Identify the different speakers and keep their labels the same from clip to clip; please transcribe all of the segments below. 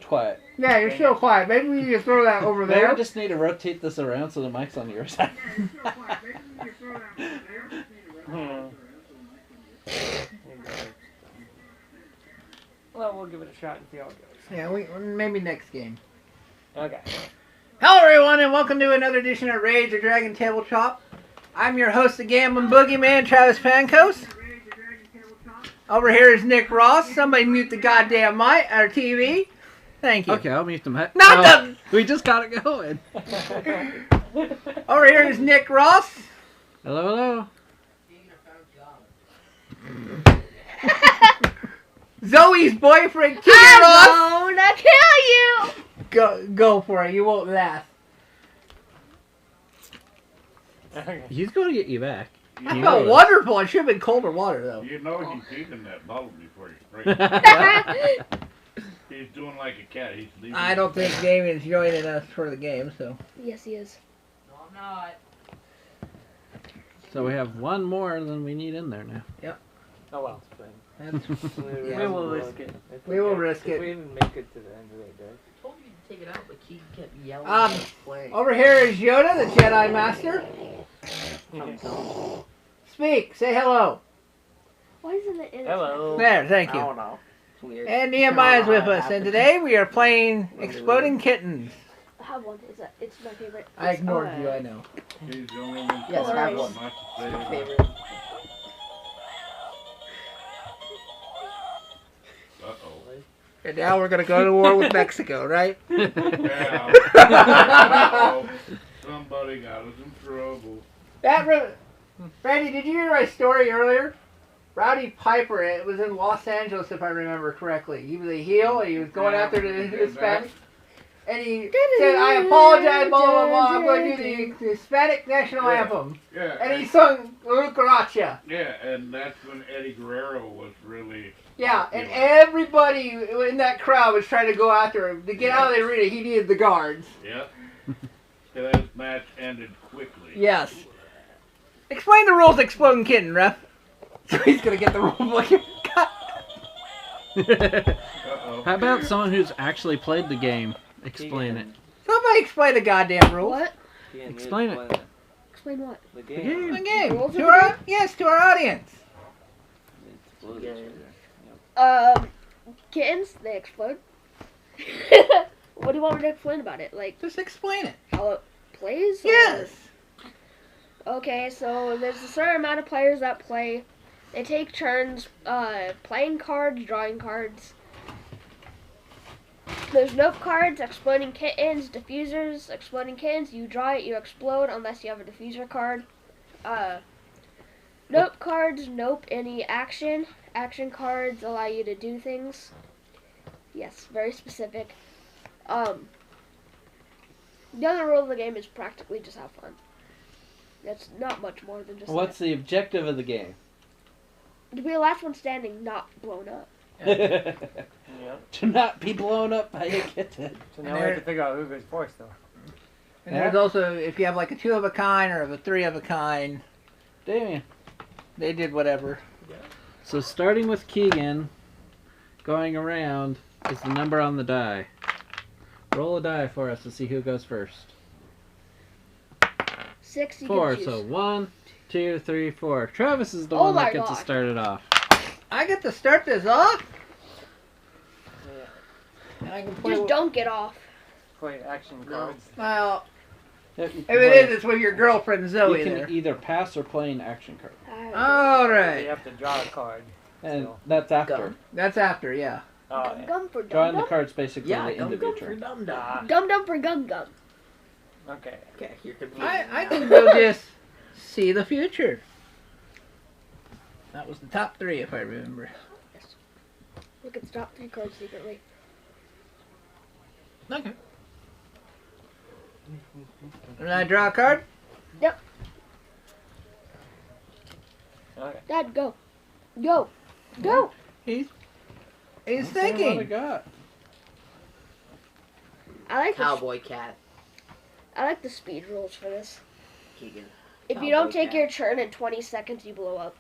Speaker 1: Quiet.
Speaker 2: Yeah, you're still quiet. Maybe we need to throw that over there.
Speaker 1: Maybe we just need to rotate this around so the mic's on your side.
Speaker 3: Well, we'll give it a shot and see how it goes.
Speaker 2: Yeah, maybe next game.
Speaker 3: Okay.
Speaker 2: Hello, everyone, and welcome to another edition of Rage the Dragon Tabletop. I'm your host, the Gambling Boogeyman, Travis Pancos. Over here is Nick Ross. Somebody mute the goddamn mic or TV. Thank you.
Speaker 1: Okay, I'll mute the mic.
Speaker 2: Not
Speaker 1: We just got it going.
Speaker 2: Over here is Nick Ross.
Speaker 1: Hello,
Speaker 2: Zoe's boyfriend, Keegan Ross.
Speaker 4: I'm gonna kill you!
Speaker 2: Go for it. You won't last.
Speaker 3: Okay.
Speaker 1: He's going to get you back.
Speaker 2: I felt wonderful. It should have been colder water, though.
Speaker 5: You know he's eating that bottle before you spray it. He's doing like a cat. He's leaving.
Speaker 2: I don't think Damien's joining us for the game, so.
Speaker 4: Yes, he is.
Speaker 6: No, I'm not.
Speaker 1: So we have one more than we need in there now.
Speaker 3: Oh well. We
Speaker 2: Yeah.
Speaker 3: will risk it.
Speaker 2: We will risk
Speaker 3: if
Speaker 2: it.
Speaker 3: we even make it to the end of the day.
Speaker 6: I told you to take it out, but Keegan kept yelling. Play.
Speaker 2: Over here is Yoda, the Jedi Master. Speak. Say hello.
Speaker 4: Why isn't it in
Speaker 3: Hello.
Speaker 2: There, thank
Speaker 3: I
Speaker 2: you.
Speaker 3: don't know.
Speaker 6: It's weird.
Speaker 2: And Nehemiah's with us, and today we are playing Exploding Kittens.
Speaker 4: I have one. It's my favorite.
Speaker 2: I ignored you, I know.
Speaker 5: He's the only one.
Speaker 6: Yes, I have one.
Speaker 5: Much to say
Speaker 6: My
Speaker 5: about
Speaker 6: favorite.
Speaker 5: Uh-oh.
Speaker 2: And now we're going to go to war with Mexico, right?
Speaker 5: Yeah. Uh-oh. Somebody got us in trouble.
Speaker 2: Randy, did you hear my story earlier? Rowdy Piper, it was in Los Angeles, if I remember correctly. He was a heel, and he was going after the Hispanic. And he said, I apologize, blah, blah, blah, I'm going to do the Hispanic National Anthem.
Speaker 5: Yeah.
Speaker 2: And he sung La Cucaracha.
Speaker 5: Yeah, and that's when Eddie Guerrero was really...
Speaker 2: Yeah, and
Speaker 5: popular.
Speaker 2: everybody in that crowd was trying to go after him. To get out of the arena, he needed the guards.
Speaker 5: Yep. So that match ended quickly.
Speaker 2: Yes. Explain the rules of Exploding Kitten, ref. So he's going to get the rule book.
Speaker 5: Uh-oh.
Speaker 1: How about someone who's actually played the game? Explain it.
Speaker 2: Somebody explain the goddamn rules.
Speaker 4: What?
Speaker 1: Explain it.
Speaker 4: Explain what?
Speaker 3: The
Speaker 1: The
Speaker 3: game.
Speaker 2: The game.
Speaker 4: Rules of
Speaker 2: To
Speaker 4: the
Speaker 2: our,
Speaker 4: game?
Speaker 2: yes, to our audience.
Speaker 4: Kittens, they explode. What do you want me to explain about it? Like,
Speaker 2: Just explain it.
Speaker 4: how it plays? or-
Speaker 2: Yes.
Speaker 4: Okay, so there's a certain amount of players that play. They take turns playing cards, drawing cards. There's nope cards, exploding kittens, diffusers, exploding kittens. You draw it, you explode unless you have a diffuser card. Nope cards, nope any action. Action cards allow you to do things. Yes, very specific. The other rule of the game is practically just have fun. That's not much more than just
Speaker 1: What's the objective of the game?
Speaker 4: to be the last one standing, not blown up.
Speaker 3: Yep.
Speaker 1: To not be blown up by a kitten.
Speaker 3: So now we have to figure out who goes first, though.
Speaker 2: And there's also, if you have like a 2 of a kind or a 3 of a kind,
Speaker 1: Damien.
Speaker 2: they did whatever.
Speaker 1: So starting with Keegan, going around is the number on the die. Roll a die for us to see who goes first.
Speaker 4: 6 you
Speaker 1: 4,
Speaker 4: can choose.
Speaker 1: so 1, 2, 3, 4. Travis is the
Speaker 4: Oh
Speaker 1: one
Speaker 4: my
Speaker 1: that gets to
Speaker 4: God.
Speaker 1: start it off.
Speaker 2: I get to start this off?
Speaker 3: Yeah.
Speaker 2: And I can play
Speaker 4: Just don't get off.
Speaker 3: Play action cards.
Speaker 2: Well,
Speaker 1: If
Speaker 2: if it is, it's with your girlfriend Zoe
Speaker 1: you can
Speaker 2: there.
Speaker 1: either pass or play an action card.
Speaker 2: All
Speaker 3: You
Speaker 2: right.
Speaker 3: have to draw a card.
Speaker 1: And
Speaker 3: So-
Speaker 1: that's after.
Speaker 6: Gum.
Speaker 2: That's after, yeah.
Speaker 3: Oh,
Speaker 4: Gum
Speaker 3: yeah.
Speaker 4: gum for
Speaker 1: Drawing
Speaker 4: dum
Speaker 1: the
Speaker 4: dum.
Speaker 1: card's basically
Speaker 6: Yeah,
Speaker 1: the end of your
Speaker 6: for
Speaker 1: turn.
Speaker 6: dum dum.
Speaker 4: Dum dum for gum gum.
Speaker 3: Okay.
Speaker 6: Okay, you're confused.
Speaker 2: I think we'll just see the future. That was the top 3, if I remember.
Speaker 4: Look at the top 3 cards secretly.
Speaker 2: Okay. And I draw a card?
Speaker 3: Okay.
Speaker 4: Dad, go. Go. Go.
Speaker 2: He's
Speaker 1: Let's see what I
Speaker 2: thinking.
Speaker 1: got.
Speaker 4: I
Speaker 6: Cowboy cat.
Speaker 4: like the speed rules for this.
Speaker 6: Keegan.
Speaker 4: If you don't
Speaker 6: Cowboy
Speaker 4: take
Speaker 6: cat.
Speaker 4: your turn in 20 seconds, you blow up.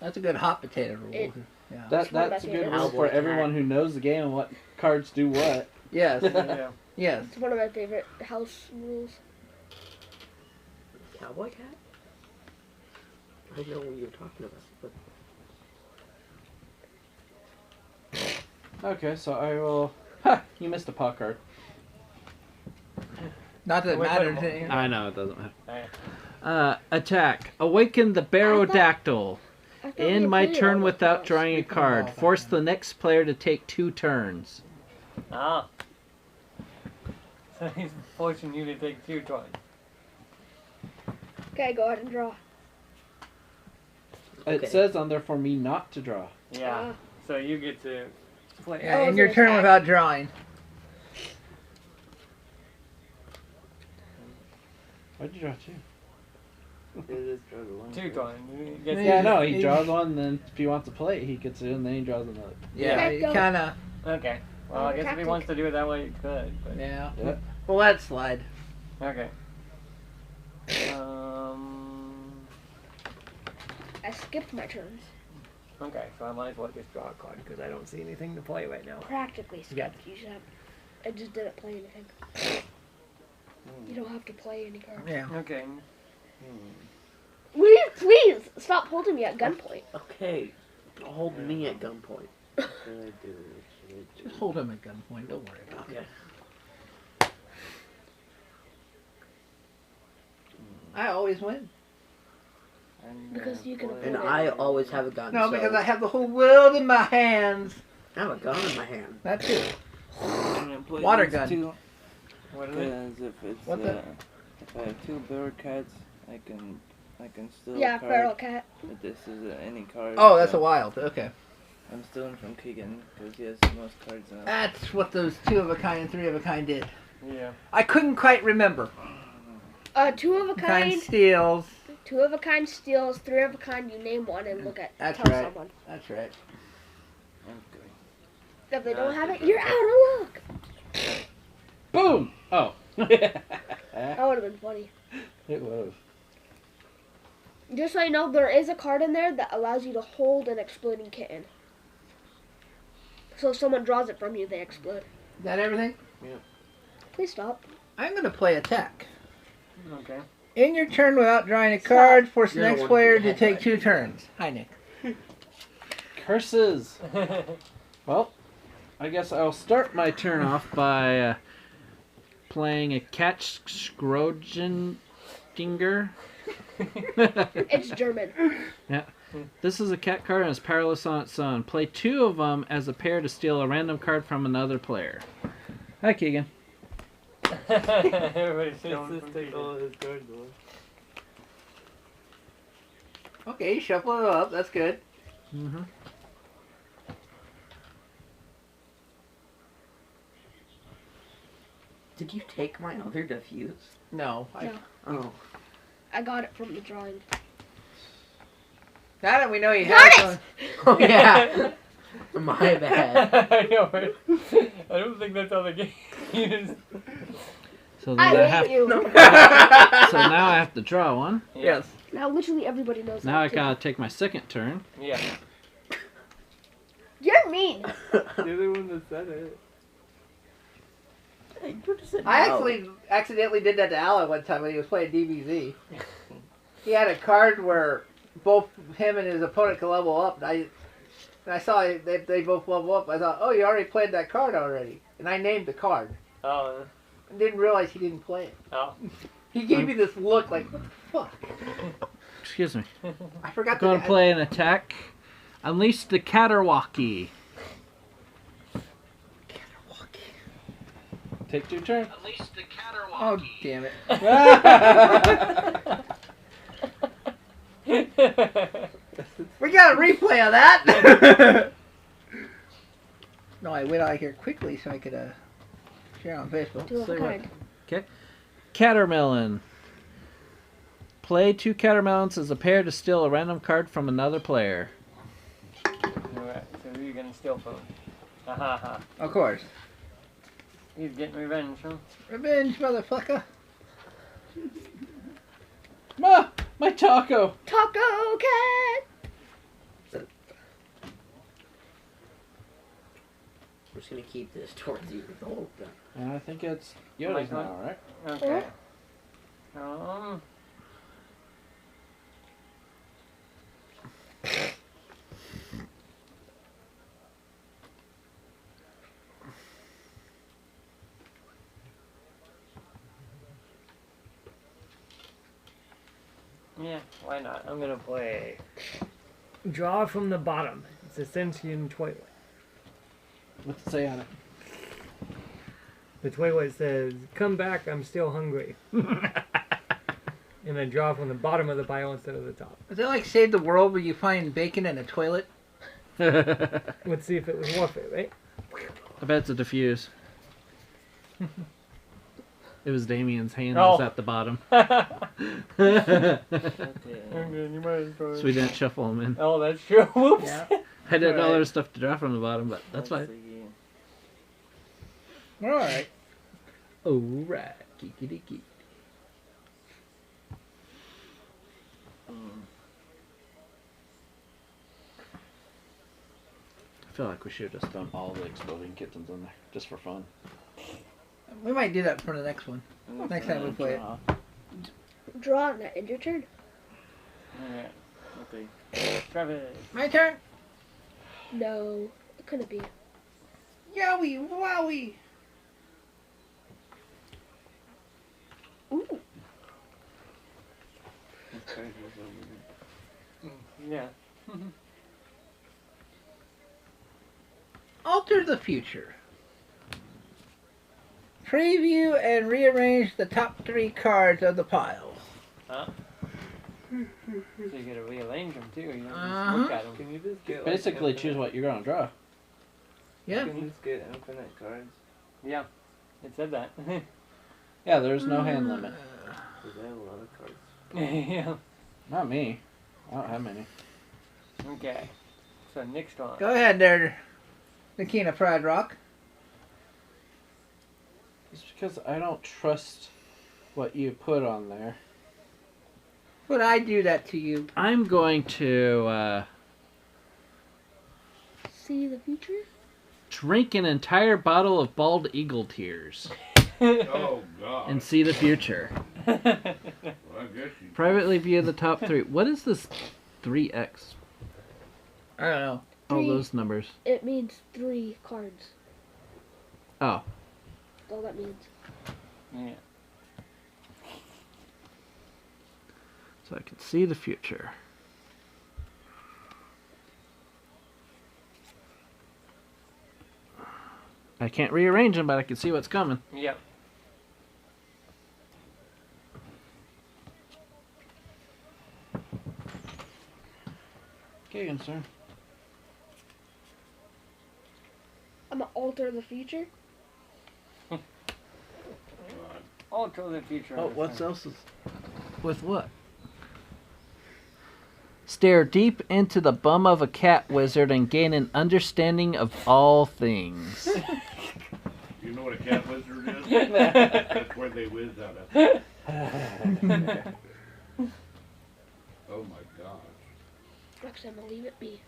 Speaker 2: That's a good hot potato rule.
Speaker 4: It-
Speaker 2: Yeah.
Speaker 1: That's
Speaker 4: one of
Speaker 1: a
Speaker 4: my
Speaker 1: good
Speaker 4: favorites.
Speaker 1: rule for
Speaker 6: Cowboy
Speaker 1: everyone who knows the game and what cards do what.
Speaker 2: Yes.
Speaker 3: Yeah.
Speaker 2: Yes.
Speaker 4: It's one of my favorite house rules.
Speaker 6: Cowboy cat? I don't know what you're talking about. But
Speaker 1: Okay, so I will. Ha! You missed a paw card.
Speaker 2: Not that it
Speaker 3: Wait,
Speaker 2: matters.
Speaker 3: wait,
Speaker 2: You know.
Speaker 1: I know it doesn't matter.
Speaker 3: Alright.
Speaker 1: Attack. Awaken the Barodactyl.
Speaker 4: I thought we
Speaker 1: End my
Speaker 4: included all
Speaker 1: turn
Speaker 4: the
Speaker 1: without
Speaker 4: claws.
Speaker 1: drawing a
Speaker 2: We put them
Speaker 1: card.
Speaker 2: all
Speaker 1: Force
Speaker 2: back
Speaker 1: the
Speaker 2: in.
Speaker 1: next player to take 2 turns.
Speaker 3: Ah. So he's forcing you to take 2 turns.
Speaker 4: Okay, go ahead and draw.
Speaker 1: It
Speaker 6: Okay.
Speaker 1: says on there for me not to draw.
Speaker 3: Yeah. So you get to play.
Speaker 2: Yeah,
Speaker 4: Oh,
Speaker 2: and your
Speaker 4: it's
Speaker 2: turn
Speaker 4: attack.
Speaker 2: without drawing.
Speaker 1: Why'd you draw 2?
Speaker 3: 2 turns. You get to-
Speaker 1: Yeah, no, he draws one, then if he wants to play it, he gets it, and then he draws another.
Speaker 2: Yeah,
Speaker 4: Okay,
Speaker 2: you
Speaker 4: go.
Speaker 2: kind of.
Speaker 3: Okay. Well, I guess if he
Speaker 4: Tactic.
Speaker 3: wants to do it that way, he could. But
Speaker 2: Yeah.
Speaker 1: Yep.
Speaker 2: Well, that slide.
Speaker 3: okay. Um.
Speaker 4: I skipped my turns.
Speaker 3: Okay, so I might as well just draw a card because I don't see anything to play right now.
Speaker 4: Practically skipped.
Speaker 3: Yeah.
Speaker 4: You should have. I just didn't play anything. You don't have to play any cards.
Speaker 2: Yeah.
Speaker 3: Okay.
Speaker 4: Please stop holding me at gunpoint.
Speaker 6: okay, hold me at gunpoint.
Speaker 2: Just hold him at gunpoint. Don't worry about it.
Speaker 6: Okay.
Speaker 2: I always win.
Speaker 4: Because you can afford
Speaker 6: And
Speaker 4: it.
Speaker 6: I always have a gun.
Speaker 2: No,
Speaker 6: so
Speaker 2: because I have the whole world in my hands.
Speaker 6: I have a gun in my hand.
Speaker 2: That too.
Speaker 7: Water
Speaker 2: Water gun.
Speaker 7: Too,
Speaker 3: What is it?
Speaker 7: because if it's
Speaker 2: What the-
Speaker 7: if I have 2 bear cats, I can steal
Speaker 4: Yeah,
Speaker 7: a card.
Speaker 4: feral cat.
Speaker 7: But this is any card.
Speaker 2: Oh, that's
Speaker 7: so
Speaker 2: a wild. Okay.
Speaker 7: I'm stealing from Keegan because he has the most cards in it.
Speaker 2: That's what those 2 of a kind and 3 of a kind did.
Speaker 3: Yeah.
Speaker 2: I couldn't quite remember.
Speaker 4: 2 of a
Speaker 2: Kind
Speaker 4: kind,
Speaker 2: steals.
Speaker 4: 2 of a kind steals, 3 of a kind. You name one and look at.
Speaker 2: That's
Speaker 4: tell
Speaker 2: right.
Speaker 4: someone.
Speaker 2: That's right.
Speaker 7: Okay.
Speaker 4: If they don't
Speaker 3: Yeah,
Speaker 4: have
Speaker 3: that's
Speaker 4: it, you're out of luck.
Speaker 1: Boom! Oh. It
Speaker 4: That would have been funny.
Speaker 1: was.
Speaker 4: Just so you know, there is a card in there that allows you to hold an exploding kitten. So if someone draws it from you, they explode.
Speaker 2: Is that everything?
Speaker 4: Please stop.
Speaker 2: I'm going to play attack.
Speaker 3: Okay.
Speaker 2: In your turn without drawing a card, force the
Speaker 6: You're the
Speaker 2: next
Speaker 6: one
Speaker 2: player
Speaker 6: who
Speaker 2: to
Speaker 6: had
Speaker 2: take
Speaker 6: that.
Speaker 2: 2 turns. Hi, Nick.
Speaker 1: Curses! Well, I guess I'll start my turn off by playing a Catch Scrogendinger.
Speaker 4: It's German.
Speaker 1: This is a cat card and it's powerless on its own. Play 2 of them as a pair to steal a random card from another player. Hi, Keegan.
Speaker 3: Everybody's stealing from
Speaker 7: take
Speaker 3: Keegan.
Speaker 7: all his cards away.
Speaker 2: Okay, shuffle it up. That's good.
Speaker 1: Mm-hmm.
Speaker 6: Did you take my other diffuse?
Speaker 2: No.
Speaker 4: No.
Speaker 6: Oh.
Speaker 4: I got it from the drawing.
Speaker 2: Now that we know you
Speaker 4: Got
Speaker 2: have
Speaker 4: it!
Speaker 2: one.
Speaker 6: Oh yeah. My bad.
Speaker 3: I know, right? I don't think that's how the game is.
Speaker 1: So,
Speaker 4: I
Speaker 1: then
Speaker 4: hate you.
Speaker 1: so now I have to draw one.
Speaker 2: Yes.
Speaker 4: Now literally everybody knows
Speaker 1: Now I
Speaker 4: that. too.
Speaker 1: gotta take my second turn.
Speaker 3: Yeah.
Speaker 4: You're mean.
Speaker 7: You're the one that said it.
Speaker 6: Hey, you just said
Speaker 2: I
Speaker 6: no.
Speaker 2: actually accidentally did that to Alan one time when he was playing DBZ. He had a card where both him and his opponent could level up. And I saw they both level up. I thought, oh, you already played that card already. And I named the card.
Speaker 3: Oh.
Speaker 2: I didn't realize he didn't play it.
Speaker 3: Oh.
Speaker 2: He gave me this look like, what the fuck?
Speaker 1: Excuse me.
Speaker 2: I forgot
Speaker 1: Going to
Speaker 2: the
Speaker 1: play an attack. Unleash the Caterwacky. Take 2 turns. Unleash the
Speaker 2: Oh,
Speaker 1: Caterwacky.
Speaker 2: damn it. We got a replay of that. No, I went out here quickly so I could share on Facebook.
Speaker 4: 2 of a
Speaker 1: Say what?
Speaker 4: kind.
Speaker 1: Catermelon. Play 2 Catermelons as a pair to steal a random card from another player.
Speaker 3: Alright, so who are you gonna steal from? Ha ha ha.
Speaker 2: Of course.
Speaker 3: He's getting revenge, huh?
Speaker 2: Revenge, motherfucker.
Speaker 1: Ma! My taco!
Speaker 4: Taco cat.
Speaker 6: just gonna keep this towards you the whole time.
Speaker 1: And I think it's Yoda's now, right?
Speaker 3: Okay. Yeah, why not? I'm gonna play.
Speaker 8: Draw from the bottom. It's a sentient toilet.
Speaker 1: What's it say on it?
Speaker 8: The toilet says, "Come back, I'm still hungry." And then draw from the bottom of the pile instead of the top.
Speaker 2: Is it like Save the World where you find bacon in a toilet?
Speaker 8: Let's see if it was worth it, right?
Speaker 1: I bet it's a diffuse. It was Damien's hand that was at the bottom.
Speaker 3: Okay, you might as well.
Speaker 1: So we didn't shuffle them in.
Speaker 3: Oh, that's true. Whoops.
Speaker 2: Yeah.
Speaker 1: I did all
Speaker 3: Alright.
Speaker 1: their stuff to draw from the bottom, but that's fine.
Speaker 2: Alright.
Speaker 1: Alright. Geeky deeky. I feel like we should have just done all the exploding kittens in there, just for fun.
Speaker 2: We might do that for the next one. Next time we play it.
Speaker 4: Draw and that end your turn.
Speaker 3: Alright. Okay. Travis.
Speaker 2: My turn.
Speaker 4: No, it couldn't be.
Speaker 2: Yowie, wowie.
Speaker 4: Ooh.
Speaker 3: Yeah.
Speaker 2: Alter the future. Preview and rearrange the top 3 cards of the pile.
Speaker 3: Huh? So you gotta rearrange them too. You don't
Speaker 2: Uh-huh.
Speaker 3: just look at them.
Speaker 7: Can you just get
Speaker 1: Basically,
Speaker 7: like,
Speaker 1: choose what you're going to draw.
Speaker 2: Yeah.
Speaker 7: Can you just get infinite cards?
Speaker 3: Yeah, it said that.
Speaker 1: Yeah, there's no hand limit.
Speaker 7: Because I have a lot of cards.
Speaker 3: Yeah.
Speaker 1: Not me. I don't have many.
Speaker 3: Okay. So next one.
Speaker 2: Go ahead there, Nikina Pride Rock.
Speaker 1: It's because I don't trust what you put on there.
Speaker 2: Would I do that to you?
Speaker 1: I'm going to
Speaker 4: See the future?
Speaker 1: drink an entire bottle of bald eagle tears
Speaker 5: Oh, God.
Speaker 1: and see the future.
Speaker 5: Well, I guess you...
Speaker 1: Privately view the top 3. What is this 3X?
Speaker 2: I don't know.
Speaker 1: All
Speaker 4: 3.
Speaker 1: those numbers.
Speaker 4: It means 3 cards.
Speaker 1: Oh.
Speaker 4: That's all that means.
Speaker 3: Yeah.
Speaker 1: So I can see the future. I can't rearrange them, but I can see what's coming.
Speaker 3: Yep.
Speaker 1: Okay, concern.
Speaker 4: I'm gonna alter the future.
Speaker 3: Alter the future.
Speaker 1: Oh, what else is... With what? Stare deep into the bum of a cat wizard and gain an understanding of all things.
Speaker 5: You know what a cat wizard is? That's where they whiz out of. Oh, my gosh.
Speaker 4: Actually, I'm gonna leave it be.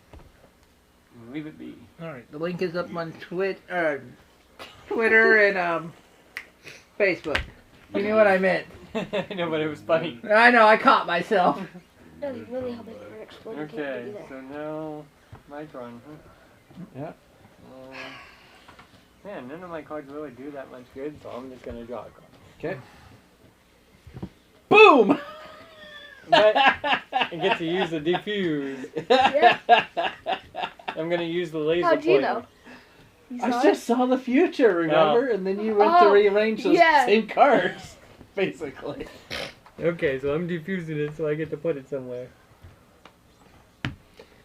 Speaker 3: Leave it be.
Speaker 2: Alright, the link is up on Twitter and Facebook. You knew what I meant.
Speaker 3: No, but it was funny.
Speaker 2: I know, I caught myself.
Speaker 4: That's really how they were exploding
Speaker 3: Okay,
Speaker 4: can't do
Speaker 3: so now my turn. Huh?
Speaker 1: Yeah.
Speaker 3: Yeah, none of my cards really do that much good, so I'm just gonna draw a card.
Speaker 1: Okay. Boom!
Speaker 3: But I get to use the diffuse.
Speaker 4: Yeah.
Speaker 3: I'm gonna use the laser
Speaker 4: How'd you
Speaker 3: pointer.
Speaker 4: know? You
Speaker 1: I
Speaker 4: saw
Speaker 1: just saw the future, remember? And then you went to
Speaker 4: Oh,
Speaker 1: rearrange those
Speaker 4: yeah.
Speaker 1: same cards, basically.
Speaker 8: Okay, so I'm diffusing it so I get to put it somewhere.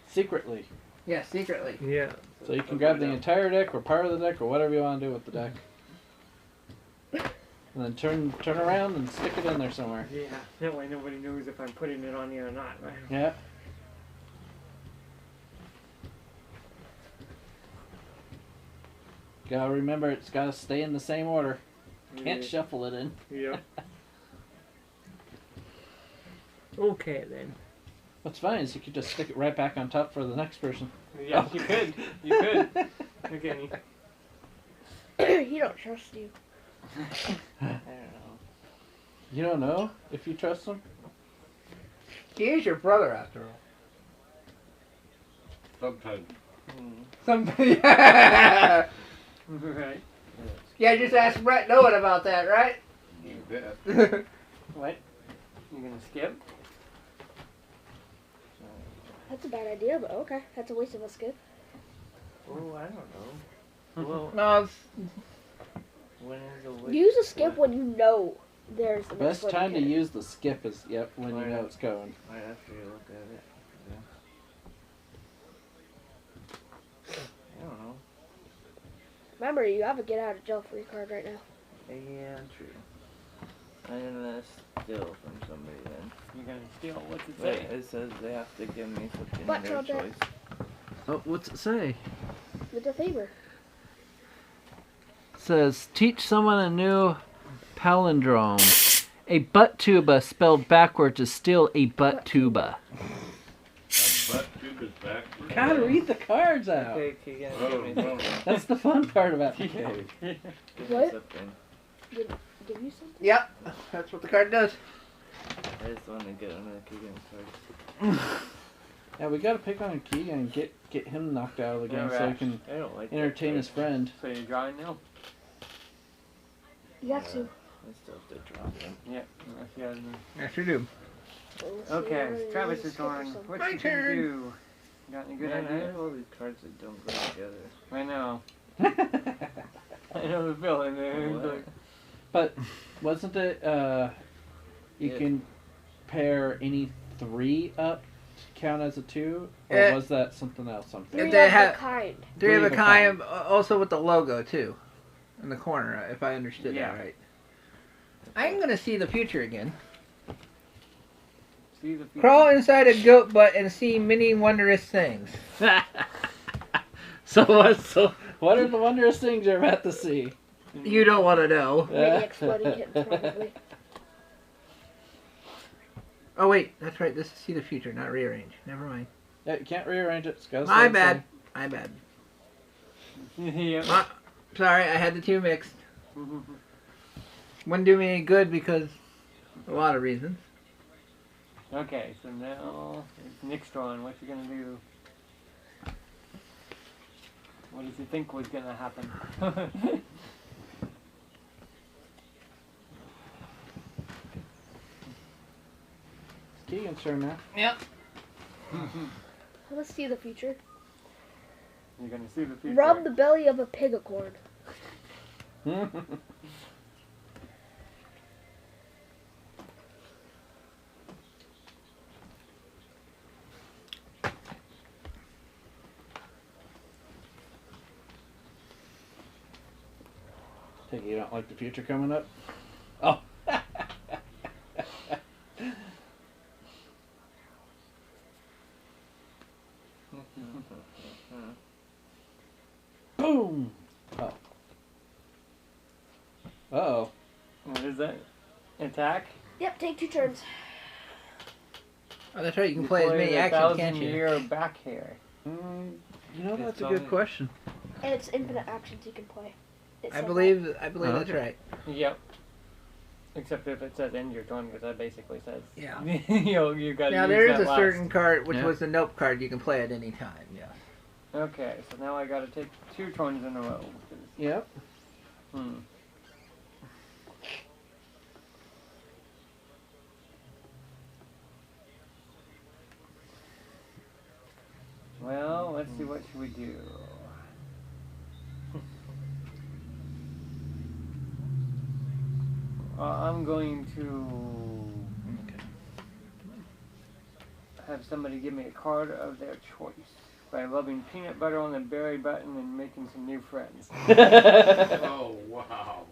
Speaker 1: Secretly.
Speaker 2: Yeah, secretly.
Speaker 8: Yeah.
Speaker 1: So you can grab the entire deck or part of the deck or whatever you want to do with the deck. And then turn around and stick it in there somewhere.
Speaker 8: Yeah. That way nobody knows if I'm putting it on here or not, right?
Speaker 1: Yeah. Gotta remember, it's gotta stay in the same order. Can't shuffle it in.
Speaker 8: Yep. Okay then.
Speaker 1: What's fine is you could just stick it right back on top for the next person.
Speaker 3: Yeah, you could. You could.
Speaker 8: Okay.
Speaker 4: He don't trust you.
Speaker 7: I don't know.
Speaker 1: You don't know if you trust him?
Speaker 2: He is your brother after all.
Speaker 5: Sometimes.
Speaker 2: Something.
Speaker 3: Right.
Speaker 2: Yeah, just ask Brett Noah about that, right?
Speaker 5: You bet.
Speaker 3: What? You gonna skip?
Speaker 4: That's a bad idea, but okay. That's a waste of a skip.
Speaker 7: Oh, I don't know. Well,
Speaker 2: No, it's,
Speaker 7: when is the witch?
Speaker 4: Use a skip when you know there's an
Speaker 1: Best
Speaker 4: exploding
Speaker 1: time to
Speaker 4: kitten.
Speaker 1: use the skip is, yep, when you know it's going.
Speaker 7: Right after you look at it. I don't know.
Speaker 4: Remember, you have a get out of jail free card right now.
Speaker 7: Yeah, true. I'm gonna steal from somebody then.
Speaker 3: You're gonna steal? What's it
Speaker 7: Wait,
Speaker 3: say?
Speaker 7: it says they have to give me something
Speaker 4: What
Speaker 7: of their
Speaker 4: project?
Speaker 7: choice.
Speaker 1: Oh, what's it say?
Speaker 4: With a favor.
Speaker 1: It says, teach someone a new palindrome. A butt tuba spelled backwards is still a butt tuba.
Speaker 5: A butt tube is backwards.
Speaker 1: Gotta read the cards out.
Speaker 7: Okay, Keegan,
Speaker 5: Oh,
Speaker 7: give me
Speaker 5: no.
Speaker 7: something.
Speaker 1: That's the fun part about the game.
Speaker 7: Give me
Speaker 4: What?
Speaker 7: something.
Speaker 4: Give you something?
Speaker 2: yep, that's what the card does.
Speaker 7: I just want to get another Keegan card.
Speaker 1: Yeah, we gotta pick on Keegan and get him knocked out of the game so he can
Speaker 7: I don't like that
Speaker 1: entertain
Speaker 7: card.
Speaker 1: his friend.
Speaker 3: So you're drawing now?
Speaker 4: You have to.
Speaker 7: I still have to drop him.
Speaker 3: Yep. Unless you have any-
Speaker 2: Yes, you do.
Speaker 4: We'll see
Speaker 3: Okay,
Speaker 4: where
Speaker 3: Travis
Speaker 4: you
Speaker 3: is
Speaker 4: skip or
Speaker 3: going.
Speaker 4: something.
Speaker 3: What
Speaker 2: My
Speaker 3: you gonna
Speaker 2: turn.
Speaker 3: do? Got any good
Speaker 7: Man, I
Speaker 3: ideas?
Speaker 7: have all these cards that don't go together.
Speaker 3: I know. I know the feeling there.
Speaker 7: What?
Speaker 1: But wasn't it you
Speaker 7: Yeah.
Speaker 1: can pair any 3 up to count as a 2? Or
Speaker 2: Eh.
Speaker 1: was that something else? Something?
Speaker 4: Three
Speaker 2: They
Speaker 4: of
Speaker 2: have-
Speaker 4: the kind.
Speaker 2: Three of a
Speaker 1: Three of a
Speaker 2: kind, also with the logo too, in the corner, if I understood
Speaker 3: Yeah.
Speaker 2: that right. I'm gonna see the future again.
Speaker 3: See the future.
Speaker 2: Crawl inside a goat butt and see many wondrous things.
Speaker 1: So what are the wondrous things you're about to see?
Speaker 2: You don't want to know.
Speaker 4: Many exploding kittens, probably.
Speaker 2: Oh wait, that's right. This is see the future, not rearrange. Never mind.
Speaker 1: Yeah, you can't rearrange it. It's gotta
Speaker 2: My
Speaker 1: stay the
Speaker 2: bad. My bad.
Speaker 3: Yep.
Speaker 2: Sorry, I had the two mixed. Wouldn't do me any good because a lot of reasons.
Speaker 3: Okay, so now it's Nick's drawing. What you gonna do? What does he think was gonna happen?
Speaker 1: It's Keegan's turn now.
Speaker 2: Yep.
Speaker 4: Let's see the future.
Speaker 3: You're gonna see the future.
Speaker 4: Rub the belly of a pigacorn.
Speaker 1: Take it you don't like the future coming up? Oh. Boom! Oh. Uh-oh.
Speaker 3: What is that? Attack?
Speaker 4: Yep, take 2 turns.
Speaker 2: Oh, that's right. You can play as many
Speaker 3: the
Speaker 2: actions, can't you?
Speaker 3: 1,000-year back hair.
Speaker 1: You know,
Speaker 7: It's
Speaker 1: that's a
Speaker 7: only-
Speaker 1: good question.
Speaker 4: And it's infinite actions you can play. It
Speaker 2: I
Speaker 4: said
Speaker 2: believe
Speaker 1: Oh,
Speaker 2: that's
Speaker 1: okay.
Speaker 2: right.
Speaker 3: Yep. Except if it says end your turn, because that basically says
Speaker 2: Yeah.
Speaker 3: you got to
Speaker 2: Now
Speaker 3: use
Speaker 2: there is
Speaker 3: that
Speaker 2: a
Speaker 3: last.
Speaker 2: certain card, which
Speaker 1: Yeah.
Speaker 2: was the nope card, you can play at any time. Yeah.
Speaker 3: Okay, so now I got to take 2 turns in a row.
Speaker 1: Yep.
Speaker 3: Hmm. Well, let's see, what should we do? I'm going to have somebody give me a card of their choice by rubbing peanut butter on the berry button and making some new friends.
Speaker 5: Oh, wow.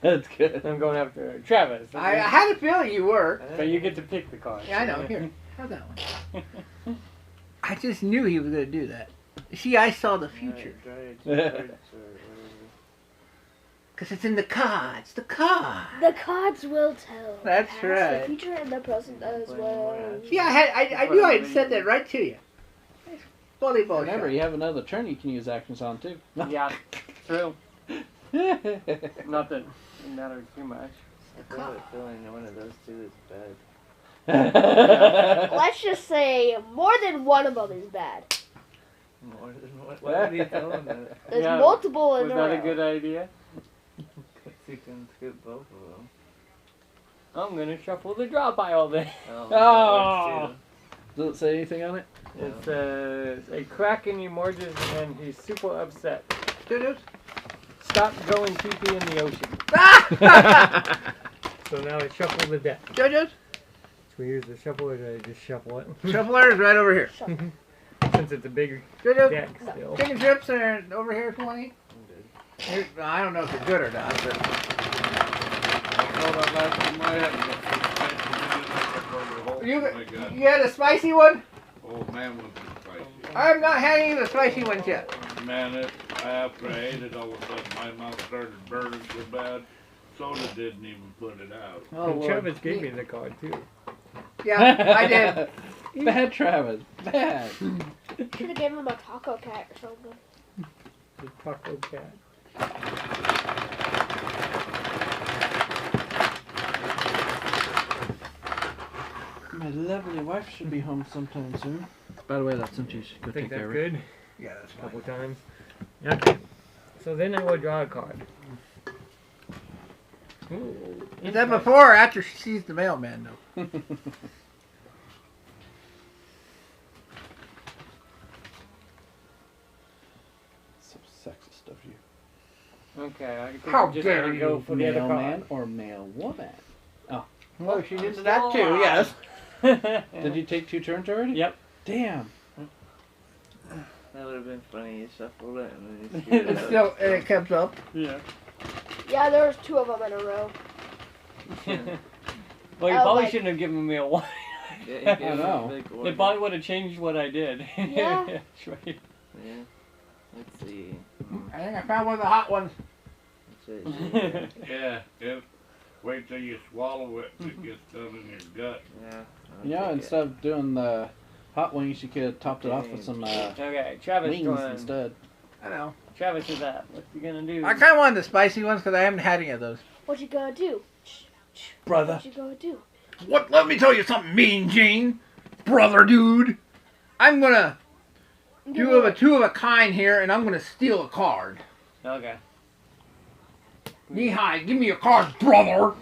Speaker 1: That's good.
Speaker 3: I'm going after Travis.
Speaker 2: I had a feeling you were.
Speaker 3: But you get to pick the card.
Speaker 2: Yeah, I know. Here, have that one. I just knew he was going to do that. See, I saw the future. Because it's in the cards. The cards.
Speaker 4: The cards will tell.
Speaker 2: That's
Speaker 4: Past,
Speaker 2: right.
Speaker 4: The future and the present as well.
Speaker 2: See, I knew I had said that right to you. volleyball
Speaker 1: Remember,
Speaker 2: shot.
Speaker 1: you have another turn you can use actions on too.
Speaker 3: Yeah, true. Not that it matters too much.
Speaker 7: I have a feeling one of those two is bad.
Speaker 4: Let's just say more than one of them is bad.
Speaker 7: More than one. Why would you tell them that?
Speaker 4: There's
Speaker 3: Yeah,
Speaker 4: multiple in
Speaker 3: Was
Speaker 4: a
Speaker 3: that
Speaker 4: row.
Speaker 3: a good idea?
Speaker 7: Because you can skip both of them.
Speaker 3: I'm gonna shuffle the draw pile then.
Speaker 1: Oh. Does it say anything on it?
Speaker 3: It says a kraken emerges and he's super upset.
Speaker 2: Doo-doos.
Speaker 3: Stop going pee-pee in the ocean.
Speaker 8: So now I shuffle the deck.
Speaker 2: Doo-doos.
Speaker 8: Should we use the shuffle or do I just shuffle it?
Speaker 2: Shuffler is right over here.
Speaker 8: Since it's a big
Speaker 2: Doo-doos.
Speaker 8: deck still.
Speaker 2: Chicken strips are over here if you want to eat. Here- I don't know if they're good or not, but
Speaker 5: Hold up, that's in my head.
Speaker 2: you,
Speaker 5: Oh my God.
Speaker 2: you had a spicy one?
Speaker 5: Old man was spicy.
Speaker 2: I've not had any of the spicy ones yet.
Speaker 5: Man, after I ate it, all of a sudden my mouth started burning so bad. Soda didn't even put it out.
Speaker 2: Oh,
Speaker 8: And Travis gave me the card too.
Speaker 2: Yeah, I did.
Speaker 1: Bad, Travis. Bad.
Speaker 4: Should have given him a taco cat or something.
Speaker 8: The taco cat.
Speaker 1: My lovely wife should be home sometime soon. By the way, that's something you should go
Speaker 8: I think
Speaker 1: take
Speaker 8: that's
Speaker 1: care of. It.
Speaker 8: good.
Speaker 2: Yeah, that's
Speaker 8: A
Speaker 2: fine.
Speaker 8: couple times. Okay. So then I will draw a card. Ooh,
Speaker 2: Is that before or after she sees the mailman, though?
Speaker 1: So sexist of you.
Speaker 3: Okay, I think
Speaker 2: How
Speaker 3: we're just
Speaker 2: dare
Speaker 3: gonna go
Speaker 2: you,
Speaker 3: for the other
Speaker 1: Mailman or mail woman?
Speaker 2: Oh, she did that too, yes.
Speaker 3: card.
Speaker 1: Did you take 2 turns already?
Speaker 3: Yep.
Speaker 1: Damn.
Speaker 7: That would have been funny. You shuffled it and then you screwed it
Speaker 2: It's
Speaker 7: up.
Speaker 2: still, and it comes up.
Speaker 3: Yeah.
Speaker 4: Yeah, there was 2 of them in a row.
Speaker 3: Well, you
Speaker 4: Oh,
Speaker 3: probably
Speaker 4: like-
Speaker 3: shouldn't have given me a one.
Speaker 7: Yeah, you gave him
Speaker 1: know.
Speaker 7: a big
Speaker 3: It
Speaker 7: order.
Speaker 3: probably would have changed what I did.
Speaker 4: Yeah.
Speaker 3: That's right.
Speaker 7: Yeah. Let's see.
Speaker 2: I think I found one of the hot ones.
Speaker 7: Let's see.
Speaker 5: Yeah, wait till you swallow it and it gets done in your gut.
Speaker 7: Yeah. I'll
Speaker 1: You know,
Speaker 7: take it.
Speaker 1: instead of doing the hot wings, you could have topped it off with some
Speaker 3: Okay, Travis
Speaker 1: wings
Speaker 3: joined.
Speaker 1: instead.
Speaker 2: I know.
Speaker 3: Travis is up. What's he gonna do?
Speaker 2: I kind of wanted the spicy ones because I haven't had any of those.
Speaker 4: What you gonna do?
Speaker 2: Brother.
Speaker 4: What you gonna do?
Speaker 2: What? Let me tell you something, Mean Gene. Brother, dude. I'm gonna do a 2 of a kind here, and I'm gonna steal a card.
Speaker 3: Okay.
Speaker 2: Knee high, give me your card, brother.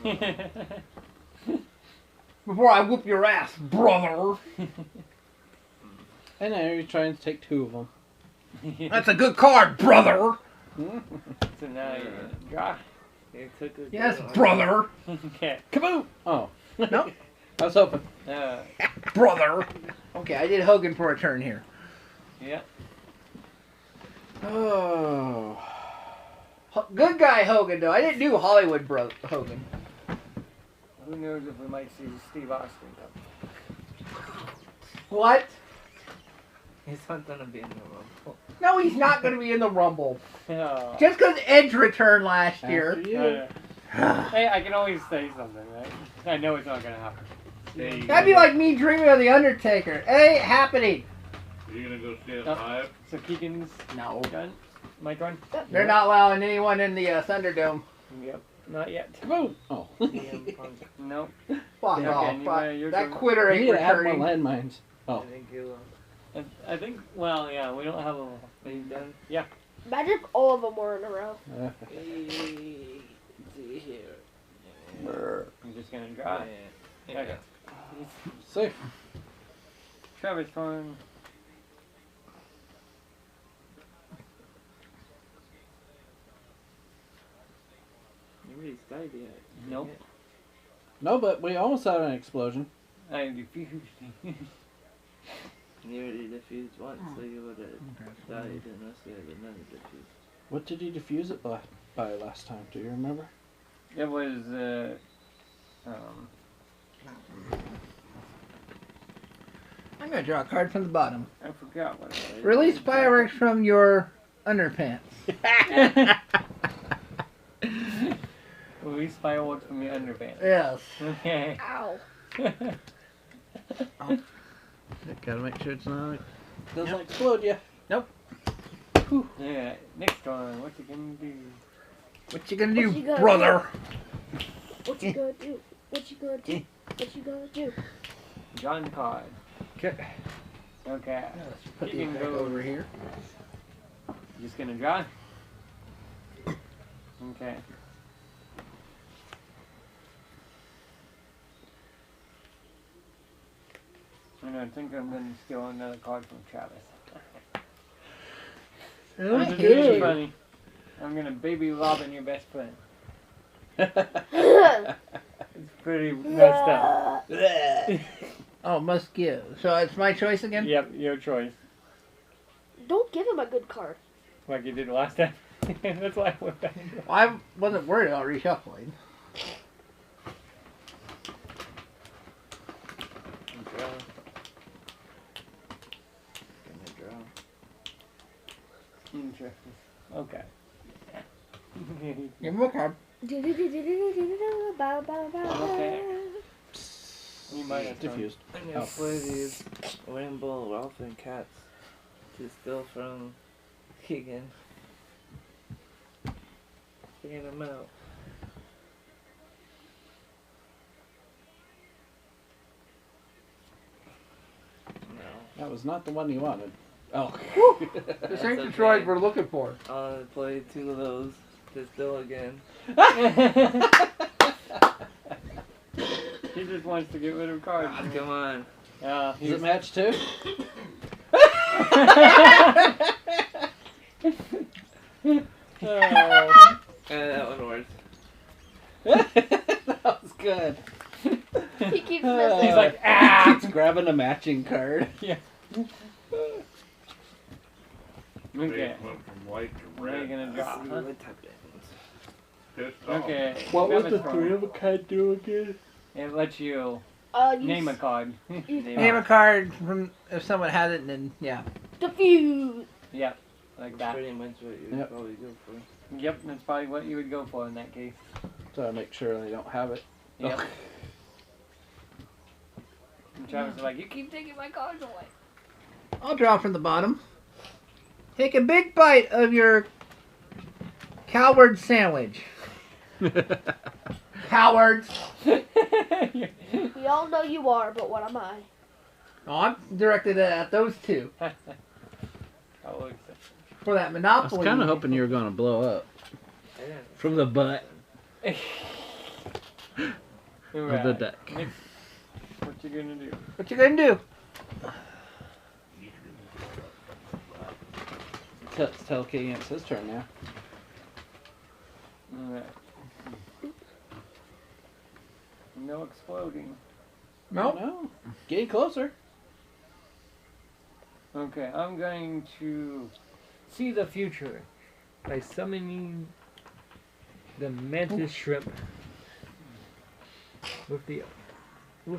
Speaker 2: Before I whoop your ass, brother.
Speaker 1: And now you're trying to take 2 of them.
Speaker 2: That's a good card, brother.
Speaker 3: So now you're gonna draw.
Speaker 7: You took a
Speaker 2: Yes,
Speaker 7: good one.
Speaker 2: brother.
Speaker 3: Okay.
Speaker 1: Kaboom! Oh.
Speaker 2: Nope.
Speaker 1: I was hoping.
Speaker 2: Brother. Okay, I did Hogan for a turn here.
Speaker 3: Yeah.
Speaker 1: Oh.
Speaker 2: Good guy Hogan, though. I didn't do Hollywood Hogan.
Speaker 3: Who knows if we might see Steve Austin come?
Speaker 2: What?
Speaker 7: He's not gonna be in the rumble.
Speaker 2: No, he's not going to be in the Rumble.
Speaker 3: Oh.
Speaker 2: Just because Edge returned last year.
Speaker 1: After you.
Speaker 3: Hey, I can always say something, right? I know it's not gonna happen.
Speaker 5: Hey,
Speaker 2: That'd be like me dreaming of The Undertaker. It ain't happening.
Speaker 5: You gonna go see us
Speaker 3: Oh.
Speaker 5: live?
Speaker 3: So Keegan's
Speaker 2: No.
Speaker 3: done. My turn.
Speaker 2: They're not allowing anyone in the Thunderdome.
Speaker 3: Yep. Not yet.
Speaker 1: Kaboom! Oh.
Speaker 7: CM Punk.
Speaker 3: Nope.
Speaker 2: Fuck
Speaker 3: Okay,
Speaker 2: off.
Speaker 3: anyway, you're
Speaker 2: That
Speaker 3: going-
Speaker 2: quitter
Speaker 1: We
Speaker 2: ain't
Speaker 1: need to have more
Speaker 2: returning.
Speaker 1: landmines. Oh.
Speaker 7: I think you
Speaker 3: I think. Well, yeah. We don't have a.
Speaker 7: are you done?
Speaker 4: Imagine if all of them were in a row.
Speaker 7: See here.
Speaker 3: I'm just gonna draw.
Speaker 7: Yeah.
Speaker 3: Okay.
Speaker 1: Safe.
Speaker 3: Travis turn.
Speaker 7: Nobody's died yet.
Speaker 3: Nope.
Speaker 1: No, but we almost had an explosion.
Speaker 3: I defused.
Speaker 7: You already defused once, so you would have died unless you had another defuse.
Speaker 1: What did you defuse it by last time? Do you remember?
Speaker 3: It was.
Speaker 2: I'm going to draw a card from the bottom.
Speaker 3: I forgot what it was.
Speaker 2: Release fireworks from your underpants.
Speaker 3: Release fireworks from your underpants.
Speaker 2: Yes.
Speaker 3: Okay.
Speaker 4: Ow.
Speaker 1: Gotta make sure it's not Doesn't
Speaker 2: Nope.
Speaker 1: explode you.
Speaker 3: Yeah, next one, what you gonna do?
Speaker 2: What you gonna
Speaker 4: What
Speaker 2: do,
Speaker 4: you gonna
Speaker 2: brother?
Speaker 4: What you gonna do? What you gonna do? What you gonna do?
Speaker 3: John card.
Speaker 1: Okay.
Speaker 3: Okay.
Speaker 2: Let's put
Speaker 3: You
Speaker 2: these
Speaker 3: can
Speaker 2: back
Speaker 3: go-
Speaker 2: over here.
Speaker 3: Just gonna draw? Okay. And I think I'm gonna steal another card from Travis. This is really funny. I'm gonna baby Robin your best friend. It's pretty messed up.
Speaker 2: Oh, must give. So it's my choice again?
Speaker 3: Yep, your choice.
Speaker 4: Don't give him a good card.
Speaker 3: Like you did last time. That's why I went back.
Speaker 2: Well, I wasn't worried about reshuffling.
Speaker 7: Draw. Gonna draw.
Speaker 3: Interesting. Okay.
Speaker 2: Give him a card.
Speaker 3: Okay. You might have
Speaker 1: Diffused.
Speaker 7: I'm gonna
Speaker 1: Oh.
Speaker 7: play these rainbow dolphin cats to steal from Keegan. Get them out. No.
Speaker 1: That was not the one you wanted. Oh.
Speaker 2: This ain't the
Speaker 7: okay.
Speaker 2: droid we're looking for.
Speaker 7: I'll play 2 of those to steal again.
Speaker 3: He just wants to get rid of cards.
Speaker 7: Ah, come on.
Speaker 3: Yeah,
Speaker 1: Does it match too?
Speaker 3: Oh.
Speaker 7: That one works.
Speaker 1: That was good.
Speaker 4: He keeps missing.
Speaker 3: He's like, ah!
Speaker 1: Keeps grabbing a matching card.
Speaker 3: Okay.
Speaker 5: They went from white to
Speaker 3: What are you
Speaker 5: red.
Speaker 3: gonna draw?
Speaker 7: See
Speaker 3: Huh?
Speaker 7: what happens.
Speaker 5: Pissed off.
Speaker 3: Okay.
Speaker 1: What was
Speaker 3: Travis
Speaker 1: the
Speaker 3: draw.
Speaker 1: three of a kind do again?
Speaker 3: It lets you
Speaker 4: You
Speaker 3: name a card.
Speaker 2: Name a card from if someone has it, and then yeah.
Speaker 4: Diffuse.
Speaker 3: Yep, like that.
Speaker 7: Pretty much what you would
Speaker 1: Yep.
Speaker 7: probably go for.
Speaker 3: Yep, that's probably what you would go for in that case.
Speaker 1: So I make sure they don't have it.
Speaker 3: Yep. And Travis is like, you keep taking my cards away.
Speaker 2: I'll draw from the bottom. Take a big bite of your coward sandwich. Cowards.
Speaker 4: We all know you are, but what am I?
Speaker 2: Oh, I'm directed at those two
Speaker 3: Oh,
Speaker 2: for that
Speaker 1: I
Speaker 2: Monopoly.
Speaker 1: was kind of hoping you were going to blow up from the butt of the
Speaker 3: Right.
Speaker 1: deck.
Speaker 3: What you gonna do?
Speaker 2: What you gonna do?
Speaker 1: Tell King it's his turn now.
Speaker 3: Alright. No exploding.
Speaker 2: No.
Speaker 1: No. Getting closer.
Speaker 3: Okay, I'm going to
Speaker 8: See the future by summoning the mantis shrimp. With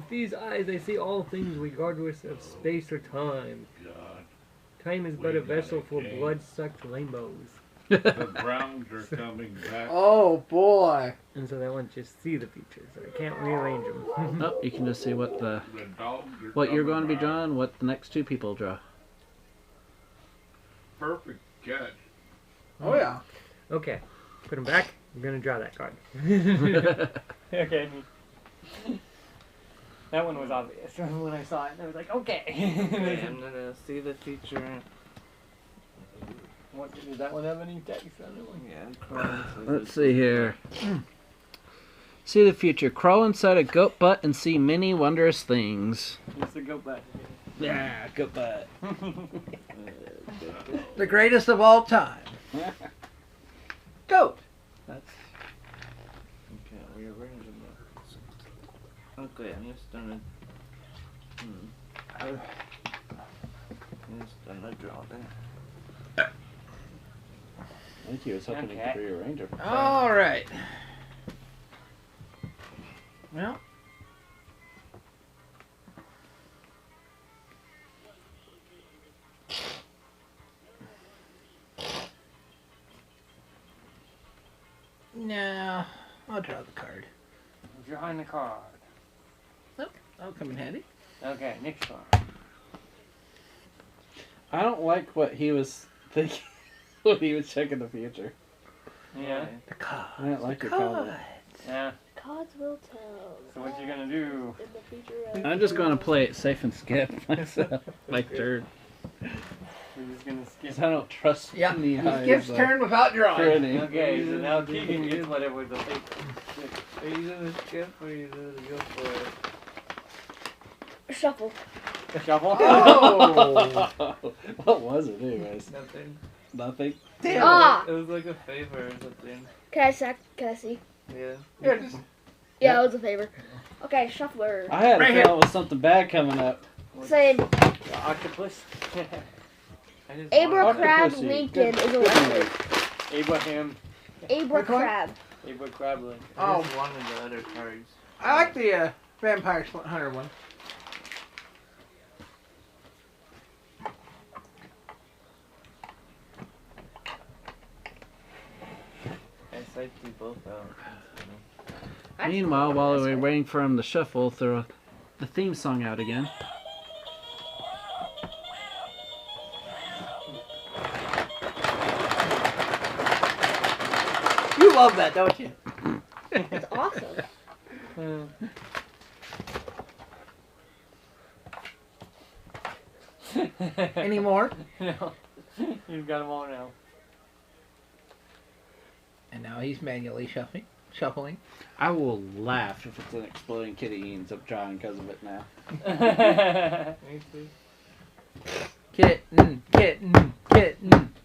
Speaker 8: these eyes, I see all things regardless of space or time.
Speaker 5: God.
Speaker 8: Time is but a vessel for blood-sucked rainbows.
Speaker 5: The Browns are coming back.
Speaker 2: Oh boy.
Speaker 8: And so I want to just see the future, so I can't rearrange them.
Speaker 1: Oh, you can just see what
Speaker 5: The dogs are
Speaker 1: what you're going
Speaker 5: coming
Speaker 1: to be
Speaker 5: back.
Speaker 1: drawing, what the next two people draw.
Speaker 5: Perfect catch.
Speaker 2: Oh yeah.
Speaker 8: Okay, put them back. I'm gonna draw that card.
Speaker 3: Okay. That one was obvious when I saw it. I was like, okay.
Speaker 7: Okay, I'm gonna see the future.
Speaker 3: What, does that one have any text on it?
Speaker 7: Yeah, crawling.
Speaker 1: Let's see here. See the future. Crawl inside a goat butt and see many wondrous things.
Speaker 3: It's the goat butt.
Speaker 1: Yeah, goat butt.
Speaker 2: The greatest of all time. Goat.
Speaker 1: That's
Speaker 7: Okay, rearrange them. Okay, I'm just gonna. I'm just gonna draw there.
Speaker 1: I think he was hoping he
Speaker 3: Okay.
Speaker 1: could rearrange them.
Speaker 2: All right. Well. No, I'll draw the card.
Speaker 3: Drawing the card.
Speaker 2: That'll come in handy.
Speaker 3: Okay, next one.
Speaker 1: I don't like what he was thinking when he was checking the future.
Speaker 3: Yeah.
Speaker 2: The cards.
Speaker 1: I don't like your comment.
Speaker 3: Yeah.
Speaker 4: Cards will tell.
Speaker 3: So what you gonna do?
Speaker 4: In the future.
Speaker 1: I'm just going to play it safe and skip myself. My turn.
Speaker 3: We're just gonna skip.
Speaker 1: 'Cause I don't trust
Speaker 2: Yeah,
Speaker 1: knee
Speaker 2: he
Speaker 1: highs,
Speaker 2: skips turn without drawing.
Speaker 1: Grinning.
Speaker 3: Okay, so now Keegan gets whatever the fake.
Speaker 7: Are you gonna skip or are you gonna go for it?
Speaker 4: Shuffle.
Speaker 3: Shuffle.
Speaker 2: Oh!
Speaker 1: What was it, anyways?
Speaker 7: Nothing.
Speaker 1: Nothing.
Speaker 2: Damn
Speaker 4: Ah!
Speaker 7: It was like a favor or something.
Speaker 4: Can I see?
Speaker 7: Yeah.
Speaker 2: Yeah, just
Speaker 4: Yeah, it was a favor. Okay, shuffler.
Speaker 1: I had a
Speaker 2: Right
Speaker 1: feeling
Speaker 2: here.
Speaker 1: it was something bad coming up.
Speaker 4: Same.
Speaker 3: The octopus.
Speaker 7: I just
Speaker 4: Abra Crab
Speaker 1: Octopussy.
Speaker 4: Lincoln
Speaker 1: Good-
Speaker 4: is
Speaker 1: good
Speaker 4: electric.
Speaker 3: Abraham.
Speaker 4: Abra
Speaker 2: Which one?
Speaker 4: Crab.
Speaker 3: Abra Crabling.
Speaker 7: I
Speaker 2: Oh.
Speaker 7: just wanted the other cards.
Speaker 2: I like the Vampire Hunter one.
Speaker 7: I psyched you both out.
Speaker 1: Meanwhile, while we were waiting for him to shuffle, throw the theme song out again.
Speaker 2: You love that, don't you?
Speaker 4: It's awesome.
Speaker 2: Any more?
Speaker 3: No. You've got them all now.
Speaker 2: And now he's manually shuffling.
Speaker 1: I will laugh if it's an exploding kitty he ends up drawing because of it now.
Speaker 7: Me too.
Speaker 2: Kitten.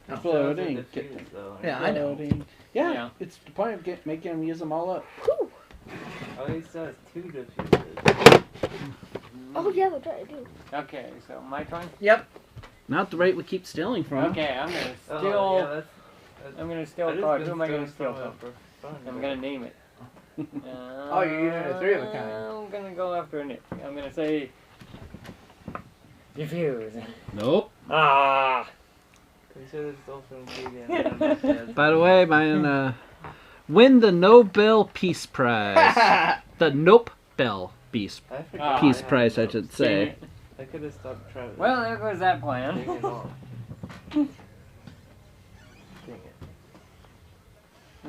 Speaker 1: Exploding
Speaker 7: Those are
Speaker 1: kitten.
Speaker 7: diffused, though.
Speaker 2: Yeah, I know.
Speaker 1: Exploding. Yeah,
Speaker 3: Yeah.
Speaker 1: it's the point of making him use them all up.
Speaker 4: Whew.
Speaker 7: Oh, he still has 2 diffuses.
Speaker 4: Oh yeah, that's right. I do.
Speaker 3: Okay, so my turn.
Speaker 2: Yep.
Speaker 1: Not at the rate we keep stealing from him.
Speaker 3: Okay, I'm gonna
Speaker 7: Oh,
Speaker 3: steal.
Speaker 7: yeah, that's
Speaker 3: I'm gonna steal
Speaker 7: I
Speaker 3: a
Speaker 7: just
Speaker 3: card.
Speaker 7: been
Speaker 3: Who am I gonna
Speaker 7: stealing
Speaker 3: steal
Speaker 7: from
Speaker 3: from?
Speaker 7: it for fun,
Speaker 3: I'm
Speaker 7: but-
Speaker 3: gonna name it.
Speaker 2: Oh, you're using a 3 of a kind.
Speaker 3: I'm gonna go after a nip. I'm gonna say diffuse.
Speaker 1: Nope.
Speaker 3: Ah.
Speaker 7: We should have stole from Keegan.
Speaker 1: By the way, mine win the Nobel Peace Prize. The Nope Bell Peace
Speaker 7: I
Speaker 3: Ah.
Speaker 7: forgot
Speaker 1: Peace
Speaker 7: had
Speaker 1: Prize, I
Speaker 7: those.
Speaker 1: should say.
Speaker 7: I could have stopped Travis.
Speaker 3: Well, there goes that plan.
Speaker 7: Dang it all. Dang it.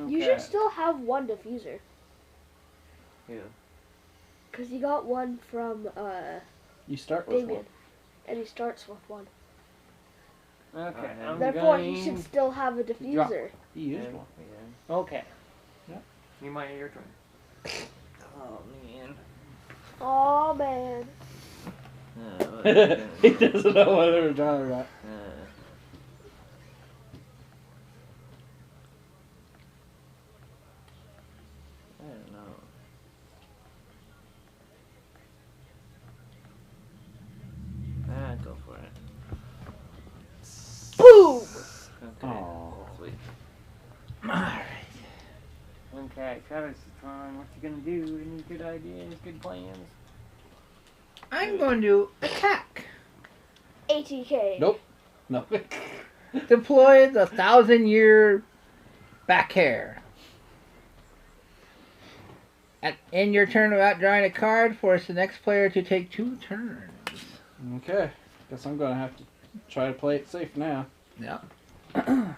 Speaker 4: You
Speaker 3: Okay.
Speaker 4: should still have one diffuser.
Speaker 7: Yeah.
Speaker 4: Cause you got one from
Speaker 1: You start with
Speaker 4: Damien,
Speaker 1: one.
Speaker 4: and he starts with one.
Speaker 3: Okay.
Speaker 7: And
Speaker 3: I'm
Speaker 4: Therefore,
Speaker 3: going...
Speaker 4: he should still have a diffuser.
Speaker 1: He used
Speaker 7: And-
Speaker 1: one.
Speaker 7: yeah.
Speaker 3: Okay.
Speaker 1: Yep.
Speaker 3: You might your turn.
Speaker 7: Oh, man.
Speaker 4: Oh man.
Speaker 1: He doesn't know what they were talking about.
Speaker 7: I don't know. Go for it.
Speaker 4: Boom!
Speaker 7: Okay.
Speaker 1: Aw.
Speaker 7: Sweet.
Speaker 3: Okay, Travis' turn. What you gonna do? Any good ideas? Good plans?
Speaker 2: I'm going to attack.
Speaker 4: ATK.
Speaker 1: Nope. No.
Speaker 2: Deploy the 1,000-year back hair. In your turn without drawing a card, force the next player to take 2 turns.
Speaker 1: Okay. Guess I'm gonna have to try to play it safe now.
Speaker 2: Yeah.
Speaker 3: Alright.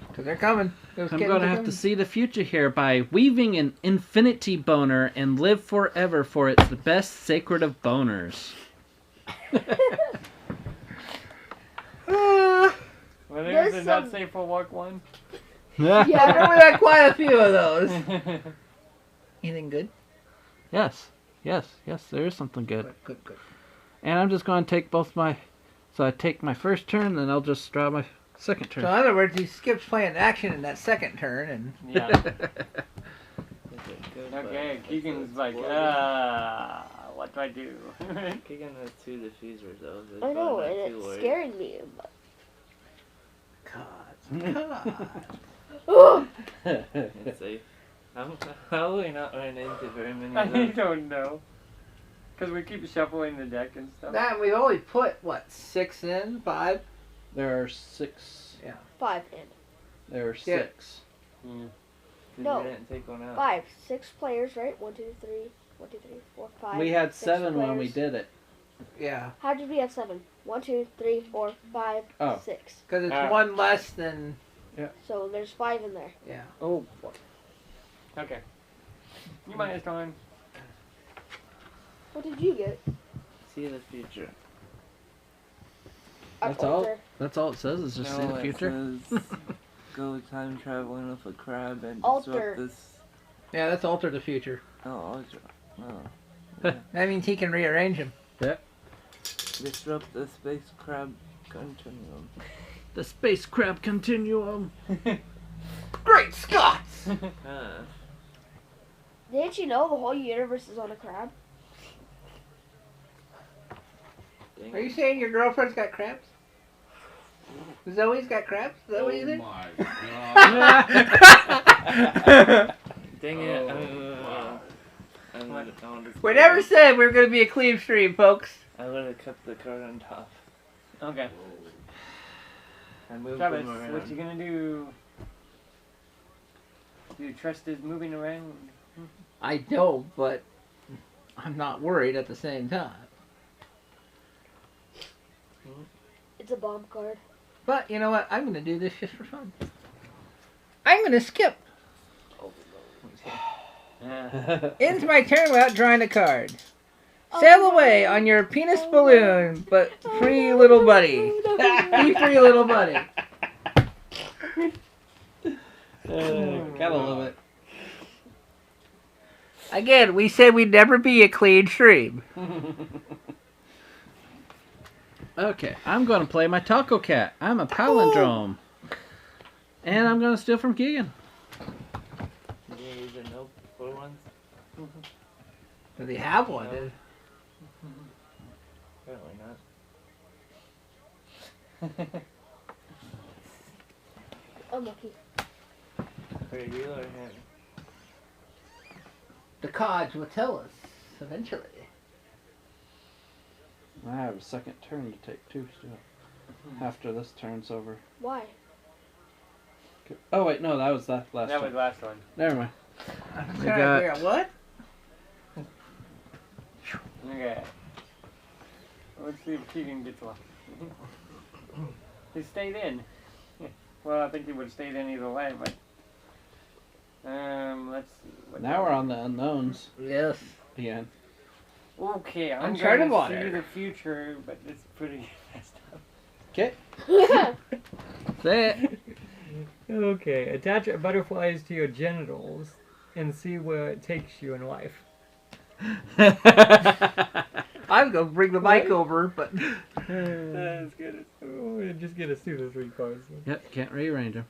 Speaker 2: Because they're coming. Those
Speaker 1: I'm
Speaker 2: kittens
Speaker 1: gonna
Speaker 2: are
Speaker 1: have to
Speaker 2: coming.
Speaker 1: see the future here by weaving an infinity boner and live forever, for it's the best sacred of boners.
Speaker 3: Well,
Speaker 4: There's
Speaker 3: there's not
Speaker 4: some-
Speaker 3: safe for walk one.
Speaker 2: Yeah, we got quite a few of those. Anything good?
Speaker 1: Yes. There is something good.
Speaker 2: Good.
Speaker 1: And I'm just going to take both my... So I take my first turn, then I'll just draw my second
Speaker 2: So
Speaker 1: turn.
Speaker 2: in other words, he skips playing action in that second turn, and
Speaker 3: Yeah.
Speaker 7: Okay, good, but
Speaker 3: Okay,
Speaker 7: it's
Speaker 3: Keegan's
Speaker 7: a
Speaker 3: like,
Speaker 7: spoiler.
Speaker 3: what do I do?
Speaker 7: Keegan has 2 diffusers though. So
Speaker 4: I know,
Speaker 7: probably
Speaker 4: and
Speaker 7: not too
Speaker 4: it's
Speaker 7: worried.
Speaker 4: scaring me. But...
Speaker 7: It's safe. How will we not run into very many
Speaker 3: I
Speaker 7: of those?
Speaker 3: don't know. Because we keep shuffling the deck and stuff.
Speaker 2: that we've only put what 6 in, 5.
Speaker 1: There are 6.
Speaker 4: 5 in.
Speaker 1: There are
Speaker 2: Yeah.
Speaker 1: 6.
Speaker 7: Because
Speaker 4: No.
Speaker 7: you didn't take one out.
Speaker 4: 5. 6 players, right? 1, 2, 3. 1, 2, 3, 4, 5.
Speaker 1: We had
Speaker 4: 6
Speaker 1: 7 when we
Speaker 4: players.
Speaker 1: did it.
Speaker 2: Yeah,
Speaker 4: How did we have 7? 1, 2, 3, 4, 5,
Speaker 1: Oh.
Speaker 4: 6.
Speaker 2: because it's
Speaker 3: Ah.
Speaker 2: one less than.
Speaker 4: So there's 5 in there.
Speaker 2: Yeah.
Speaker 3: Oh, fuck. Okay. You minus time.
Speaker 4: What did you get?
Speaker 7: See the future.
Speaker 1: That's all? That's all it says is just see the future?
Speaker 7: It says, go time traveling with a crab and
Speaker 4: Alter.
Speaker 7: disrupt this.
Speaker 2: Yeah, that's alter the future.
Speaker 7: Oh, alter. Oh.
Speaker 2: That means he can rearrange them.
Speaker 7: Disrupt the space crab continuum.
Speaker 1: The space crab continuum.
Speaker 2: Great Scots!
Speaker 4: Didn't you know the whole universe is on a crab?
Speaker 7: Dang
Speaker 2: Are you
Speaker 7: it.
Speaker 2: saying your girlfriend's got crabs? Zoe's got crabs? Is that what you
Speaker 5: Oh
Speaker 2: think?
Speaker 5: my god.
Speaker 7: Dang it.
Speaker 5: Oh,
Speaker 2: We never said we were going to be a clean stream, folks.
Speaker 7: I would have kept the card on top.
Speaker 3: Okay.
Speaker 7: I moved
Speaker 3: Travis,
Speaker 7: them around.
Speaker 3: what you gonna do? Do you trust his moving around?
Speaker 2: I don't, but I'm not worried at the same time.
Speaker 4: It's a bomb card.
Speaker 2: But you know what? I'm going to do this just for fun. I'm going to skip. Ends my turn without drawing a card. Sail away on your penis balloon, but free little buddy. Be free little buddy.
Speaker 1: Gotta love it.
Speaker 2: Again, we said we'd never be a clean stream.
Speaker 1: Okay, I'm gonna play my Taco Cat. I'm a palindrome. And I'm gonna steal from Keegan.
Speaker 7: You use a note for once?
Speaker 2: Does he have one?
Speaker 7: No. Apparently not.
Speaker 4: Unlucky.
Speaker 7: For you or him?
Speaker 2: The cards will tell us eventually.
Speaker 1: I have a second turn to take 2 still. After this turn's over.
Speaker 4: Why?
Speaker 1: Oh wait, no, that was that last
Speaker 3: That
Speaker 1: one.
Speaker 3: was last one.
Speaker 1: Never mind.
Speaker 2: I'm
Speaker 1: We
Speaker 2: trying to
Speaker 1: got-
Speaker 2: figure out what?
Speaker 3: Okay. Let's see if Keegan gets one. He stayed in. Well, I think he would have stayed in either way, but. Let's see. What
Speaker 1: Now we're on the unknowns
Speaker 2: Yes.
Speaker 1: again.
Speaker 3: Okay, I'm
Speaker 2: Uncharted
Speaker 3: going to see
Speaker 2: water.
Speaker 3: the future, but it's pretty messed up.
Speaker 1: Okay. Say it.
Speaker 8: Okay, attach butterflies to your genitals and see where it takes you in life.
Speaker 2: I was going to bring the mic over, but
Speaker 3: That's good.
Speaker 8: Oh, just get us through the 3 cards.
Speaker 1: Yep, can't rearrange them.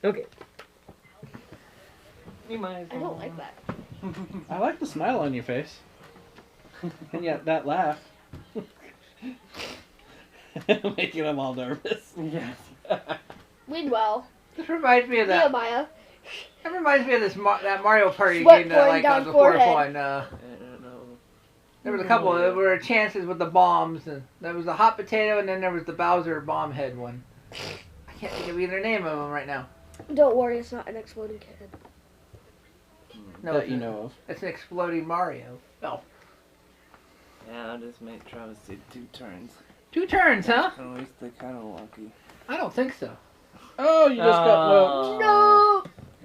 Speaker 8: Okay.
Speaker 3: You might as
Speaker 4: I
Speaker 3: well.
Speaker 4: don't like that.
Speaker 1: I like the smile on your face. And yet that laugh. Making them all nervous.
Speaker 3: Yes.
Speaker 4: Meanwhile,
Speaker 2: this reminds me of that.
Speaker 4: Nehemiah.
Speaker 2: That reminds me of this that Mario Party
Speaker 4: Sweat
Speaker 2: game that I
Speaker 4: pouring
Speaker 2: like on
Speaker 4: down
Speaker 2: the fourth
Speaker 4: forehead.
Speaker 2: one.
Speaker 7: I don't know.
Speaker 2: There was a couple. There were chances with the bombs, and there was the hot potato, and then there was the Bowser bomb head one. I can't think of either name of them right now.
Speaker 4: Don't worry, it's not an exploding kitten.
Speaker 2: No,
Speaker 1: That
Speaker 2: it's
Speaker 1: you
Speaker 2: an-
Speaker 1: know of.
Speaker 2: It's an exploding Mario. Oh,
Speaker 7: Yeah, I'll just make Travis do 2 turns.
Speaker 2: 2 turns, huh?
Speaker 7: At least they're kind of lucky.
Speaker 2: I don't think so.
Speaker 1: Oh, you just got
Speaker 3: Oh.
Speaker 4: No!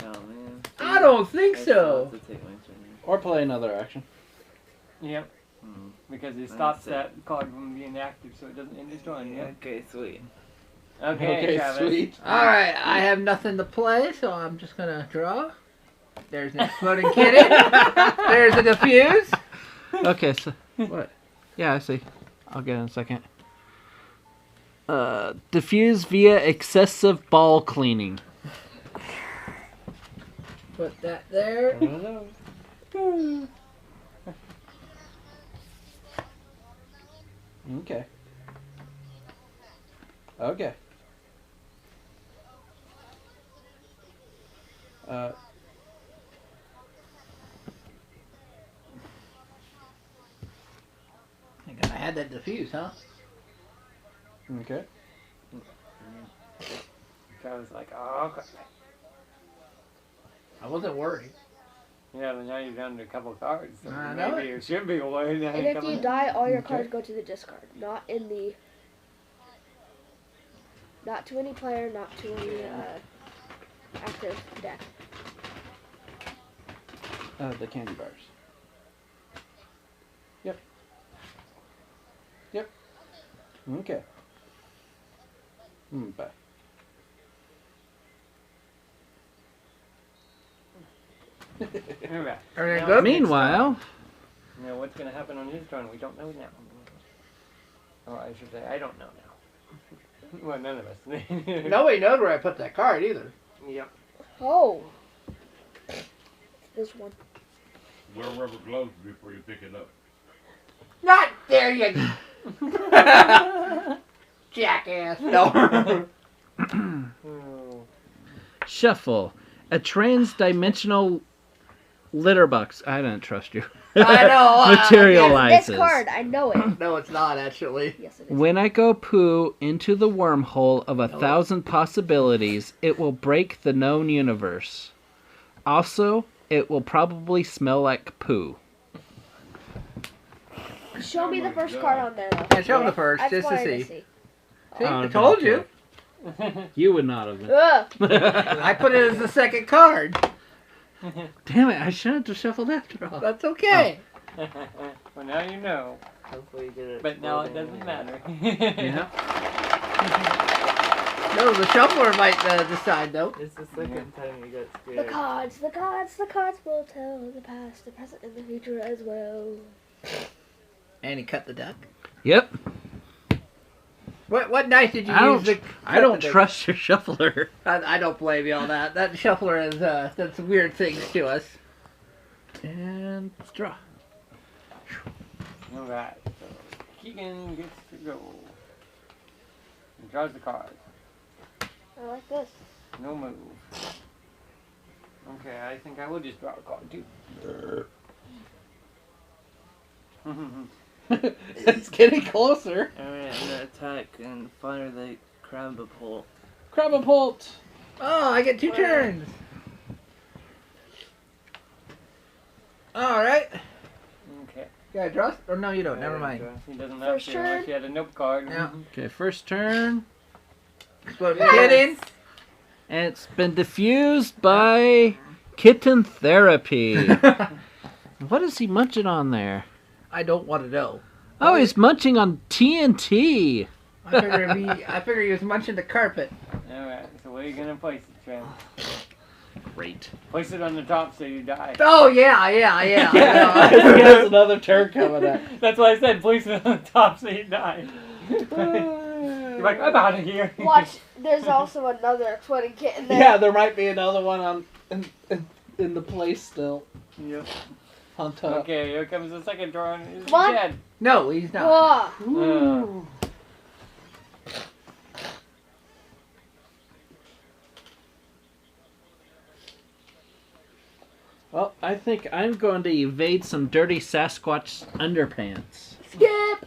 Speaker 7: Oh man.
Speaker 2: I don't think
Speaker 7: I still
Speaker 2: so.
Speaker 7: have to take my turn.
Speaker 1: Or play another action.
Speaker 3: Yep.
Speaker 7: Hmm.
Speaker 3: Because it stops
Speaker 7: That's
Speaker 3: that card from being active, so it doesn't end his turn. Yep.
Speaker 7: Okay, sweet.
Speaker 3: Okay, Travis.
Speaker 1: sweet.
Speaker 2: Alright, I have nothing to play, so I'm just gonna draw. There's an exploding kitten. There's a diffuse.
Speaker 1: Okay, so what? Yeah, I see. I'll get it in a second. Diffuse via excessive ball cleaning.
Speaker 2: Put that there.
Speaker 1: Okay. Okay.
Speaker 2: I had that diffuse, huh?
Speaker 1: Okay.
Speaker 3: Travis like, oh, okay.
Speaker 2: I wasn't worried.
Speaker 3: Yeah, but now you're down to a couple cards. So
Speaker 2: I know
Speaker 3: maybe it should be one.
Speaker 4: And if you die, all your cards go to the discard. Not in the... Not to any player, not to any active deck.
Speaker 1: The candy bars. Yep. Yep. Okay. Bye.
Speaker 3: Alright.
Speaker 2: Everything
Speaker 3: Now,
Speaker 2: good?
Speaker 1: Meanwhile,
Speaker 3: Now, what's going to happen on his turn? We don't know now. Or I should say, I don't know now. Well, none of us.
Speaker 2: Nobody knows where I put that card either.
Speaker 3: Yep.
Speaker 4: Oh. This one.
Speaker 5: Wear rubber gloves before you pick it up.
Speaker 2: Not there, you jackass. No.
Speaker 3: Oh.
Speaker 1: shuffle. A trans-dimensional litter box. I don't trust you.
Speaker 2: I know.
Speaker 1: Materializes.
Speaker 4: This card, I know it.
Speaker 2: No, it's not actually.
Speaker 4: Yes, it is.
Speaker 1: When I go poo into the wormhole of 1,000 possibilities, it will break the known universe. Also, it will probably smell like poo.
Speaker 4: Show me the first card on there, though.
Speaker 2: Yeah, show him the first,
Speaker 4: I
Speaker 2: just to
Speaker 4: wanted
Speaker 2: see.
Speaker 1: Oh,
Speaker 2: I told you.
Speaker 1: You would not have been.
Speaker 4: Ugh.
Speaker 2: I put it as the second card.
Speaker 1: Damn it, I shouldn't have shuffled after all.
Speaker 2: That's okay.
Speaker 3: Well, now you know.
Speaker 7: Hopefully you get it.
Speaker 3: But now it doesn't matter.
Speaker 1: Yeah.
Speaker 2: No, the shuffler might decide though.
Speaker 7: It's the second time you got
Speaker 4: The
Speaker 7: scared.
Speaker 4: cards will tell the past, the present, and the future as well.
Speaker 2: And he cut the duck.
Speaker 1: Yep.
Speaker 2: What dice did you
Speaker 1: I
Speaker 2: use?
Speaker 1: don't, I don't trust your shuffler.
Speaker 2: I don't blame you on that. That shuffler is does some weird things to us.
Speaker 1: And draw.
Speaker 3: Alright, so Keegan gets to go. He draws the card.
Speaker 4: I like this.
Speaker 3: No move. Okay, I think I will just draw a card too.
Speaker 1: It's getting closer.
Speaker 7: Alright, I'm gonna attack and fire the Crabapult.
Speaker 1: Crabapult.
Speaker 2: Oh, I get 2 turns. All right.
Speaker 3: Okay.
Speaker 2: You gotta draw? Or no, you don't. Never mind.
Speaker 3: He doesn't have
Speaker 4: First
Speaker 3: to unless
Speaker 4: turn.
Speaker 3: he had a nope card.
Speaker 2: Yeah.
Speaker 1: Okay, first turn.
Speaker 2: Explode Kitten.
Speaker 1: And it's been diffused by Kitten Therapy. What is he munching on there?
Speaker 2: I don't want to know.
Speaker 1: Oh, he's munching on TNT.
Speaker 2: I figure he was munching the carpet.
Speaker 3: Alright, so where are you going to place it, Trent?
Speaker 1: Great.
Speaker 3: Place it on the top so you die.
Speaker 2: Oh yeah. I
Speaker 1: He
Speaker 2: know.
Speaker 1: has another turn coming up.
Speaker 3: That's why I said place it on the top so you die. You're like, I'm out of here.
Speaker 4: Watch, there's also another exploding kitten there.
Speaker 1: Yeah, there might be another one on in the place still
Speaker 3: Yep.
Speaker 1: on top.
Speaker 3: Okay, here comes the second turn. Is
Speaker 4: Come on.
Speaker 3: dead.
Speaker 2: No, he's not.
Speaker 4: Ugh.
Speaker 1: Ooh. Well, I think I'm going to evade some dirty Sasquatch underpants.
Speaker 4: Skip!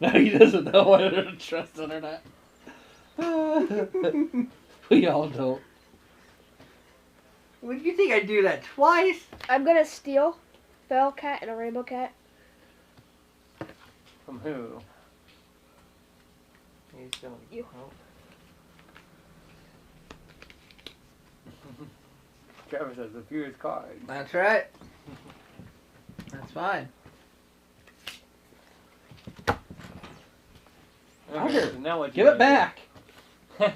Speaker 1: No, he doesn't know whether to trust it or not. We all don't.
Speaker 2: Would you think I'd do that twice?
Speaker 4: I'm gonna steal Feral Cat and a Rainbow Cat.
Speaker 3: From who?
Speaker 7: He's gonna.
Speaker 4: You.
Speaker 7: Oh.
Speaker 3: Travis has the fewest cards.
Speaker 2: That's right. That's fine.
Speaker 1: Roger,
Speaker 3: so now what?
Speaker 1: Give it back.
Speaker 2: Don't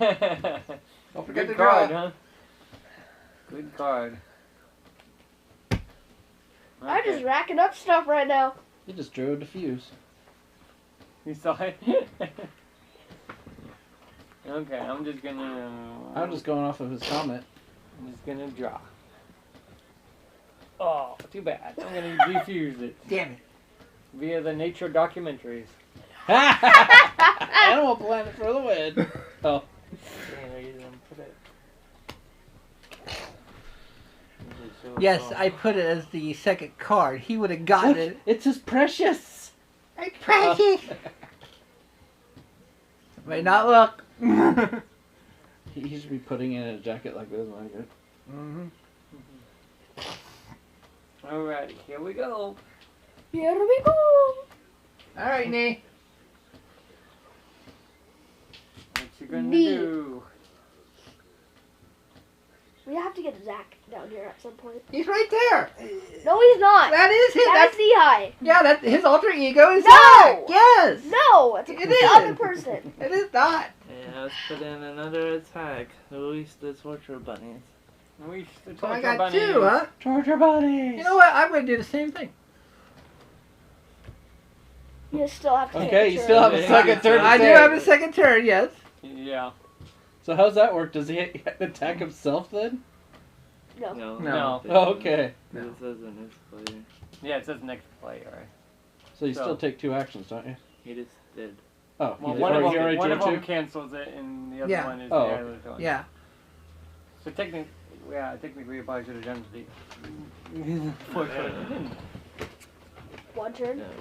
Speaker 2: forget
Speaker 3: Good
Speaker 2: to
Speaker 3: card,
Speaker 2: draw.
Speaker 3: huh? Good card.
Speaker 4: I'm
Speaker 3: Okay.
Speaker 4: just racking up stuff right now.
Speaker 1: You just drew a diffuse.
Speaker 3: You saw it? Okay, I'm just gonna...
Speaker 1: I'm just going off of his comment.
Speaker 3: I'm just gonna draw. Oh, too bad. I'm gonna defuse it
Speaker 2: Damn it.
Speaker 3: via the nature documentaries.
Speaker 1: Animal Planet for the win. Oh.
Speaker 7: Damn, you didn't put it.
Speaker 2: Yes, I put it as the second card. He would have gotten it.
Speaker 1: It's his precious.
Speaker 2: I My precious. May not look.
Speaker 1: He should be putting in a jacket like this one.
Speaker 2: Mm-hmm.
Speaker 3: Alright, here we go.
Speaker 4: Here we go.
Speaker 2: All right, Nee.
Speaker 3: What you gonna
Speaker 4: Me.
Speaker 3: do?
Speaker 4: We have to get Zach down here at some point.
Speaker 2: He's right there.
Speaker 4: No, he's not.
Speaker 2: That is his.
Speaker 4: That's Lehigh.
Speaker 2: Yeah, that his alter ego is
Speaker 4: No!
Speaker 2: Zach. Yes.
Speaker 4: No, it's
Speaker 2: It
Speaker 4: the
Speaker 2: is.
Speaker 4: other person.
Speaker 2: It is not.
Speaker 7: Yeah, let's put in another attack. Release the torture bunnies.
Speaker 3: We the
Speaker 2: So I
Speaker 3: torture
Speaker 2: got
Speaker 3: bunny.
Speaker 2: 2, huh?
Speaker 1: Torture bunnies.
Speaker 2: You know what? I'm going to do the same thing.
Speaker 4: You still have to take
Speaker 1: Okay,
Speaker 4: a
Speaker 1: you
Speaker 4: turn.
Speaker 1: still have a second turn. to
Speaker 2: I do
Speaker 1: take.
Speaker 2: have a second turn, yes.
Speaker 3: Yeah.
Speaker 1: So how's that work? Does he attack himself then?
Speaker 4: No.
Speaker 7: No.
Speaker 3: No.
Speaker 1: Oh, okay.
Speaker 7: This isn't his player.
Speaker 3: Yeah, it says next player. Right?
Speaker 1: So you
Speaker 3: So-
Speaker 1: still take 2 actions, don't you?
Speaker 7: He just did.
Speaker 1: Oh,
Speaker 3: Well,
Speaker 1: you
Speaker 3: one
Speaker 1: already,
Speaker 3: of
Speaker 1: you already
Speaker 3: them, one
Speaker 1: drew
Speaker 3: of them
Speaker 1: 2?
Speaker 3: cancels it, and the other
Speaker 2: Yeah.
Speaker 3: one is
Speaker 1: Oh,
Speaker 3: the
Speaker 1: okay.
Speaker 3: other one.
Speaker 2: Yeah.
Speaker 3: So technically, technically, I probably should have done the.
Speaker 4: One turn.
Speaker 7: Yeah, right.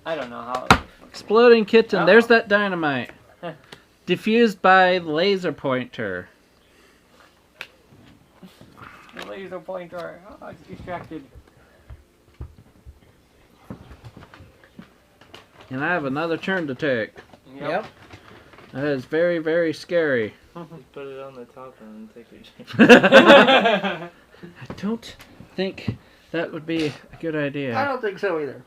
Speaker 3: I don't know how.
Speaker 1: Exploding kitten.
Speaker 3: Oh.
Speaker 1: There's that dynamite. Diffused by laser pointer.
Speaker 3: The laser pointer. Oh, it's distracted.
Speaker 1: And I have another turn to take.
Speaker 2: Yep.
Speaker 1: That is very, very scary.
Speaker 7: Put it on the top and take your chance.
Speaker 1: I don't think that would be a good
Speaker 2: I
Speaker 1: idea.
Speaker 2: don't think so either.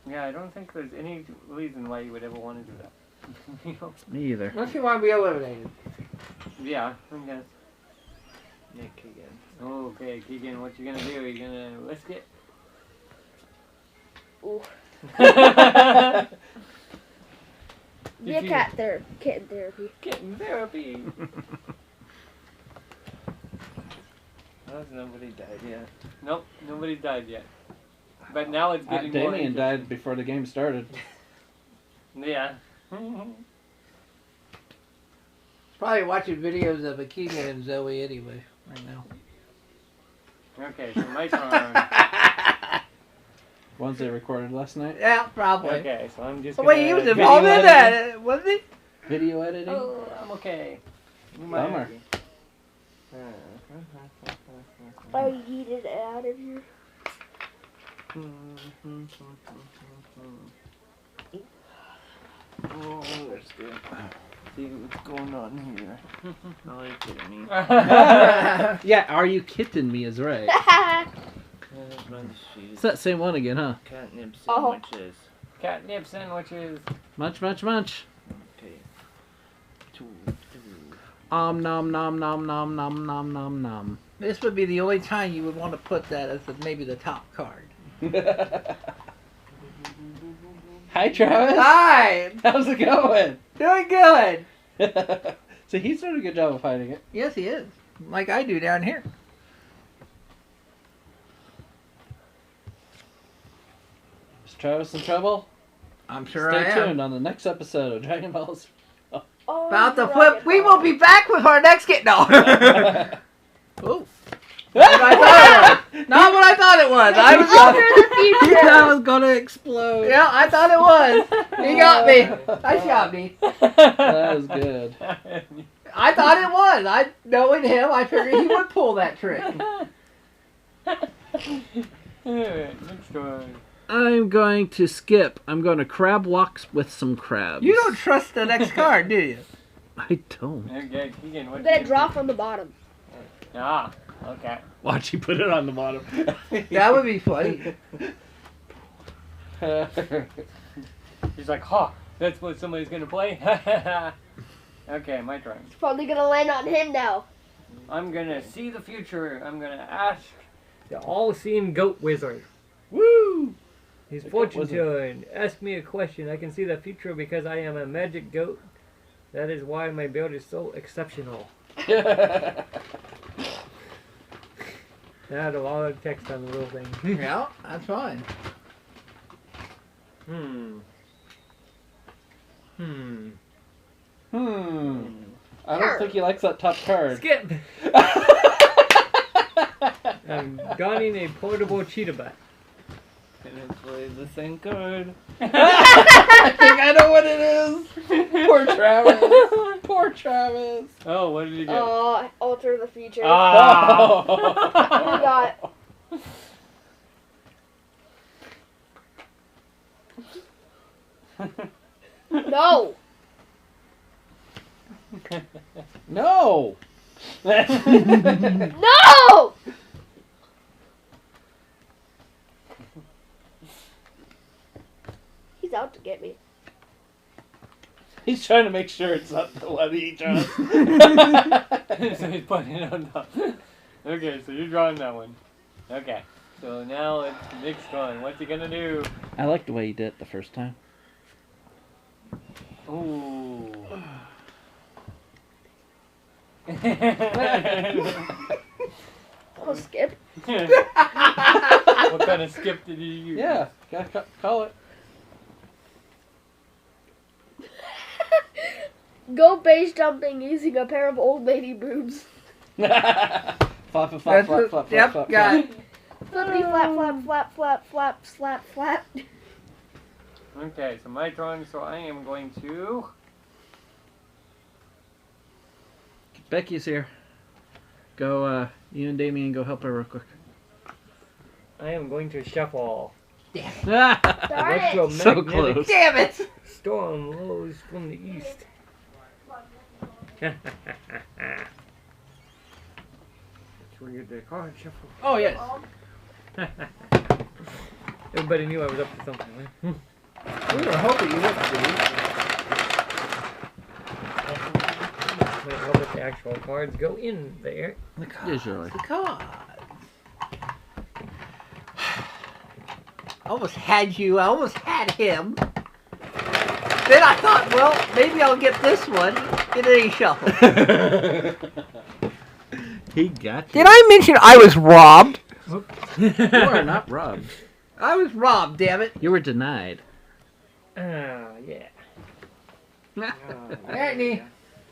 Speaker 3: Yeah, I don't think there's any reason why you would ever want to do that. You know?
Speaker 1: Me either.
Speaker 2: Unless you want to be eliminated.
Speaker 3: Yeah, I guess.
Speaker 7: Nick again.
Speaker 3: Okay, Keegan, what you gonna do? You gonna risk it?
Speaker 4: Ooh. Be a
Speaker 3: If you-
Speaker 4: cat there. Kitten therapy.
Speaker 3: Kitten therapy.
Speaker 7: How's nobody died yet?
Speaker 3: Nope, nobody's died yet. But now it's getting more
Speaker 1: Damien
Speaker 3: interesting.
Speaker 1: died before the game started.
Speaker 3: Yeah.
Speaker 2: Probably watching videos of Akina and Zoe anyway, right now.
Speaker 3: Okay, so my turn.
Speaker 1: Ones they recorded last night.
Speaker 2: Yeah, probably.
Speaker 3: Okay, so I'm just
Speaker 2: Oh,
Speaker 3: gonna
Speaker 2: wait, he was
Speaker 3: video
Speaker 2: involved in
Speaker 3: edit.
Speaker 2: that, wasn't he?
Speaker 1: Video editing.
Speaker 3: Oh, I'm okay.
Speaker 1: Bummer.
Speaker 4: Oh, you needed it out of here.
Speaker 7: Oh, that's good. See what's going on here. Oh, you're kidding me.
Speaker 1: Yeah, are you kidding me is right. It's that same one again, huh?
Speaker 7: Catnip
Speaker 4: Oh.
Speaker 7: sandwiches.
Speaker 3: Catnip sandwiches.
Speaker 1: Munch, munch, munch.
Speaker 7: Okay. Two.
Speaker 1: Nom nom nom nom nom nom nom nom nom.
Speaker 2: This would be the only time you would want to put that as maybe the top card.
Speaker 1: Hi, Travis.
Speaker 2: Hi!
Speaker 1: How's it going?
Speaker 2: Doing good!
Speaker 1: So he's doing a good job of hiding it.
Speaker 2: Yes, he is. Like I do down here.
Speaker 1: Is Travis in trouble?
Speaker 2: I'm sure
Speaker 1: Stay
Speaker 2: I am.
Speaker 1: tuned on the next episode of Dragon Balls.
Speaker 4: Oh,
Speaker 2: About to
Speaker 4: right.
Speaker 2: flip. We will be back with our next get. No. Ooh. Not what I thought it was. Not what I thought it was. I was
Speaker 4: Under
Speaker 2: gonna,
Speaker 4: the future.
Speaker 1: That was gonna explode.
Speaker 2: yeah, I thought it was. He got me. I shot me.
Speaker 1: That was good.
Speaker 2: I thought it was. I knowing him, I figured he would pull that trick.
Speaker 3: Alright, next one.
Speaker 1: I'm going to skip. I'm going to crab walks with some crabs.
Speaker 2: You don't trust the next card, do you?
Speaker 1: I don't.
Speaker 3: Okay, Keegan, what
Speaker 4: I'm
Speaker 3: you
Speaker 4: gonna
Speaker 3: gonna
Speaker 4: draw
Speaker 3: do?
Speaker 4: from the bottom.
Speaker 3: Ah, okay.
Speaker 1: Watch you put it on the bottom.
Speaker 2: That would be funny.
Speaker 3: He's like, huh, that's what somebody's gonna play? Okay, my turn.
Speaker 4: It's probably gonna land on him now.
Speaker 3: I'm gonna see the future. I'm gonna ask.
Speaker 8: The all-seeing goat wizard.
Speaker 1: Woo!
Speaker 8: His
Speaker 1: The goat
Speaker 8: fortune
Speaker 1: wizard.
Speaker 8: telling. Ask me a question. I can see the future because I am a magic goat. That is why my build is so exceptional. I had a lot of text on the little thing.
Speaker 2: Yeah, that's fine.
Speaker 1: I don't think he likes that top card.
Speaker 8: Skip! I'm donning a portable cheetah bat.
Speaker 7: And then play the same card.
Speaker 1: I think I know what it is. Poor Travis. Poor Travis.
Speaker 3: Oh, what did you get?
Speaker 4: Oh, alter the future.
Speaker 3: Ah!
Speaker 4: We got no.
Speaker 1: No.
Speaker 4: No! He's out to get me.
Speaker 1: He's trying to make sure it's not the one he draws.
Speaker 3: So he's putting it on top. Okay, so you're drawing that one. Okay. So now it's Nick's turn. What's he gonna do?
Speaker 1: I like the way he did it the first time.
Speaker 3: Ooh.
Speaker 4: Oh, skip.
Speaker 3: What kind of skip did you use?
Speaker 1: Yeah, gotta call it.
Speaker 4: Go base jumping using a pair of old lady boobs.
Speaker 1: Flap, flap, flap,
Speaker 2: That's
Speaker 1: flap,
Speaker 2: what-
Speaker 1: flap,
Speaker 2: yep,
Speaker 1: flap,
Speaker 2: got
Speaker 1: flap.
Speaker 2: it.
Speaker 4: Flippity flap, flap, flap, flap, flap, slap, flap.
Speaker 3: Okay, so my turn, so I am going to...
Speaker 1: Becky's here. Go, you and Damien go help her real quick.
Speaker 8: I am going to shuffle.
Speaker 4: Darn it.
Speaker 8: Electromagnetic
Speaker 1: close.
Speaker 2: Damn it!
Speaker 8: storm blows from the east. That's where you did card shuffle.
Speaker 2: Oh, yes.
Speaker 8: Everybody knew I was up to something, right?
Speaker 2: We were hoping you would, Steve.
Speaker 8: Wait, how about the actual cards go in there?
Speaker 1: Usually.
Speaker 2: The cards. I almost had you. I almost had him. Then I thought, well, maybe I'll get this one. And then he shuffled.
Speaker 1: He got you.
Speaker 2: Did I mention I was robbed?
Speaker 1: You are not robbed.
Speaker 2: I was robbed, damn it.
Speaker 1: You were denied.
Speaker 8: Ah, yeah.
Speaker 2: Anthony.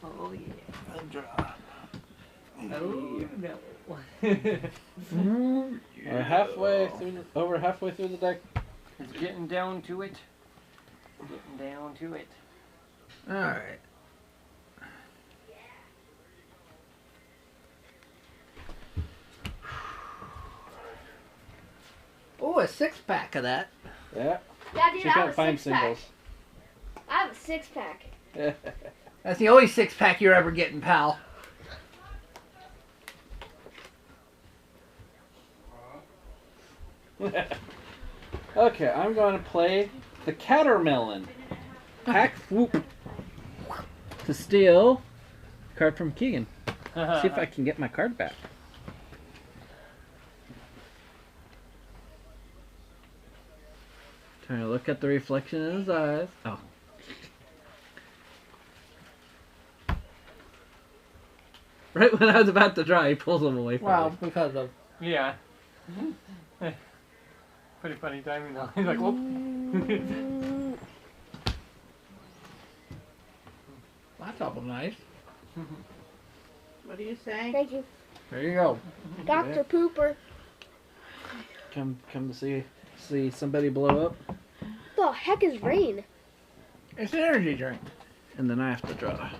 Speaker 7: Oh yeah. I draw.
Speaker 8: Oh, no.
Speaker 1: We're halfway through, over halfway through the deck.
Speaker 3: It's getting down to it. Getting down to it.
Speaker 2: Alright. Oh, a 6-pack of that.
Speaker 1: Yeah.
Speaker 4: Yeah, dude,
Speaker 1: She
Speaker 4: I
Speaker 1: can't
Speaker 4: have a
Speaker 1: find
Speaker 4: six-pack.
Speaker 1: singles.
Speaker 4: I have a six-pack.
Speaker 2: That's the only 6-pack you're ever getting, pal.
Speaker 1: Okay, I'm going to play the Catermelon. Hack whoop. To steal a card from Keegan. See if I can get my card back. Trying to look at the reflection in his eyes. Oh. Right when I was about to draw, he pulls them away from
Speaker 2: Well,
Speaker 1: me.
Speaker 2: because of...
Speaker 3: Yeah. Pretty funny timing though. He's like, whoop.
Speaker 2: That's awful nice.
Speaker 6: What are you saying?
Speaker 4: Thank you.
Speaker 2: There you go.
Speaker 4: Dr. Pooper.
Speaker 1: Come to see somebody blow up,
Speaker 4: The heck is rain?
Speaker 2: It's an energy drink.
Speaker 1: and then I have to draw.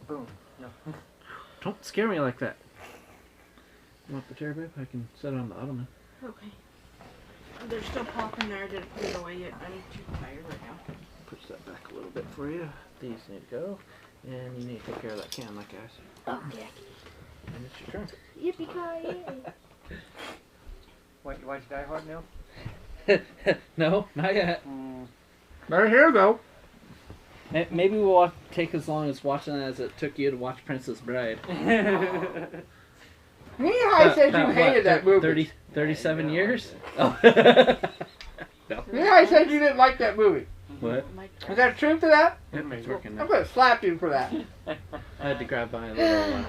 Speaker 3: Boom. No.
Speaker 1: Don't scare me like that. You want the chair, babe? I can set it on the ottoman.
Speaker 6: Okay. They're still popping there. I didn't put it away yet. I'm too tired right now.
Speaker 1: Push that back a little bit for you. These need to go. And you need to take care of that can like I said.
Speaker 4: Okay.
Speaker 1: And it's your turn.
Speaker 4: Yippee-ki-yay.
Speaker 3: What, you watch Die Hard now?
Speaker 1: No, not yet.
Speaker 2: Right here, though.
Speaker 1: Maybe we'll take as long as watching it as it took you to watch Princess Bride.
Speaker 2: I said you hated that movie.
Speaker 1: 37 years? Oh. No.
Speaker 2: I said you didn't like that movie.
Speaker 1: What?
Speaker 2: Is that truth to that?
Speaker 1: Yep, it's working
Speaker 2: I'm
Speaker 1: now.
Speaker 2: going to slap you for that.
Speaker 1: I had to grab my little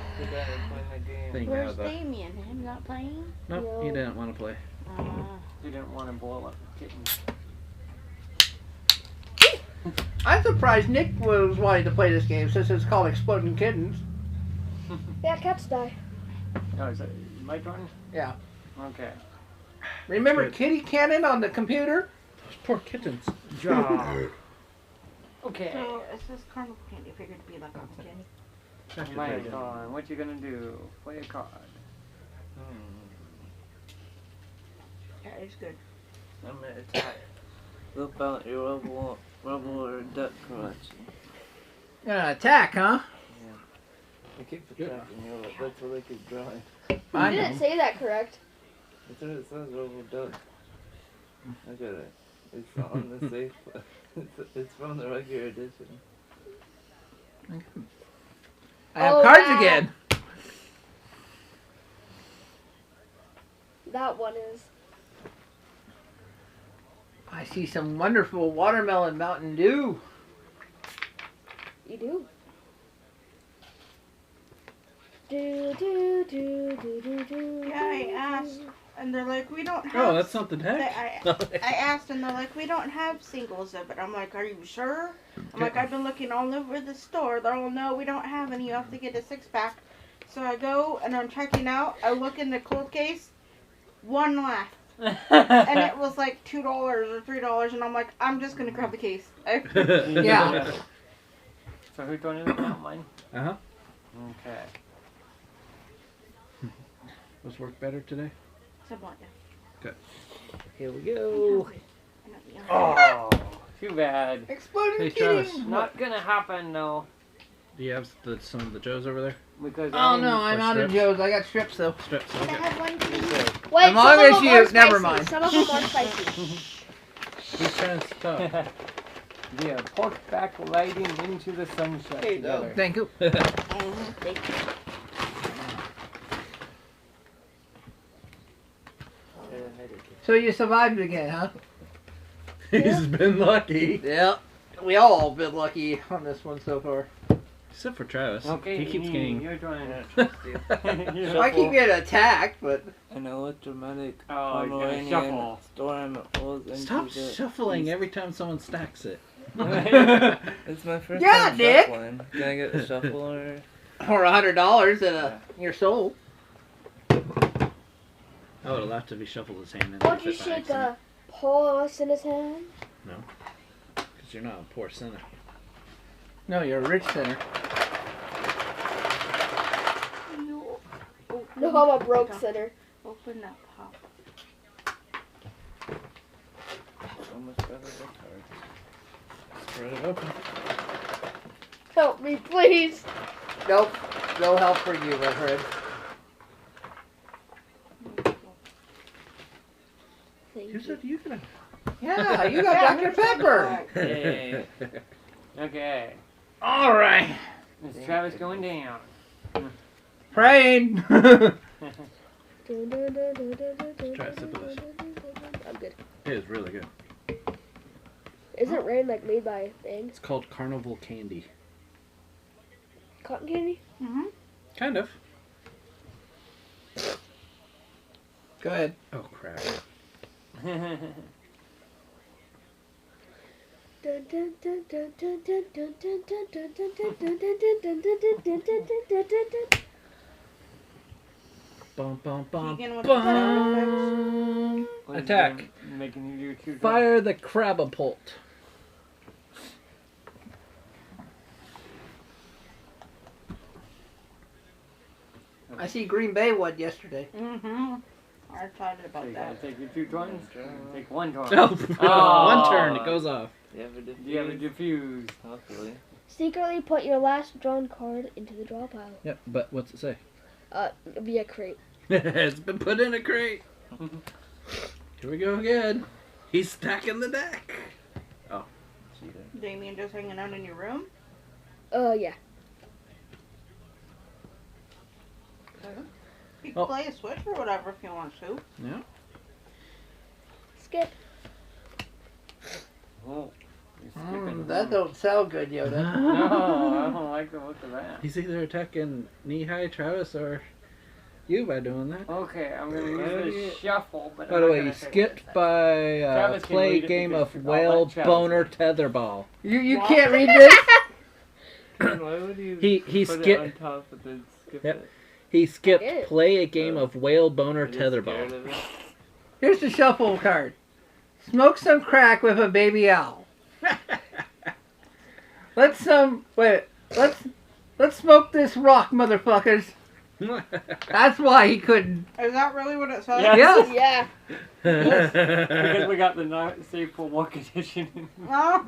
Speaker 1: thing out
Speaker 6: Where's
Speaker 1: of the...
Speaker 6: Damien? Him not playing?
Speaker 1: Nope, he didn't want to play.
Speaker 3: You didn't want to blow up kittens.
Speaker 2: I'm surprised Nick was wanting to play this game since it's called Exploding Kittens.
Speaker 4: Yeah, cats die.
Speaker 3: Oh, is that my turn?
Speaker 2: Yeah.
Speaker 3: Okay.
Speaker 2: Remember
Speaker 1: Good.
Speaker 2: Kitty Cannon on the computer?
Speaker 1: Those poor kittens.
Speaker 8: Draw.
Speaker 3: Okay.
Speaker 6: So it says caramel candy. Figured it'd be like cotton candy.
Speaker 1: Back to
Speaker 3: Mike,
Speaker 1: bed.
Speaker 3: on. What you gonna do? Play a card.
Speaker 6: Yeah, it's good.
Speaker 7: I'm gonna attack. Whip out your rubble or duck collection.
Speaker 2: Attack, huh?
Speaker 7: I keep attacking you, but that's what I keep drawing.
Speaker 2: I
Speaker 4: You
Speaker 2: know.
Speaker 4: didn't say that correct.
Speaker 7: That's what it says, rubble duck. Look at it. It's not on the safe. It's from the regular edition.
Speaker 2: I have
Speaker 4: Oh,
Speaker 2: cards
Speaker 4: wow.
Speaker 2: again.
Speaker 4: That one is.
Speaker 2: I see some wonderful watermelon Mountain Dew.
Speaker 4: You do. Do do do do do do.
Speaker 6: Yeah, I asked, and they're like, we don't have.
Speaker 1: Oh, that's not the deck?
Speaker 6: I asked, and they're like, we don't have singles of it. I'm like, are you sure? I'm like, I've been looking all over the store. They're all, no, we don't have any. You have to get a 6-pack. So I go and I'm checking out. I look in the cold case, one left. And it was like $2 or $3, and I'm like, I'm just gonna grab the case.
Speaker 2: Yeah.
Speaker 3: So who's doing it now? Mine?
Speaker 1: Uh-huh.
Speaker 3: Okay.
Speaker 1: Was work better today?
Speaker 6: Somewhat, yeah.
Speaker 8: Here we go.
Speaker 3: Oh, too bad.
Speaker 2: Exploding
Speaker 1: Hey,
Speaker 2: kitty.
Speaker 1: Travis.
Speaker 3: Not gonna happen though.
Speaker 1: Do you have some of the Joes over there?
Speaker 3: Because
Speaker 2: Oh no, I'm out of
Speaker 1: strips?
Speaker 2: Joe's. I got strips though.
Speaker 1: Strips.
Speaker 6: I
Speaker 1: Okay.
Speaker 6: have one piece.
Speaker 4: Wait,
Speaker 2: As long
Speaker 4: some
Speaker 2: as
Speaker 4: of them
Speaker 2: you-
Speaker 4: are spicy.
Speaker 2: never mind.
Speaker 4: Some of them are spicy.
Speaker 1: Who's trying to stop?
Speaker 3: Yeah, pork back lighting into the sunset together.
Speaker 2: Thank you.
Speaker 4: Thank you.
Speaker 2: So you survived again, huh?
Speaker 1: He's been lucky.
Speaker 2: Yeah. We all been lucky on this one so far.
Speaker 1: Except for Travis.
Speaker 3: Okay,
Speaker 1: He keeps getting...
Speaker 3: You're trying.
Speaker 2: I keep getting attacked, but
Speaker 7: An electromagnetic
Speaker 3: Oh, you gotta
Speaker 7: Pomeranian
Speaker 3: shuffle.
Speaker 7: storm rolls into
Speaker 1: Stop
Speaker 7: the...
Speaker 1: shuffling every time someone stacks it.
Speaker 7: It's my first
Speaker 2: Yeah,
Speaker 7: time
Speaker 2: Nick.
Speaker 7: shuffling. Can I get a shuffle or...
Speaker 2: for $100 and your soul.
Speaker 1: I would have left if he shuffled his hand in.
Speaker 4: Why'd you shake a horse in his hand?
Speaker 1: Because you're not a poor sinner.
Speaker 2: No, you're a rich sinner.
Speaker 4: No, I'm a broke sinner.
Speaker 6: Open up, hop.
Speaker 7: So much better than cards.
Speaker 1: Spread it open.
Speaker 4: Help me, please.
Speaker 2: Nope. No help for you, my friend.
Speaker 4: Thank
Speaker 1: You
Speaker 4: you.
Speaker 1: said you could have.
Speaker 2: Yeah, you got Dr. Pepper.
Speaker 3: Yay. Okay.
Speaker 2: All right.
Speaker 3: Is Travis going down?
Speaker 2: Praying.
Speaker 1: Try a sip of this.
Speaker 4: I'm good.
Speaker 1: It is really good.
Speaker 4: Isn't rain like made by things?
Speaker 1: It's called Carnival Candy.
Speaker 4: Cotton candy?
Speaker 6: Mm-hmm.
Speaker 1: Kind of.
Speaker 2: Go ahead.
Speaker 1: Oh, crap. Bum, bum, bum,
Speaker 6: Keegan, what
Speaker 1: bum. Attack.
Speaker 3: Making you do 2
Speaker 1: Fire the Crabapult.
Speaker 2: I see Green Bay won yesterday.
Speaker 6: Mm-hmm. I'm excited
Speaker 3: So
Speaker 6: about
Speaker 3: you gotta
Speaker 6: that.
Speaker 3: take your 2 turns. Take 1 turn.
Speaker 1: Oh,
Speaker 3: Oh.
Speaker 1: one turn, it goes off.
Speaker 7: Do you have a diffuse?
Speaker 3: Do you have a diffuse?
Speaker 7: Hopefully.
Speaker 4: Secretly put your last drawn card into the draw pile.
Speaker 1: Yep, but what's it say?
Speaker 4: Via crate.
Speaker 1: It's been put in a crate. Here we go again. He's stacking the deck.
Speaker 7: Cheater.
Speaker 6: Damien just hanging out in your room?
Speaker 4: Yeah.
Speaker 6: You can
Speaker 1: Oh.
Speaker 6: play a Switch or whatever if you want to.
Speaker 1: Yeah.
Speaker 4: Skip.
Speaker 3: Oh, you're skipping.
Speaker 2: That don't sound good, Yoda.
Speaker 3: No, I don't like the look of that.
Speaker 1: He's either attacking knee-high Travis or you by doing that.
Speaker 3: Okay, I'm gonna use the shuffle, but
Speaker 1: By
Speaker 3: I'm
Speaker 1: the
Speaker 3: not
Speaker 1: way,
Speaker 3: gonna
Speaker 1: you
Speaker 3: say
Speaker 1: skipped
Speaker 3: what
Speaker 1: by
Speaker 3: Travis can
Speaker 1: play
Speaker 3: read it
Speaker 1: game
Speaker 3: because
Speaker 1: of
Speaker 3: I'll
Speaker 1: whale
Speaker 3: let Travis
Speaker 1: boner
Speaker 3: read
Speaker 1: tetherball.
Speaker 2: You
Speaker 6: What?
Speaker 2: can't read this?
Speaker 7: Why would you
Speaker 1: He
Speaker 7: put it
Speaker 1: skipped.
Speaker 7: on top and then skip
Speaker 1: Yep.
Speaker 7: it?
Speaker 1: He skipped
Speaker 4: Yeah.
Speaker 1: play a game of whale boner
Speaker 7: Are you scared
Speaker 1: tetherball.
Speaker 7: of it?
Speaker 2: Here's the shuffle card. Smoke some crack with a baby owl. Let's smoke this rock, motherfuckers. That's why he couldn't.
Speaker 6: Is that really what it says?
Speaker 3: Yes.
Speaker 2: Yes.
Speaker 4: Yeah.
Speaker 3: Because we got the not safe for work edition.
Speaker 6: Oh.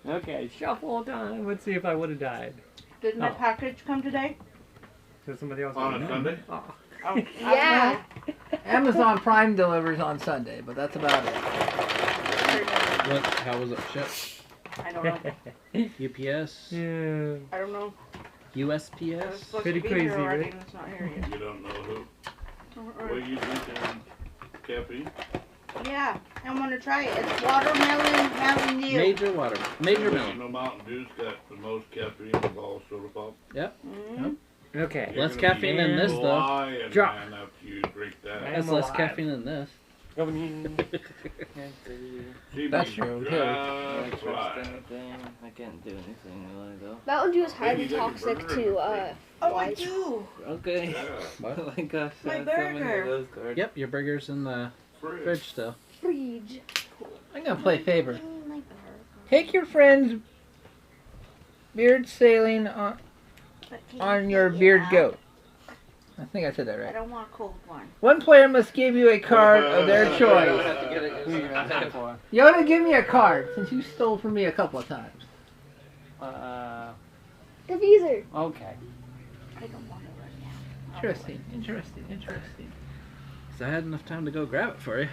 Speaker 3: Okay,
Speaker 8: Shuffle time. Let's see if I would have died.
Speaker 6: Did my
Speaker 8: Oh.
Speaker 6: package come today?
Speaker 8: So somebody else.
Speaker 5: On a Sunday?
Speaker 8: Oh.
Speaker 6: Oh,
Speaker 4: Yeah.
Speaker 2: Amazon Prime delivers on Sunday, but that's about it.
Speaker 1: What? How was it shipped?
Speaker 6: I don't know.
Speaker 1: UPS?
Speaker 8: Yeah.
Speaker 6: I don't know. It was
Speaker 1: USPS?
Speaker 6: supposed
Speaker 8: Pretty
Speaker 6: to be
Speaker 8: crazy,
Speaker 6: here already,
Speaker 8: right?
Speaker 6: and it's not here yet.
Speaker 5: You don't know who. What you drinking? Caffeine?
Speaker 6: Yeah, I'm gonna try it. It's watermelon Mountain Dew.
Speaker 1: Major
Speaker 5: You
Speaker 1: melon.
Speaker 5: know Mountain Dew's got the most caffeine of all soda pop.
Speaker 6: Mhm.
Speaker 8: Okay.
Speaker 5: You're
Speaker 1: Less
Speaker 5: gonna be
Speaker 1: caffeine than this, though.
Speaker 5: lying,
Speaker 8: Drop.
Speaker 5: man, after you drink that.
Speaker 8: Right.
Speaker 1: That's
Speaker 8: I'm
Speaker 1: less
Speaker 8: alive.
Speaker 1: caffeine than this.
Speaker 5: See
Speaker 2: That's
Speaker 5: me
Speaker 2: true,
Speaker 5: dry
Speaker 7: I don't
Speaker 5: fly.
Speaker 7: trust anything. I can't do anything really though.
Speaker 4: Mountain Dew is highly
Speaker 5: Maybe they can
Speaker 4: toxic
Speaker 5: burn
Speaker 4: to
Speaker 5: it.
Speaker 6: Oh, I
Speaker 4: flies.
Speaker 6: do.
Speaker 7: Okay.
Speaker 5: Yeah.
Speaker 1: What?
Speaker 7: Like gosh,
Speaker 6: My
Speaker 7: I have so many
Speaker 6: burger.
Speaker 7: of those cards.
Speaker 1: Yep, your burger's in the fridge still.
Speaker 4: Fridge.
Speaker 2: I'm gonna play favor.
Speaker 6: My
Speaker 2: Take your friend's beard sailing
Speaker 6: But can
Speaker 2: on
Speaker 6: you
Speaker 2: your
Speaker 6: get it
Speaker 2: beard
Speaker 6: out?
Speaker 2: goat. I think I said that
Speaker 6: I
Speaker 2: right.
Speaker 6: don't want a cold one.
Speaker 2: One player must give you a card of their
Speaker 7: I
Speaker 2: choice.
Speaker 7: have to get it
Speaker 3: Who you gonna take
Speaker 7: yourself.
Speaker 3: for?
Speaker 2: Yoda, give me a card since you stole from me a couple of times.
Speaker 4: Diffuser.
Speaker 3: Okay.
Speaker 6: I don't want it right now.
Speaker 2: Interesting, interesting, interesting.
Speaker 1: So I had enough time to go grab it for you.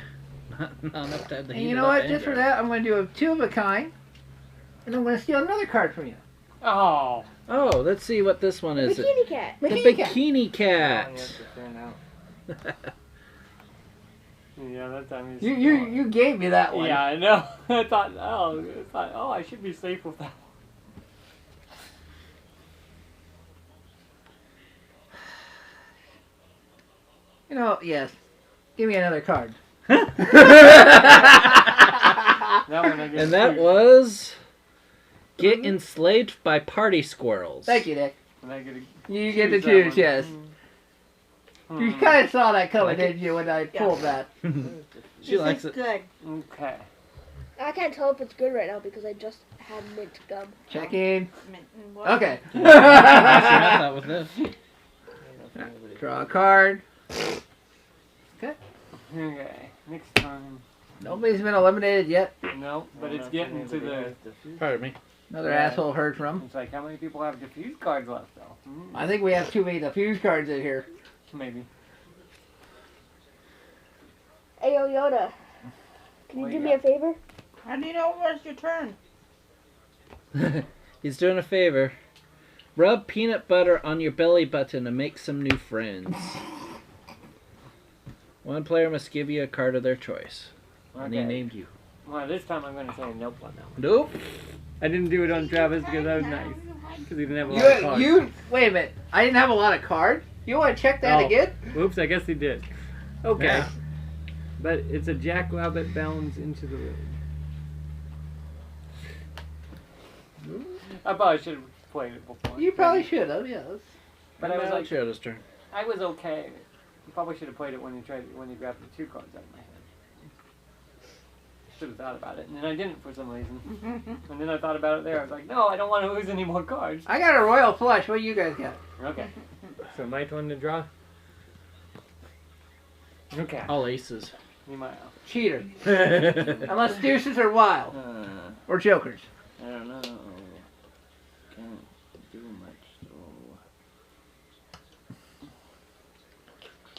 Speaker 1: Not enough time to
Speaker 2: And
Speaker 1: heat
Speaker 2: you
Speaker 1: it
Speaker 2: know
Speaker 1: up
Speaker 2: what?
Speaker 1: and
Speaker 2: Just for
Speaker 1: grab
Speaker 2: that, I'm going to do a two of a kind, and I'm going to steal another card from you.
Speaker 3: Oh.
Speaker 1: it. Oh, let's see what this one is.
Speaker 4: Bikini cat.
Speaker 1: The
Speaker 2: Bikini cat.
Speaker 1: Bikini
Speaker 7: You
Speaker 1: Cat.
Speaker 7: have to turn out.
Speaker 3: Yeah, that time he's.
Speaker 2: You gave me that one.
Speaker 3: Yeah, I know. I thought, I should be safe with that.
Speaker 2: You know, yes. Give me another card.
Speaker 3: That one I get
Speaker 1: And that
Speaker 3: two.
Speaker 1: was Get Enslaved by Party Squirrels.
Speaker 2: Thank you, Nick.
Speaker 3: And I get to
Speaker 2: You get to
Speaker 3: choose that
Speaker 2: choose,
Speaker 3: one.
Speaker 2: yes.
Speaker 3: Hmm.
Speaker 2: You kind of saw that coming,
Speaker 1: Like it?
Speaker 2: didn't you, when I pulled that?
Speaker 1: She likes it.
Speaker 6: Good.
Speaker 3: Okay.
Speaker 4: I can't tell if it's good right now because I just had mint gum.
Speaker 2: Check in.
Speaker 6: Mint and what?
Speaker 2: Okay.
Speaker 1: She had that with this.
Speaker 2: Draw a card.
Speaker 3: Okay. Next time.
Speaker 2: Nobody's been eliminated yet.
Speaker 3: No, but it's getting to the.
Speaker 1: Pardon me.
Speaker 2: Another
Speaker 3: Yeah.
Speaker 2: asshole heard from.
Speaker 3: It's like, how many people have diffuse cards left, though? Hmm,
Speaker 2: I think we have too many diffuse cards in here.
Speaker 3: maybe.
Speaker 4: Ayo Yoda, can you
Speaker 3: What
Speaker 4: do
Speaker 3: you
Speaker 4: me a
Speaker 3: got?
Speaker 4: favor?
Speaker 6: How do you know it was your turn?
Speaker 1: He's doing a favor. Rub peanut butter on your belly button and make some new friends. One player must give you a card of their choice. And he
Speaker 3: Okay.
Speaker 1: named you.
Speaker 3: Well, this time I'm going to say nope on that one.
Speaker 1: Nope.
Speaker 8: I didn't do it on Travis because that was nice. Because he didn't have a lot of cards.
Speaker 2: Wait a minute. I didn't have a lot of cards. You want to check that
Speaker 8: Oh.
Speaker 2: again?
Speaker 8: Oops, I guess he did. Okay.
Speaker 1: Yeah.
Speaker 8: But it's a jackrabbit bounds into the road.
Speaker 3: I probably should have played it before.
Speaker 2: You probably should have, yes.
Speaker 3: But I was
Speaker 1: Now
Speaker 3: like,
Speaker 1: it's Yoda's turn.
Speaker 3: I was okay. You probably should have played it when you grabbed the two cards out of my hand. Should have thought about it, and then I didn't for some reason. And then I thought about it there. I was like, no, I don't want to lose any more cards.
Speaker 2: I got a royal flush. What do you guys got?
Speaker 3: Okay.
Speaker 8: So my turn to draw.
Speaker 3: Okay.
Speaker 1: All aces.
Speaker 3: You might.
Speaker 2: Cheater. Unless deuces are wild. Or jokers.
Speaker 7: I don't know. Can't do much, so.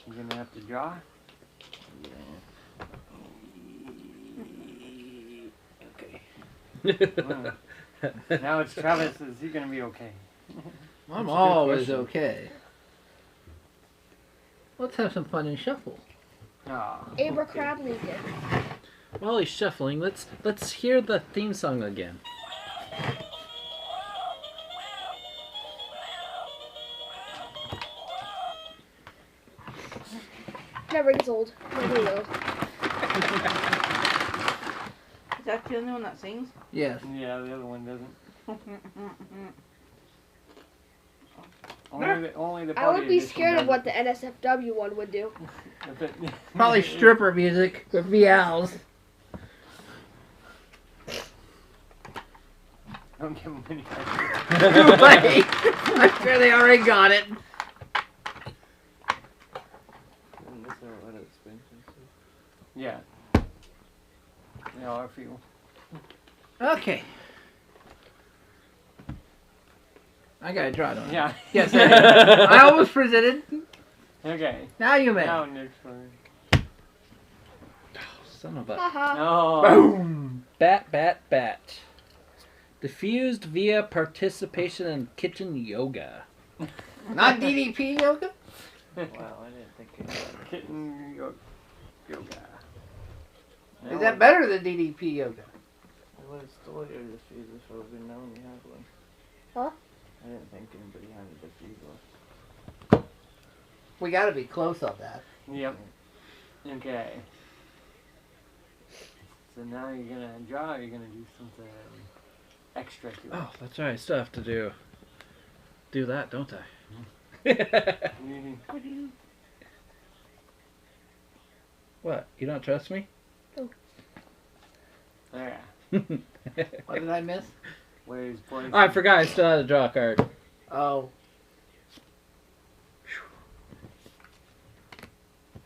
Speaker 3: You're gonna have to draw.
Speaker 7: Yeah. Okay.
Speaker 3: Now it's Travis. Is he gonna be okay?
Speaker 2: I'm
Speaker 1: That's a good
Speaker 2: always
Speaker 1: question.
Speaker 2: okay. Let's have some fun and shuffle.
Speaker 3: Oh.
Speaker 4: Abracadabra.
Speaker 1: While he's shuffling, let's hear the theme song again.
Speaker 4: Never gets old. Never will.
Speaker 6: Is that the only one that sings?
Speaker 2: Yes.
Speaker 3: Yeah, the other one doesn't. Only the
Speaker 4: I would
Speaker 3: party
Speaker 4: be
Speaker 3: edition
Speaker 4: scared of
Speaker 3: does
Speaker 4: what the NSFW one would do.
Speaker 3: it.
Speaker 2: Probably stripper music with meows.
Speaker 3: Don't give them any
Speaker 2: Too late. I'm sure they already got it.
Speaker 7: And this are what expansions.
Speaker 3: Yeah. Yeah, I feel.
Speaker 2: Okay. I gotta draw it on.
Speaker 3: Yeah.
Speaker 2: Yes, I almost presented.
Speaker 3: Okay.
Speaker 2: Now you may.
Speaker 3: Now next one.
Speaker 1: Son of a.
Speaker 4: Haha.
Speaker 3: No.
Speaker 2: Boom.
Speaker 1: Bat, bat, bat. Diffused via participation in kitchen yoga.
Speaker 2: Not DDP yoga?
Speaker 7: Wow, I didn't think it was.
Speaker 3: Kitten yoga.
Speaker 2: Is that better than DDP yoga?
Speaker 7: I would have stole your diffuser so I would have known you had one.
Speaker 4: Huh?
Speaker 7: I didn't think anybody had a diffuser.
Speaker 2: We gotta be close on that.
Speaker 3: Yep. Okay. So now you're gonna draw. You're gonna do something extra to it.
Speaker 1: Oh, that's right. I still have to do that, don't I?
Speaker 3: Mhm.
Speaker 1: What? You don't trust me?
Speaker 3: There.
Speaker 2: What did I miss?
Speaker 3: Where's poison?
Speaker 1: Oh, I forgot. I still had to draw a card.
Speaker 2: Oh.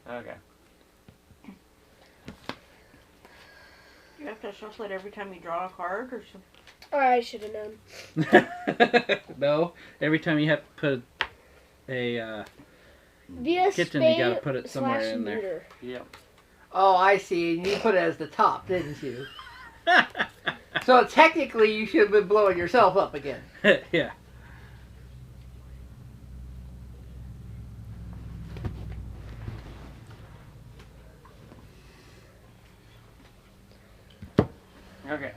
Speaker 3: Okay.
Speaker 6: You have to shuffle it every time you draw a card or something.
Speaker 4: Oh, I should have known.
Speaker 1: No. Every time you have to put a
Speaker 4: Via
Speaker 1: kitten, you gotta
Speaker 4: spay
Speaker 1: put it somewhere
Speaker 4: slash
Speaker 1: in there.
Speaker 4: neuter.
Speaker 3: Yep.
Speaker 2: Oh, I see. And you put it as the top, didn't you? So technically, you should have been blowing yourself up again.
Speaker 1: Yeah.
Speaker 3: Okay.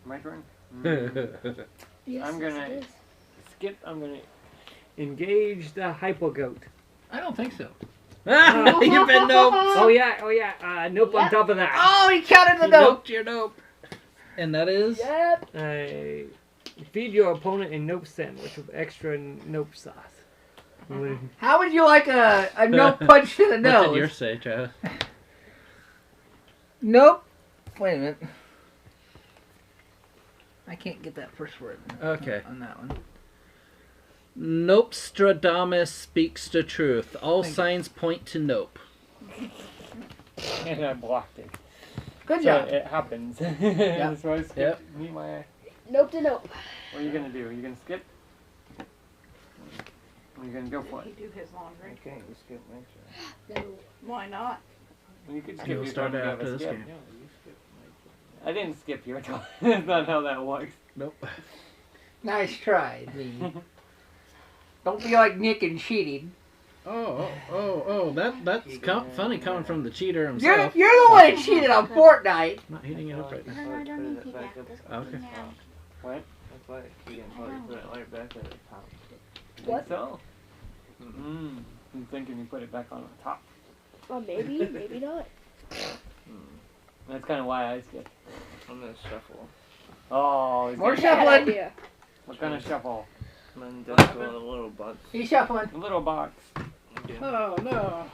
Speaker 3: My turn.
Speaker 4: Yes,
Speaker 3: I'm
Speaker 4: yes,
Speaker 3: gonna-
Speaker 4: it is.
Speaker 3: Skip. I'm gonna.
Speaker 8: Engage the hypogoat.
Speaker 2: I don't think so.
Speaker 1: You've been nope.
Speaker 8: Oh yeah. Nope on
Speaker 4: Yep.
Speaker 8: top of that.
Speaker 2: Oh, he counted the
Speaker 1: You
Speaker 2: note.
Speaker 1: noped your nope. And that is?
Speaker 4: Yep.
Speaker 8: Feed your opponent a nope sandwich with extra nope sauce.
Speaker 2: How would you like a nope punch to the
Speaker 1: What
Speaker 2: nose?
Speaker 1: did yours say, Travis?
Speaker 2: Nope. Wait a minute. I can't get that first word.
Speaker 1: Okay.
Speaker 2: On that one.
Speaker 1: Nopestradamus speaks the truth. All
Speaker 2: Thank you.
Speaker 1: signs point to nope.
Speaker 3: And I blocked it.
Speaker 2: Good
Speaker 3: So
Speaker 2: job.
Speaker 3: it happens. So I skipped.
Speaker 1: Yep.
Speaker 3: Meet my.
Speaker 4: Nope to nope.
Speaker 3: What are you gonna do? Are you gonna skip? Or are you gonna go for
Speaker 6: He
Speaker 3: it?
Speaker 6: do his laundry.
Speaker 7: Okay, you skip my turn.
Speaker 4: No.
Speaker 6: Why not?
Speaker 3: You could skip
Speaker 1: You'll
Speaker 3: your
Speaker 1: start
Speaker 3: turn if you have
Speaker 1: after
Speaker 3: a
Speaker 1: this
Speaker 3: skip.
Speaker 1: game.
Speaker 7: No, you skip my turn.
Speaker 3: I didn't skip your turn. That's not how that works.
Speaker 1: Nope.
Speaker 2: Nice try, me. Don't be like Nick and cheating.
Speaker 1: That's funny coming from the cheater
Speaker 2: You're
Speaker 1: himself.
Speaker 2: the one that cheated on Fortnite.
Speaker 1: I'm not heating it up right now.
Speaker 7: That's why I put it back up.
Speaker 1: Okay.
Speaker 3: What?
Speaker 7: That's why Keegan probably put it right back at the top.
Speaker 4: What?
Speaker 3: Think so? Mm. I'm thinking you put it back on the top.
Speaker 4: Well, maybe, maybe not.
Speaker 3: That's kind of why I skipped.
Speaker 7: I'm gonna shuffle.
Speaker 3: Oh, he's
Speaker 2: More
Speaker 3: got-
Speaker 2: shuffle.
Speaker 4: Bad
Speaker 2: Shuffling.
Speaker 4: idea.
Speaker 3: what kind of shuffle?
Speaker 7: I'm gonna just go a little box.
Speaker 2: He's shuffling.
Speaker 3: A little box.
Speaker 7: Again.
Speaker 2: Oh no.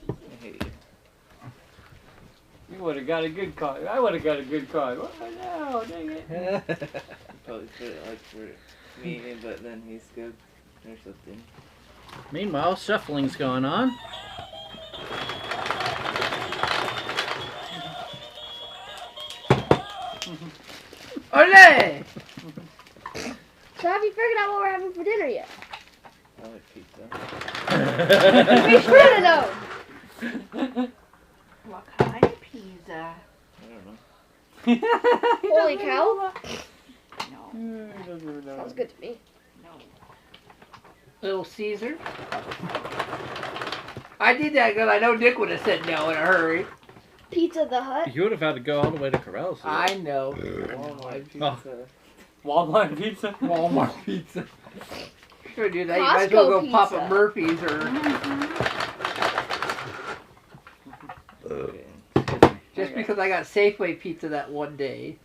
Speaker 7: I hate you.
Speaker 3: You would have got a good card. I would have got a good card. What the hell? Dang it.
Speaker 7: You probably put it like for me, but then he skipped or something.
Speaker 1: Meanwhile, shuffling's going on.
Speaker 2: Ole!
Speaker 4: So have you figured out what we're having for dinner yet?
Speaker 7: I like pizza.
Speaker 4: Be sure to know.
Speaker 6: What kind of pizza?
Speaker 7: I don't know.
Speaker 4: Holy cow.
Speaker 6: No,
Speaker 3: He doesn't even know.
Speaker 4: Sounds good to me.
Speaker 6: no.
Speaker 2: Little Caesar. I did that because I know Nick would have said no in a hurry.
Speaker 4: Pizza the Hut.
Speaker 1: You would have had to go all the way to Corral's.
Speaker 2: I know.
Speaker 7: Walmart
Speaker 1: Oh.
Speaker 7: pizza.
Speaker 3: Walmart pizza.
Speaker 2: Walmart pizza. Sure do that. You might as well
Speaker 4: Costco
Speaker 2: go pop
Speaker 4: pizza.
Speaker 2: at Murphy's or
Speaker 7: Okay.
Speaker 2: just
Speaker 3: Okay.
Speaker 2: because I got Safeway pizza that one day.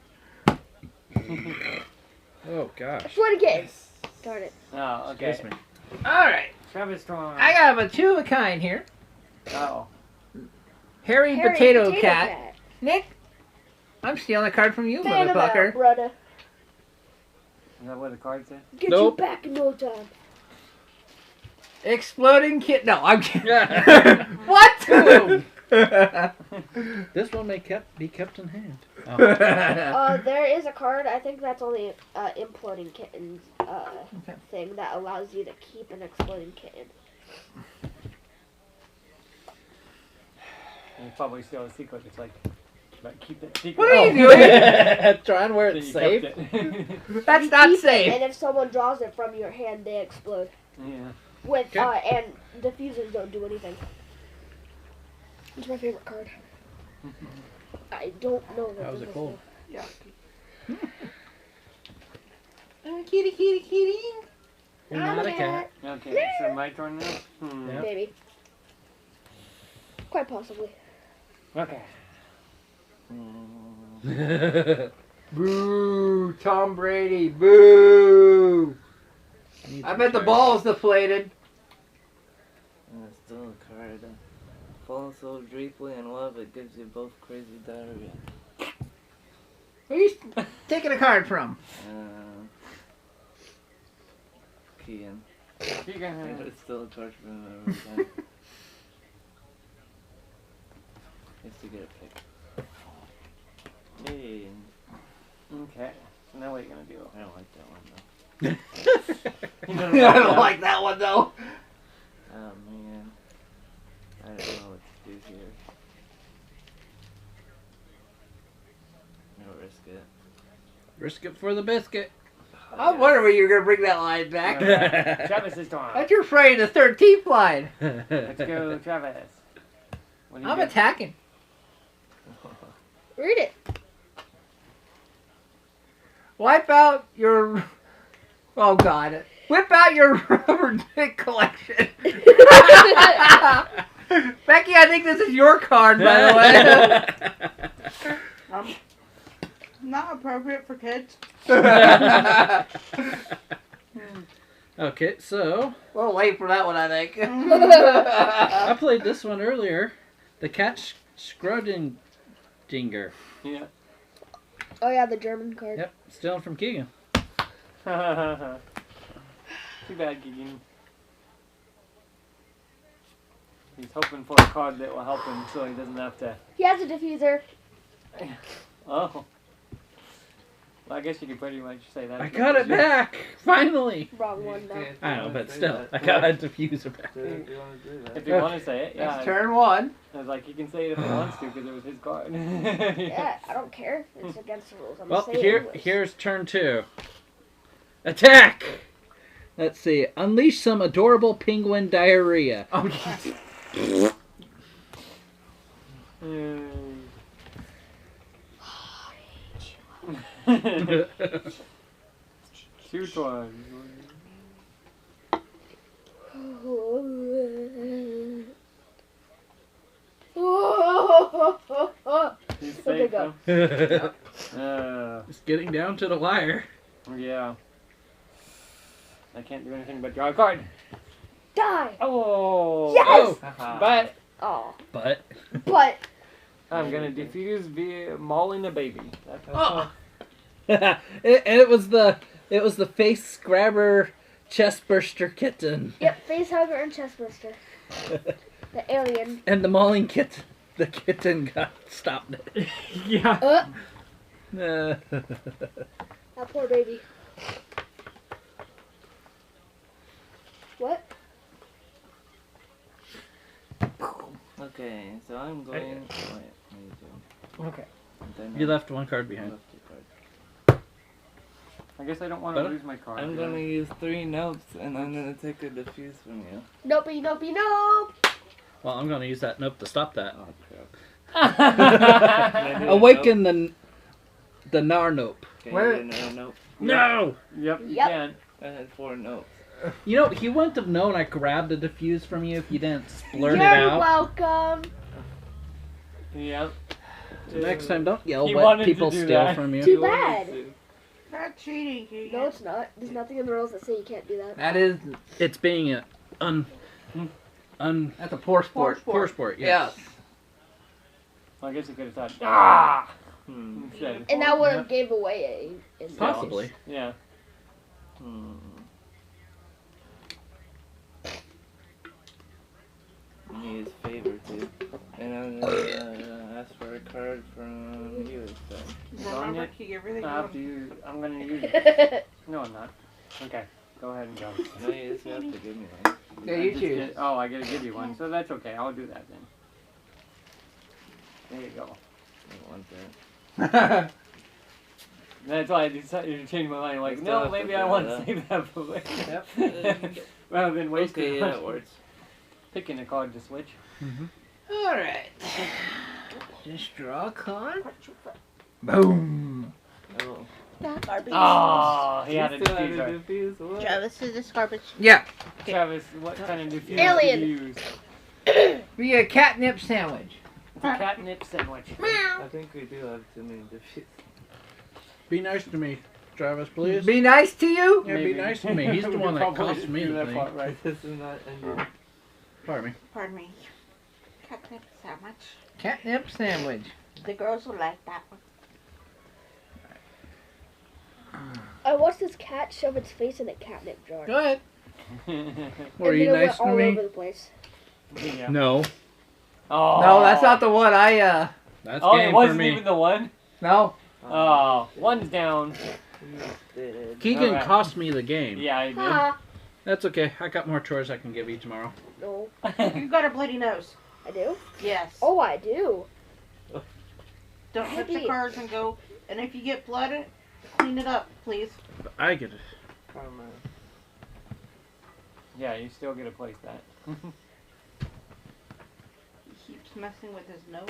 Speaker 1: Oh gosh.
Speaker 4: Exploding kittens. Darn it.
Speaker 3: Oh, okay.
Speaker 1: Excuse me.
Speaker 2: Alright,
Speaker 3: Travis Strong.
Speaker 2: I got a two of a kind here.
Speaker 3: Oh.
Speaker 2: Harry
Speaker 4: Harry
Speaker 2: Potato Cat. Nick, I'm stealing a card from you, motherfucker.
Speaker 4: Brother.
Speaker 3: Is that what the card said?
Speaker 4: Get
Speaker 1: Nope.
Speaker 4: you back in no time.
Speaker 2: Exploding Kitten. No, I'm kidding. What?
Speaker 1: This one may be kept in hand. Oh.
Speaker 4: There is a card. I think that's only imploding kittens thing that allows you to keep an exploding kitten.
Speaker 3: You probably steal a secret. It's like keep it secret.
Speaker 2: What are you doing?
Speaker 1: Try and wear
Speaker 3: So
Speaker 1: it
Speaker 3: you
Speaker 1: safe.
Speaker 3: kept it.
Speaker 2: That's
Speaker 4: You
Speaker 2: not
Speaker 4: keep it,
Speaker 2: safe.
Speaker 4: and if someone draws it from your hand, they explode.
Speaker 3: Yeah.
Speaker 4: With
Speaker 1: Okay.
Speaker 4: and diffusers don't do anything. It's my favorite card. I don't know. What
Speaker 1: How's
Speaker 4: this
Speaker 1: it
Speaker 4: is
Speaker 1: cold?
Speaker 2: Kitty, kitty, kitty.
Speaker 1: You're
Speaker 4: I'm
Speaker 1: not
Speaker 4: a
Speaker 1: a cat.
Speaker 3: Okay, so my turn now?
Speaker 1: Yep.
Speaker 4: Maybe. Quite possibly.
Speaker 3: Okay.
Speaker 2: Boo, Tom Brady. Boo. I bet the ball's deflated.
Speaker 7: And it's still a card. Fall so deeply in love it gives you both crazy diarrhea.
Speaker 2: Who are you taking a card from?
Speaker 7: Kean.
Speaker 3: Keegan.
Speaker 7: It's still a card from him every time. Has to get a pick. Yay.
Speaker 3: Okay. So now what are you gonna do?
Speaker 7: I don't like that one though.
Speaker 2: I don't like that one though.
Speaker 7: Oh man. I don't know what to do here. I'll risk it.
Speaker 1: Risk it for the biscuit.
Speaker 2: I wonder when you were gonna bring that line back.
Speaker 3: Travis' turn.
Speaker 2: That's your Friday the 13th line.
Speaker 3: Let's go, Travis. What do you
Speaker 2: I'm
Speaker 3: do?
Speaker 2: attacking.
Speaker 4: Read it.
Speaker 2: Wipe out your. Oh God. Whip out your rubber dick collection. Becky, I think this is your card, by the way.
Speaker 6: Not appropriate for kids.
Speaker 1: Okay, so
Speaker 2: A little late for that one, I think.
Speaker 1: I played this one earlier. The Cat Schrödinger.
Speaker 3: Yeah.
Speaker 4: Oh yeah, the German card.
Speaker 1: Yep, stealing from Keegan.
Speaker 3: Too bad, Keegan. He's hoping for a card that will help him so he doesn't have to.
Speaker 4: He has a diffuser.
Speaker 3: Oh. Well, I guess you could pretty much say that.
Speaker 1: I got it back! Finally!
Speaker 4: Wrong one though.
Speaker 1: I know, but still, I got a diffuser back.
Speaker 7: If you want to do that.
Speaker 3: If you want to say it, yeah.
Speaker 2: That's turn one.
Speaker 3: I was like, he can say it if he wants to because it was his card.
Speaker 4: Yeah, I don't care. It's against the rules. I'm
Speaker 1: Well,
Speaker 4: gonna say it anyways.
Speaker 1: here's turn 2. Attack! Let's see. Unleash some adorable penguin diarrhea.
Speaker 2: Oh, jeez.
Speaker 3: Shoot one. He's
Speaker 4: Okay,
Speaker 3: safe,
Speaker 4: go.
Speaker 3: huh?
Speaker 1: It's getting down to the wire.
Speaker 3: Yeah. I can't do anything but draw a card.
Speaker 4: Die!
Speaker 3: Oh!
Speaker 4: Yes!
Speaker 3: But
Speaker 4: Oh,
Speaker 1: But
Speaker 4: but
Speaker 3: I'm gonna defuse via mauling a baby.
Speaker 2: Oh.
Speaker 1: and it was the face grabber chest burster kitten.
Speaker 4: yep, face hugger and chest burster. The alien.
Speaker 1: And the mauling kitten. The kitten got stopped it.
Speaker 3: Yeah.
Speaker 4: That poor baby. What?
Speaker 7: Okay, so I'm going. Wait, what are you doing?
Speaker 3: Okay.
Speaker 7: And then
Speaker 1: You
Speaker 7: I
Speaker 1: left one card behind.
Speaker 7: left your card.
Speaker 3: I guess I don't want to
Speaker 1: But
Speaker 3: lose my card.
Speaker 7: I'm gonna use 3 notes and I'm gonna take a diffuse from you.
Speaker 4: Nopey, nopey, nope.
Speaker 1: Well, I'm going to use that nope to stop that.
Speaker 7: Oh crap.
Speaker 1: Awaken the Nar nope.
Speaker 7: Can
Speaker 2: Where-
Speaker 7: you get another note?
Speaker 1: No!
Speaker 3: Yep, you
Speaker 4: Yep.
Speaker 3: can.
Speaker 7: I had 4 notes.
Speaker 1: You know, he wouldn't have known I grabbed a diffuse from you if you didn't splurt
Speaker 4: You're
Speaker 1: it out.
Speaker 4: welcome.
Speaker 3: Yep.
Speaker 1: Next time, don't yell
Speaker 3: He
Speaker 1: what
Speaker 3: wanted to
Speaker 1: people
Speaker 3: do
Speaker 1: steal
Speaker 3: that.
Speaker 1: from you.
Speaker 4: Too bad.
Speaker 6: Not cheating, Keegan.
Speaker 4: No, it's not. There's nothing in the rules that say you can't do that.
Speaker 2: That is,
Speaker 1: It's being a
Speaker 2: that's a poor sport.
Speaker 1: poor sport. Yes.
Speaker 2: Yes.
Speaker 3: Well, I guess you could have thought, ah! Instead.
Speaker 4: And that would have gave away a.
Speaker 1: Possibly.
Speaker 3: Yeah.
Speaker 7: I need his favor too. And I'm gonna ask for a card from you instead.
Speaker 6: Remember, Keegan, everything
Speaker 3: After
Speaker 6: you
Speaker 3: you, I'm gonna use it. No, I'm not. Okay, go ahead and go.
Speaker 7: No, you just have to give me one.
Speaker 2: Yeah,
Speaker 3: I
Speaker 2: you
Speaker 3: just
Speaker 2: choose.
Speaker 3: get- oh, I gotta give you one, so that's okay. I'll do that then. There you go.
Speaker 7: I don't want that.
Speaker 3: That's why I decided to change my mind. Like,
Speaker 7: Let's
Speaker 3: no,
Speaker 7: go
Speaker 3: maybe
Speaker 7: with
Speaker 3: I want
Speaker 7: that,
Speaker 3: to save that for later.
Speaker 2: Yep.
Speaker 3: Rather than wasting
Speaker 7: Okay, yeah, that works.
Speaker 3: picking a card to switch.
Speaker 2: Alright. Just draw a card. Boom.
Speaker 7: Oh.
Speaker 6: garbage.
Speaker 3: Oh, he had a
Speaker 7: You still had
Speaker 3: diffuser.
Speaker 7: diffuse? What?
Speaker 6: Travis is this garbage.
Speaker 2: Yeah.
Speaker 3: Travis, what kind of diffuser
Speaker 4: Alien.
Speaker 3: did you use?
Speaker 2: Be a catnip sandwich.
Speaker 3: It's a catnip sandwich.
Speaker 7: I think we do have too many diffuse.
Speaker 1: Be nice to me, Travis, please.
Speaker 2: Be nice to you.
Speaker 1: Yeah, be nice to me. He's the one that
Speaker 3: Probably
Speaker 1: cost
Speaker 3: didn't
Speaker 1: me
Speaker 3: do
Speaker 1: the
Speaker 3: that
Speaker 1: thing.
Speaker 3: part right.
Speaker 7: This is not ended.
Speaker 1: Pardon me.
Speaker 6: Pardon me. Catnip sandwich.
Speaker 2: Catnip sandwich.
Speaker 6: The girls will like that one.
Speaker 4: I watched this cat shove its face in a catnip jar.
Speaker 2: Go ahead.
Speaker 1: Were
Speaker 4: And
Speaker 1: you
Speaker 4: then it
Speaker 1: nice
Speaker 4: went
Speaker 1: to
Speaker 4: all
Speaker 1: me?
Speaker 4: over the place.
Speaker 3: Yeah.
Speaker 1: No.
Speaker 3: Oh.
Speaker 2: No, that's not the one.
Speaker 1: That's
Speaker 3: Oh,
Speaker 1: game
Speaker 3: it
Speaker 1: for
Speaker 3: wasn't
Speaker 1: me.
Speaker 3: even the one?
Speaker 2: No.
Speaker 3: Oh, one's down.
Speaker 1: Keegan
Speaker 3: Alright.
Speaker 1: cost me the game.
Speaker 3: Yeah, I did.
Speaker 4: Ha!
Speaker 1: That's okay. I got more chores I can give you tomorrow.
Speaker 4: No,
Speaker 6: You got a bloody nose.
Speaker 4: I do.
Speaker 6: Yes.
Speaker 4: Oh, I do.
Speaker 6: Don't touch the
Speaker 4: Maybe.
Speaker 6: cards and go. And if you get blood, clean it up, please.
Speaker 1: But I get it.
Speaker 7: Karma.
Speaker 3: Yeah, you still get to place that.
Speaker 6: He keeps messing with his nose.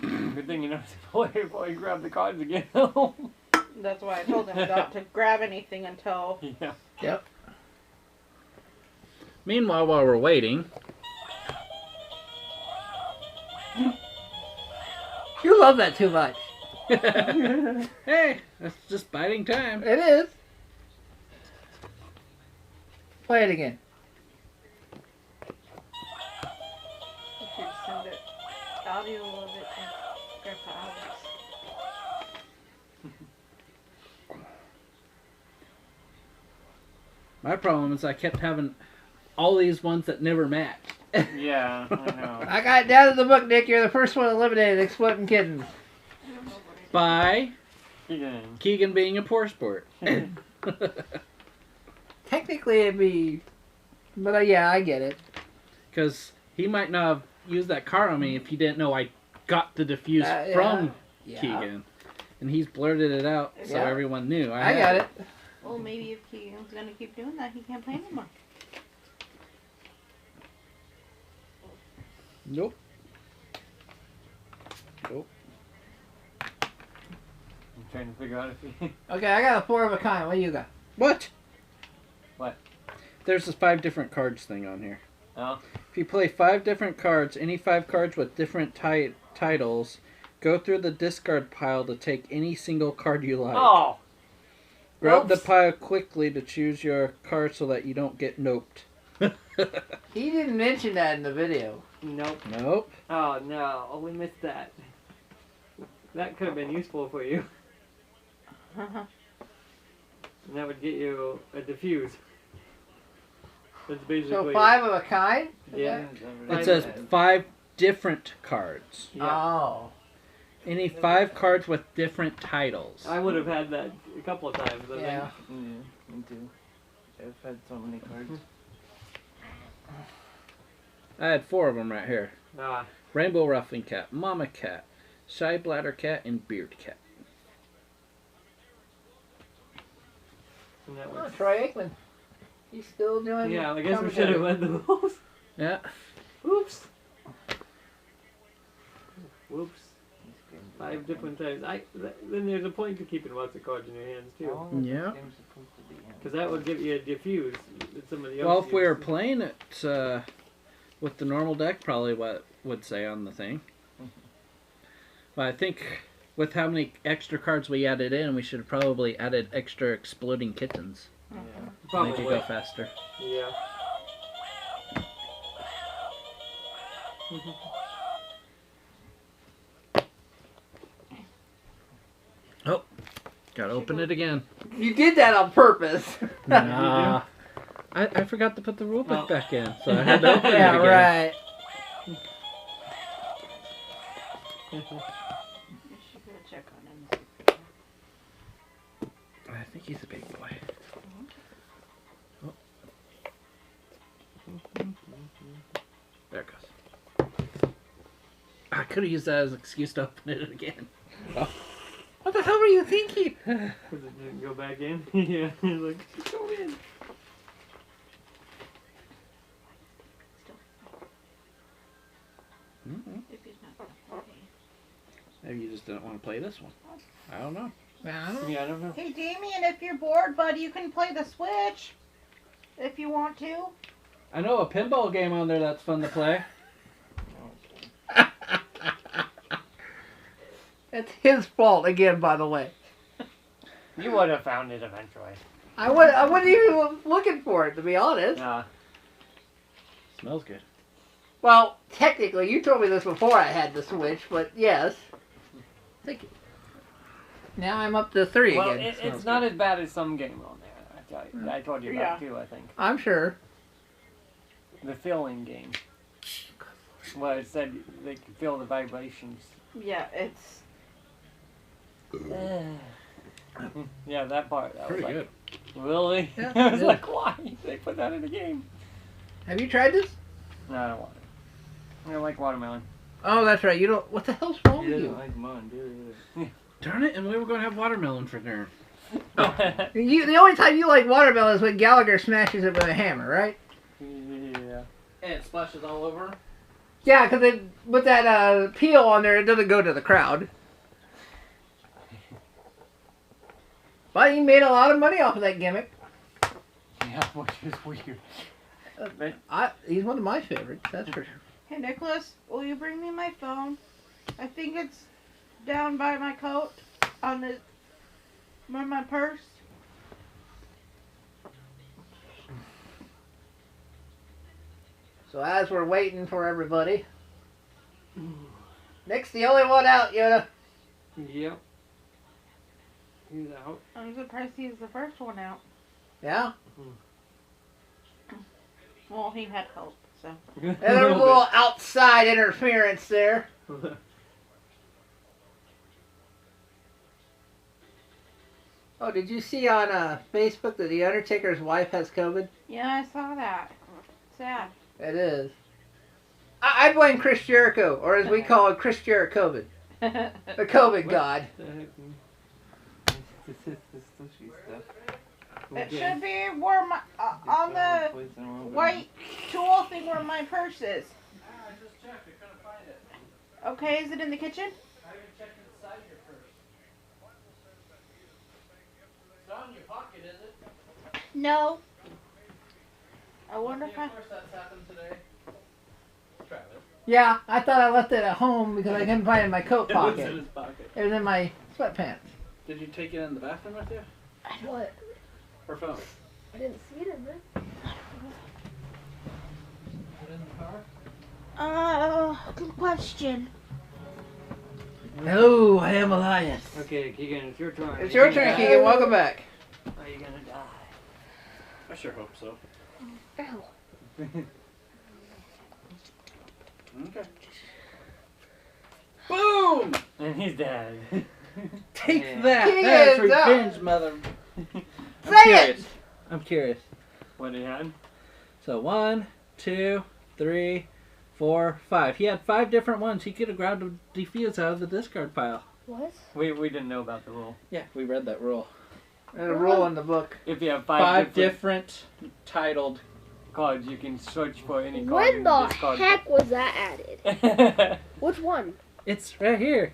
Speaker 3: Good thing you know before you grab the cards again.
Speaker 6: That's why I told him not to grab anything until.
Speaker 3: Yeah.
Speaker 1: Meanwhile, while we're waiting,
Speaker 2: You love that too much.
Speaker 1: hey, that's just biding time.
Speaker 2: It is. Play it again.
Speaker 6: You should send it audio of it to Grandpa Alex.
Speaker 1: My problem is I kept having all these ones that never matched.
Speaker 3: Yeah, I know.
Speaker 2: I got it down to the book, Nick. You're the first one eliminated, exploding kittens.
Speaker 1: By
Speaker 3: Keegan.
Speaker 1: Keegan being a poor sport.
Speaker 2: Technically, it'd be. But yeah, I get it.
Speaker 1: Because he might not have used that card on me if he didn't know I got the diffuse
Speaker 2: Yeah.
Speaker 1: from
Speaker 2: Yeah.
Speaker 1: Keegan. And he's blurted it out so
Speaker 2: Yeah.
Speaker 1: everyone knew.
Speaker 2: I
Speaker 1: had
Speaker 2: got it.
Speaker 6: Well, maybe if Keegan's gonna keep doing that, he can't play anymore.
Speaker 1: Nope.
Speaker 3: I'm trying to figure out if he...
Speaker 2: Okay, I got a 4 of a kind. What do you got?
Speaker 1: What?
Speaker 3: What?
Speaker 1: There's this 5 different cards thing on here.
Speaker 3: Oh.
Speaker 1: If you play 5 different cards, any 5 cards with different titles, go through the discard pile to take any single card you like.
Speaker 3: Oh!
Speaker 1: Grab the
Speaker 3: Oops.
Speaker 1: pile quickly to choose your card so that you don't get noped.
Speaker 2: He didn't mention that in the video.
Speaker 3: Nope.
Speaker 1: Nope.
Speaker 3: Oh, no. Oh, we missed that. That could have been useful for you. And that would get you a diffuse. That's basically...
Speaker 2: So 5 of a kind?
Speaker 3: Yeah.
Speaker 1: It says 5 different cards.
Speaker 3: Yeah.
Speaker 2: Oh.
Speaker 1: Any 5 cards with different titles.
Speaker 3: I would have had that a couple of times, I
Speaker 2: Yeah.
Speaker 7: Yeah, me too. I've had so many cards.
Speaker 1: I had 4 of them right here.
Speaker 3: think. Ah.
Speaker 1: Rainbow Ruffling Cat, Mama Cat, Shy Bladder Cat, and Beard Cat.
Speaker 3: And that
Speaker 2: Oh,
Speaker 3: was...
Speaker 2: Troy Aikman. He's still doing.
Speaker 3: Yeah, I guess we should have went the rules.
Speaker 1: Yeah.
Speaker 3: Oops. Whoops. 5 different times. Then there's a point to keeping lots of cards in your hands,
Speaker 7: How
Speaker 3: too.
Speaker 7: long is
Speaker 1: Yeah.
Speaker 7: this game supposed to be in?
Speaker 3: Because that would give you a diffuse that somebody else
Speaker 1: Well, if we were
Speaker 3: used.
Speaker 1: playing it, with the normal deck, probably what it would say on the thing. But I think with how many extra cards we added in, we should have probably added extra exploding kittens.
Speaker 3: Yeah.
Speaker 1: Make
Speaker 3: Probably.
Speaker 1: it go faster.
Speaker 3: Yeah.
Speaker 1: Gotta open it again.
Speaker 2: You did that on purpose.
Speaker 1: Nah. I forgot to put the rule book back in, so I had to open it
Speaker 2: Yeah,
Speaker 1: again.
Speaker 2: right.
Speaker 6: You should go check on him.
Speaker 1: I think he's a big boy. Oh. There it goes. I could have used that as an excuse to open it again. Oh. What the hell were you thinking?
Speaker 3: Because it didn't go back in. Yeah. Like, go in.
Speaker 6: If he's not okay.
Speaker 1: Maybe you just didn't want to play this one. I don't know.
Speaker 3: Yeah, I don't know.
Speaker 6: Hey, Damien, if you're bored, buddy, you can play the Switch. If you want to.
Speaker 1: I know a pinball game on there that's fun to play.
Speaker 2: It's his fault again, by the way.
Speaker 3: You would have found it eventually.
Speaker 2: I wasn't even looking for it, to be honest.
Speaker 1: Smells good.
Speaker 2: Well, technically, you told me this before I had the Switch, but yes. Thank you. Now I'm up to 3
Speaker 3: Well,
Speaker 2: again.
Speaker 3: it's not as bad as some game on there. I told you about it too, I think.
Speaker 2: I'm sure.
Speaker 3: The filling game. Well, it said they could feel the vibrations.
Speaker 6: Yeah, it's.
Speaker 3: Yeah, that part. That
Speaker 1: Pretty
Speaker 3: was
Speaker 1: good.
Speaker 3: like, really?
Speaker 2: Yeah,
Speaker 3: I was
Speaker 2: yeah.
Speaker 3: like, why? They put that in the game.
Speaker 2: Have you tried this?
Speaker 3: No, I don't want it. I don't like watermelon.
Speaker 2: Oh, that's right. You don't. What the hell's wrong
Speaker 7: He
Speaker 2: with
Speaker 7: doesn't
Speaker 2: you?
Speaker 7: like mine, do he?
Speaker 1: Darn it, and we were going to have watermelon for dinner.
Speaker 2: The only time you like watermelon is when Gallagher smashes it with a hammer, right?
Speaker 3: Yeah.
Speaker 1: And it splashes all over.
Speaker 2: Yeah, because with that peel on there, it doesn't go to the crowd. But he made a lot of money off of that gimmick.
Speaker 3: Yeah, which is weird.
Speaker 2: He's one of my favorites, that's for sure.
Speaker 6: Hey, Nicholas, will you bring me my phone? I think it's down by my coat on my purse.
Speaker 2: So as we're waiting for everybody, Nick's the only one out, Yoda.
Speaker 3: Yep. He's out.
Speaker 6: I'm surprised he's the first one out.
Speaker 2: Yeah?
Speaker 6: Well, he had help, so.
Speaker 2: And there's a little outside interference there. Oh, did you see on Facebook that The Undertaker's wife has COVID?
Speaker 6: Yeah, I saw that. Sad.
Speaker 2: It is. I blame Chris Jericho, or as we call it, Chris Jericho, the COVID god.
Speaker 7: This is the sushi stuff.
Speaker 6: It should be where my on the white tool thing where my purse is.
Speaker 1: I just checked. I couldn't find it.
Speaker 6: Okay, is it in the kitchen?
Speaker 1: I even checked inside your purse. It's not in your pocket, is it?
Speaker 6: No. I wonder if I.
Speaker 1: Of course that's happened today. Travis.
Speaker 2: Yeah, I thought I left it at home because I couldn't find it in my coat
Speaker 1: It was
Speaker 2: pocket.
Speaker 1: in his pocket.
Speaker 2: It was in my sweatpants.
Speaker 1: Did you take it in the bathroom with you?
Speaker 4: What?
Speaker 1: Or phone?
Speaker 4: I didn't see it in there.
Speaker 1: Put it in the car?
Speaker 6: Good question.
Speaker 2: No, I am Elias.
Speaker 3: Okay, Keegan, it's your turn.
Speaker 2: It's your turn, Keegan. Welcome back.
Speaker 3: Are you gonna die?
Speaker 1: I sure hope so.
Speaker 4: Ow.
Speaker 1: Okay. Boom!
Speaker 3: And he's dead.
Speaker 1: Take
Speaker 7: Yeah.
Speaker 1: that!
Speaker 2: Keegan's
Speaker 1: That's
Speaker 2: up.
Speaker 1: revenge, mother.
Speaker 2: Say it!
Speaker 1: I'm curious.
Speaker 3: What he had?
Speaker 1: So 1, 2, 3, 4, 5. He had 5 different ones. He could have grabbed a defuse out of the discard pile.
Speaker 4: What?
Speaker 3: We didn't know about the rule.
Speaker 1: Yeah, we read that rule.
Speaker 2: There's a rule in the book.
Speaker 3: If you have
Speaker 1: 5 different titled.
Speaker 3: cards, you can search for any card.
Speaker 4: When
Speaker 3: and
Speaker 4: the
Speaker 3: discard
Speaker 4: heck was that added?
Speaker 3: it.
Speaker 4: Which one?
Speaker 1: It's right here.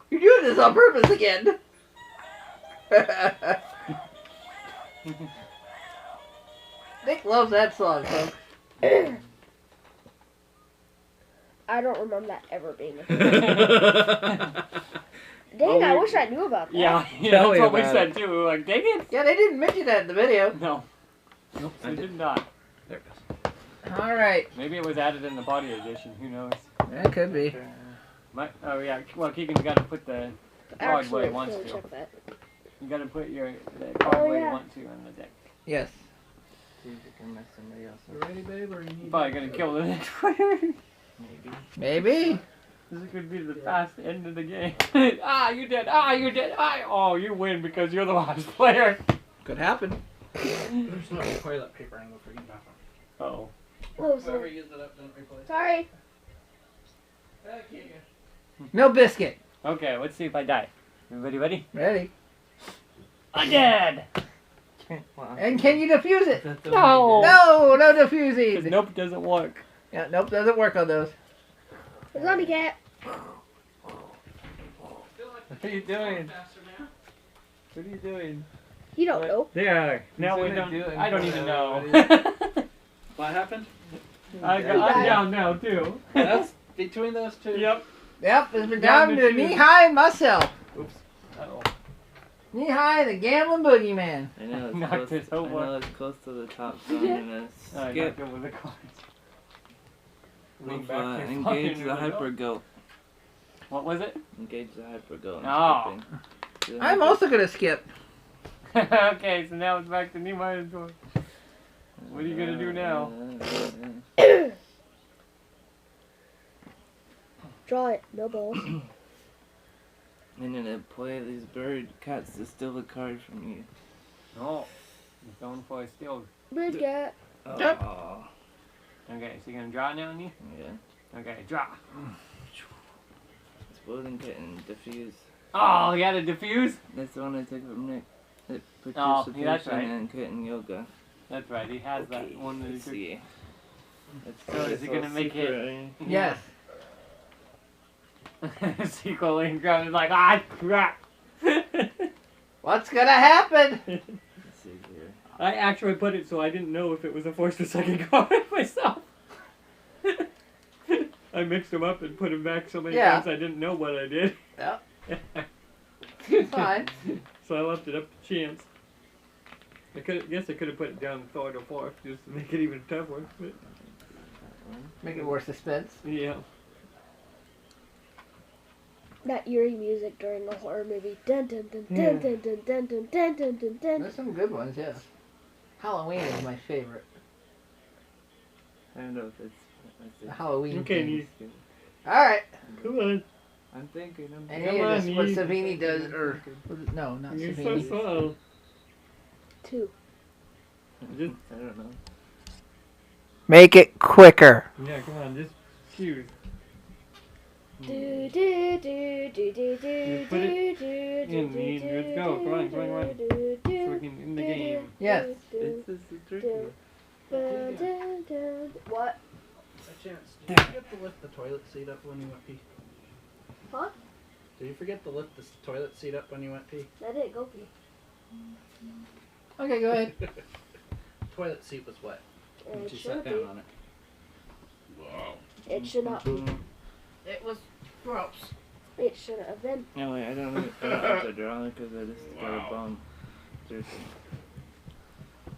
Speaker 2: You're doing this on purpose again. Nick loves that song, folks.
Speaker 4: I don't remember that ever being a thing.
Speaker 1: Dang,
Speaker 4: Dang, I wish I knew about that.
Speaker 3: Yeah,
Speaker 1: Tell
Speaker 3: that's
Speaker 1: me
Speaker 3: what we
Speaker 1: about
Speaker 3: said too. We were like, dang it.
Speaker 2: Yeah, they didn't mention that in the video.
Speaker 3: No,
Speaker 1: Nope,
Speaker 3: they did not.
Speaker 1: There it goes.
Speaker 2: All right.
Speaker 3: Maybe it was added in the body edition. Who knows?
Speaker 2: That could be.
Speaker 3: Oh yeah. Well, Keegan's got to put the card where
Speaker 4: Actually,
Speaker 3: he wants
Speaker 4: really
Speaker 3: to.
Speaker 4: check that.
Speaker 3: You got to put the card
Speaker 4: Oh,
Speaker 3: where
Speaker 4: yeah.
Speaker 3: you want to on the deck.
Speaker 2: Yes.
Speaker 7: See if you can mess somebody else
Speaker 8: You
Speaker 7: up.
Speaker 8: ready, babe, or you need?
Speaker 3: Probably gonna kill the next player.
Speaker 7: Maybe.
Speaker 2: Maybe.
Speaker 3: This could be the fast end of the game. Ah, you did. Ah, you did. Ah, oh, you win because you're the last player.
Speaker 2: Could happen.
Speaker 9: There's no toilet paper in the freaking bathroom.
Speaker 3: Oh.
Speaker 4: Oh,
Speaker 9: Whoever
Speaker 4: sorry.
Speaker 9: used it up, don't replace it.
Speaker 4: Sorry.
Speaker 2: No biscuit.
Speaker 3: Okay, let's see if I die. Everybody ready?
Speaker 2: Ready.
Speaker 3: I'm dead.
Speaker 7: Wow.
Speaker 2: And can you defuse it?
Speaker 7: That's
Speaker 3: No.
Speaker 2: No
Speaker 3: Because
Speaker 2: defusing.
Speaker 3: nope doesn't work.
Speaker 2: Yeah, nope, doesn't work on those.
Speaker 4: Zombie cat.
Speaker 3: What are you doing? What are you doing?
Speaker 4: You don't know.
Speaker 3: There. Now we
Speaker 7: He's
Speaker 3: don't.
Speaker 7: gonna do it.
Speaker 3: I don't even know.
Speaker 9: What happened?
Speaker 3: I'm down now too.
Speaker 9: That's between those two.
Speaker 3: Yep.
Speaker 2: Yep, it's been
Speaker 3: Down
Speaker 2: down
Speaker 3: to
Speaker 2: to
Speaker 3: two.
Speaker 2: knee-high and myself.
Speaker 3: Uh-oh.
Speaker 2: Knee-high, the gambling boogeyman.
Speaker 7: I know it's
Speaker 3: Knocked
Speaker 7: close.
Speaker 3: his
Speaker 7: I
Speaker 3: over.
Speaker 7: know it's close to the top, so I'm gonna
Speaker 3: I
Speaker 7: skip.
Speaker 3: knocked him with the cards. Lean
Speaker 7: With,
Speaker 3: back and
Speaker 7: engage
Speaker 3: fucking
Speaker 7: the
Speaker 3: with it.
Speaker 7: hyper goat.
Speaker 3: What was it?
Speaker 7: Engage the hyper goat.
Speaker 3: Oh.
Speaker 7: Skipping.
Speaker 2: I'm also gonna skip.
Speaker 3: Okay, so now it's back to Nehemiah's door. What are you gonna do now?
Speaker 4: Draw it. No balls.
Speaker 7: I'm gonna play these bird cats to steal a card from you.
Speaker 3: No. He's going for a steal.
Speaker 4: Bird cat.
Speaker 2: Yep.
Speaker 7: Oh,
Speaker 3: Okay, so you're gonna draw now, Nee?
Speaker 7: yeah.
Speaker 3: Okay, draw.
Speaker 7: Exploding kitten, diffuse.
Speaker 3: Oh, you got a diffuse?
Speaker 7: That's the one I took from Nick. It
Speaker 3: Oh,
Speaker 7: participation
Speaker 3: yeah, that's right.
Speaker 7: in kitten yoga.
Speaker 3: That's right, he has that one that he
Speaker 7: let's
Speaker 3: took.
Speaker 7: see.
Speaker 3: So is he gonna make it?
Speaker 2: Yes.
Speaker 3: Sequel laying ground is like, ah, crap.
Speaker 2: What's gonna happen?
Speaker 7: Let's see here.
Speaker 3: I actually put it so I didn't know if it was a first or second card myself. I mixed them up and put them back so many
Speaker 2: Yeah.
Speaker 3: times I didn't know what I did.
Speaker 2: Yep. It's fine.
Speaker 3: So I left it up to chance. Guess I could have put it down third or fourth just to make it even tougher. But
Speaker 2: Make it more suspense.
Speaker 3: yeah.
Speaker 4: That eerie music during a horror movie. Dun dun dun dun dun dun dun dun dun dun dun dun.
Speaker 2: There's some good ones, yes. Halloween is my favorite.
Speaker 7: I don't know if it's.
Speaker 2: The Halloween.
Speaker 3: Okay,
Speaker 2: thing.
Speaker 3: Nee.
Speaker 2: Alright.
Speaker 3: Come on.
Speaker 7: I'm thinking.
Speaker 2: And
Speaker 3: Come
Speaker 2: here
Speaker 3: on,
Speaker 2: is what
Speaker 3: Nee.
Speaker 2: Savini does, or no, not
Speaker 3: You're so
Speaker 2: Savini.
Speaker 3: slow.
Speaker 4: 2.
Speaker 3: Just,
Speaker 7: I don't know.
Speaker 2: Make it quicker.
Speaker 3: yeah, come on, just choose.
Speaker 4: Do do do do do do
Speaker 3: You put it
Speaker 4: do
Speaker 3: in, Nee. Let's go. Come on, come on, come on. So we can end the game.
Speaker 2: Yes.
Speaker 7: This is tricky.
Speaker 4: What?
Speaker 9: By chance, did you forget to lift the toilet seat up when you went pee?
Speaker 4: Huh?
Speaker 9: Did you forget to lift the toilet seat up when you went pee?
Speaker 4: I didn't go pee.
Speaker 2: Okay, go ahead.
Speaker 9: Toilet seat was wet when
Speaker 4: It
Speaker 9: she
Speaker 4: should
Speaker 9: sat
Speaker 4: be.
Speaker 9: down on it.
Speaker 5: Wow.
Speaker 4: It should not be.
Speaker 2: It was gross.
Speaker 4: It shouldn't have been.
Speaker 7: No, wait, I don't have to draw it because I just got a bomb. Seriously.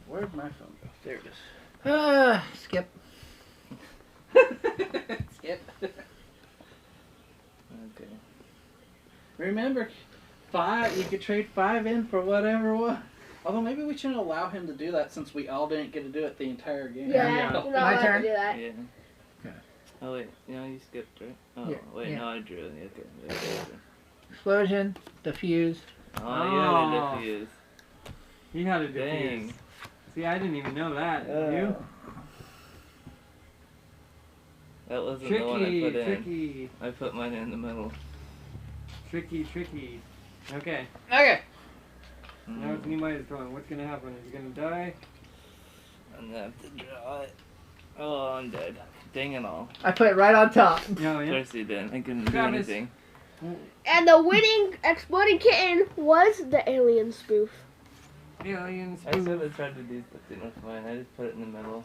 Speaker 9: Where'd my phone go? There it is.
Speaker 2: Skip.
Speaker 9: Skip.
Speaker 7: Okay.
Speaker 9: Remember, 5. You could trade 5 in for whatever was. Although maybe we shouldn't allow him to do that since we all didn't get to do it the entire game.
Speaker 4: Yeah,
Speaker 3: Yeah.
Speaker 4: you're not
Speaker 2: My
Speaker 4: allowed
Speaker 2: turn?
Speaker 4: to do that.
Speaker 7: Yeah.
Speaker 2: Okay.
Speaker 7: Oh wait, no, you skipped, right? Oh
Speaker 2: Yeah,
Speaker 7: wait,
Speaker 2: yeah.
Speaker 7: no, I drew. Okay.
Speaker 2: Explosion. Diffuse.
Speaker 7: Oh, you had a diffuse.
Speaker 3: He had a
Speaker 7: Dang.
Speaker 3: diffuse. See, I didn't even know that. You?
Speaker 7: That wasn't the one I
Speaker 3: Tricky,
Speaker 7: put in.
Speaker 3: tricky,
Speaker 7: I put mine in the middle.
Speaker 3: tricky, tricky. Okay,
Speaker 2: Okay.
Speaker 3: now it's Nehemiah's turn. What's gonna happen? Is he gonna die?
Speaker 7: I'm gonna have to draw it. Oh, I'm dead. Dang it all.
Speaker 2: I put it right on top.
Speaker 3: No,
Speaker 7: Of
Speaker 3: yeah.
Speaker 7: course you did. I couldn't do
Speaker 3: Travis.
Speaker 7: anything.
Speaker 4: And the winning exploding kitten was the alien spoof.
Speaker 3: Aliens.
Speaker 7: I should have tried to do something with mine. I just put it in the middle.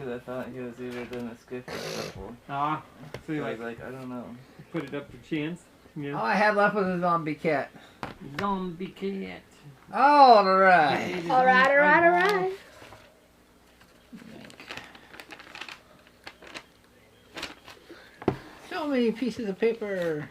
Speaker 7: because I thought he was either gonna skip or triple.
Speaker 3: Ah, so
Speaker 7: So
Speaker 3: you
Speaker 7: I was
Speaker 3: like
Speaker 7: like, I don't know.
Speaker 3: put it up for chance.
Speaker 2: All
Speaker 3: Yeah.
Speaker 2: I had left was a zombie cat.
Speaker 3: Zombie cat.
Speaker 2: All right.
Speaker 4: Alright.
Speaker 2: So many pieces of paper.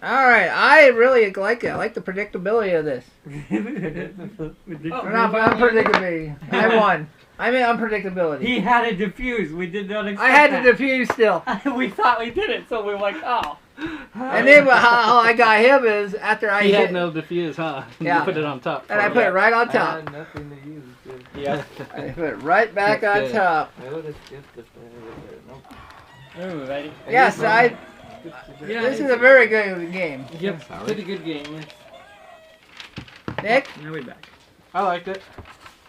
Speaker 2: Alright, I really like it. I like the predictability of this. Or not unpredictability. I won. I mean unpredictability.
Speaker 3: He had a diffuse. We did not expect
Speaker 2: I had
Speaker 3: that.
Speaker 2: to diffuse still.
Speaker 3: We thought we did it, so we were like, oh.
Speaker 2: And then how I got him is after I
Speaker 1: He
Speaker 2: hit,
Speaker 1: had no diffuse, huh?
Speaker 2: Yeah.
Speaker 1: You put it on top.
Speaker 2: and I put it right on
Speaker 7: I
Speaker 2: top.
Speaker 7: had nothing to use. Dude.
Speaker 1: Yep.
Speaker 2: I put it right back
Speaker 1: That's
Speaker 2: on
Speaker 1: good.
Speaker 2: top.
Speaker 7: I would have skipped if I would have. Nope.
Speaker 3: Oh, ready?
Speaker 2: Yes, this is a very good game.
Speaker 3: Yep, pretty good game.
Speaker 2: Nick?
Speaker 3: Now we're back.
Speaker 1: I liked it.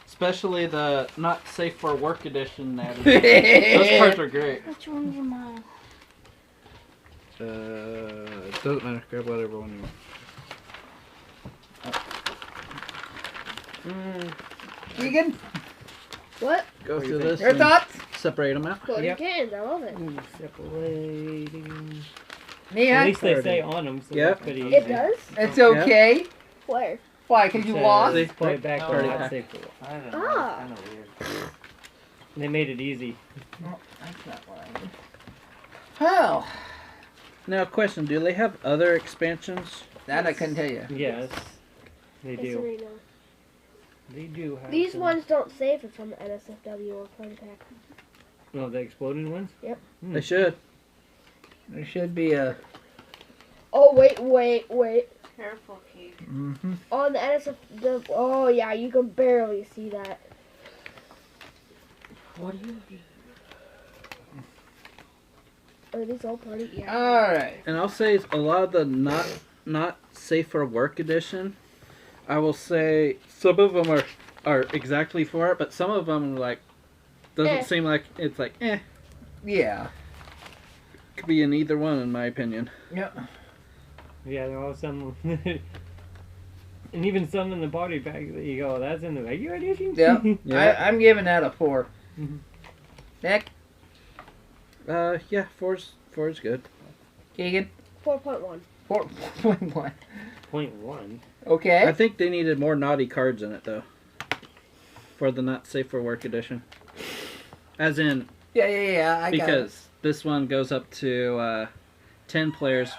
Speaker 1: Especially the not safe for work edition added. Those cards are great.
Speaker 6: Which one's mine?
Speaker 1: It doesn't matter. Grab whatever one you want.
Speaker 2: Keegan,
Speaker 4: What?
Speaker 1: Go through this.
Speaker 2: your
Speaker 1: and
Speaker 2: thoughts?
Speaker 1: Separate them out.
Speaker 4: Exploding
Speaker 3: Yep.
Speaker 4: kittens. I love it.
Speaker 3: Separating.
Speaker 2: Mia?
Speaker 3: At least they stay on them, so
Speaker 1: Yep.
Speaker 3: that's pretty easy.
Speaker 4: It does?
Speaker 2: It's okay.
Speaker 4: Where?
Speaker 2: Why? Because you lost?
Speaker 1: See?
Speaker 3: Play it back
Speaker 7: No,
Speaker 3: where
Speaker 7: no.
Speaker 3: it's safe for.
Speaker 7: I don't know.
Speaker 4: Ah.
Speaker 7: It's kind of weird.
Speaker 3: They made it easy.
Speaker 2: That's not what I did. Well,
Speaker 1: Now, question: do they have other expansions?
Speaker 2: that I couldn't tell you.
Speaker 3: Yes, they
Speaker 4: It's
Speaker 3: do.
Speaker 4: Reno.
Speaker 3: They do have
Speaker 4: These
Speaker 3: some-
Speaker 4: ones don't save it from the NSFW or Party Pack.
Speaker 3: Oh, the exploding ones?
Speaker 1: They should.
Speaker 2: There should be a.
Speaker 4: Oh, wait.
Speaker 6: Careful, Keith.
Speaker 2: Mm-hmm.
Speaker 4: On the NSFW. Oh, yeah, you can barely see that.
Speaker 3: What do you do?
Speaker 4: Are these all party? Yeah.
Speaker 2: All right.
Speaker 1: And I'll say a lot of the not safe for work edition. I will say some of them are exactly for it, but some of them like doesn't seem like it's like
Speaker 2: Yeah.
Speaker 1: could be in either one in my opinion.
Speaker 2: Yep.
Speaker 3: Yeah, there are some. And even some in the party pack that you go, that's in the regular edition?
Speaker 2: Yep.
Speaker 1: Yeah.
Speaker 2: I'm giving that a 4.
Speaker 3: Mhm.
Speaker 2: Nick?
Speaker 1: Yeah, four's good.
Speaker 2: Keegan?
Speaker 4: 4.1.
Speaker 2: 4.1.
Speaker 3: 0.1.
Speaker 2: Okay.
Speaker 1: I think they needed more naughty cards in it though. For the not safe for work edition. As in
Speaker 2: Yeah. I got
Speaker 1: because this one goes up to 10 players.
Speaker 2: it.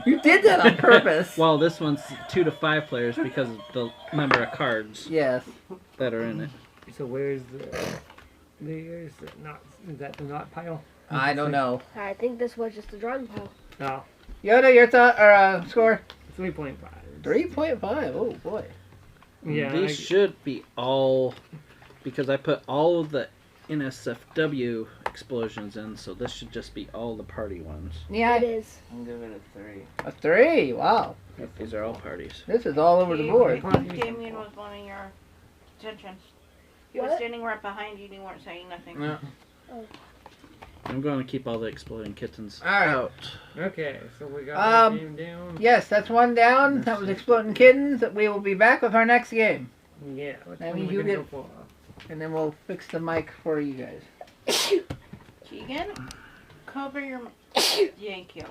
Speaker 2: You did that on purpose.
Speaker 1: While this one's 2 to 5 players because of the number of cards
Speaker 2: Yes.
Speaker 1: that are in it.
Speaker 3: So where's there's not, is that the not pile?
Speaker 2: I don't know.
Speaker 4: I think this was just a drawing pile.
Speaker 3: No,
Speaker 2: Yoda, your thought or score?
Speaker 3: 3.5.
Speaker 2: 3.5. Oh boy.
Speaker 3: Yeah,
Speaker 1: These should be all because I put all of the NSFW explosions in, so this should just be all the party ones.
Speaker 2: Yeah.
Speaker 4: It is.
Speaker 7: I'm giving it a 3.
Speaker 2: A 3. Wow.
Speaker 1: These are all parties.
Speaker 2: This is all over the board.
Speaker 6: Damien was wanting your attention. He was
Speaker 4: What?
Speaker 6: standing right behind you and you weren't saying nothing.
Speaker 2: Yeah.
Speaker 1: I'm going to keep all the exploding kittens
Speaker 2: All right.
Speaker 1: out.
Speaker 3: Okay, so we got
Speaker 2: Um,
Speaker 3: the game down.
Speaker 2: Yes, that's one down. That was Exploding Kittens. We will be back with our next game.
Speaker 3: Yeah, which
Speaker 2: That
Speaker 3: one
Speaker 2: means
Speaker 3: we
Speaker 2: you
Speaker 3: gonna
Speaker 2: get-
Speaker 3: go for?
Speaker 2: And then we'll fix the mic for you guys.
Speaker 6: Keegan, cover your Thank you.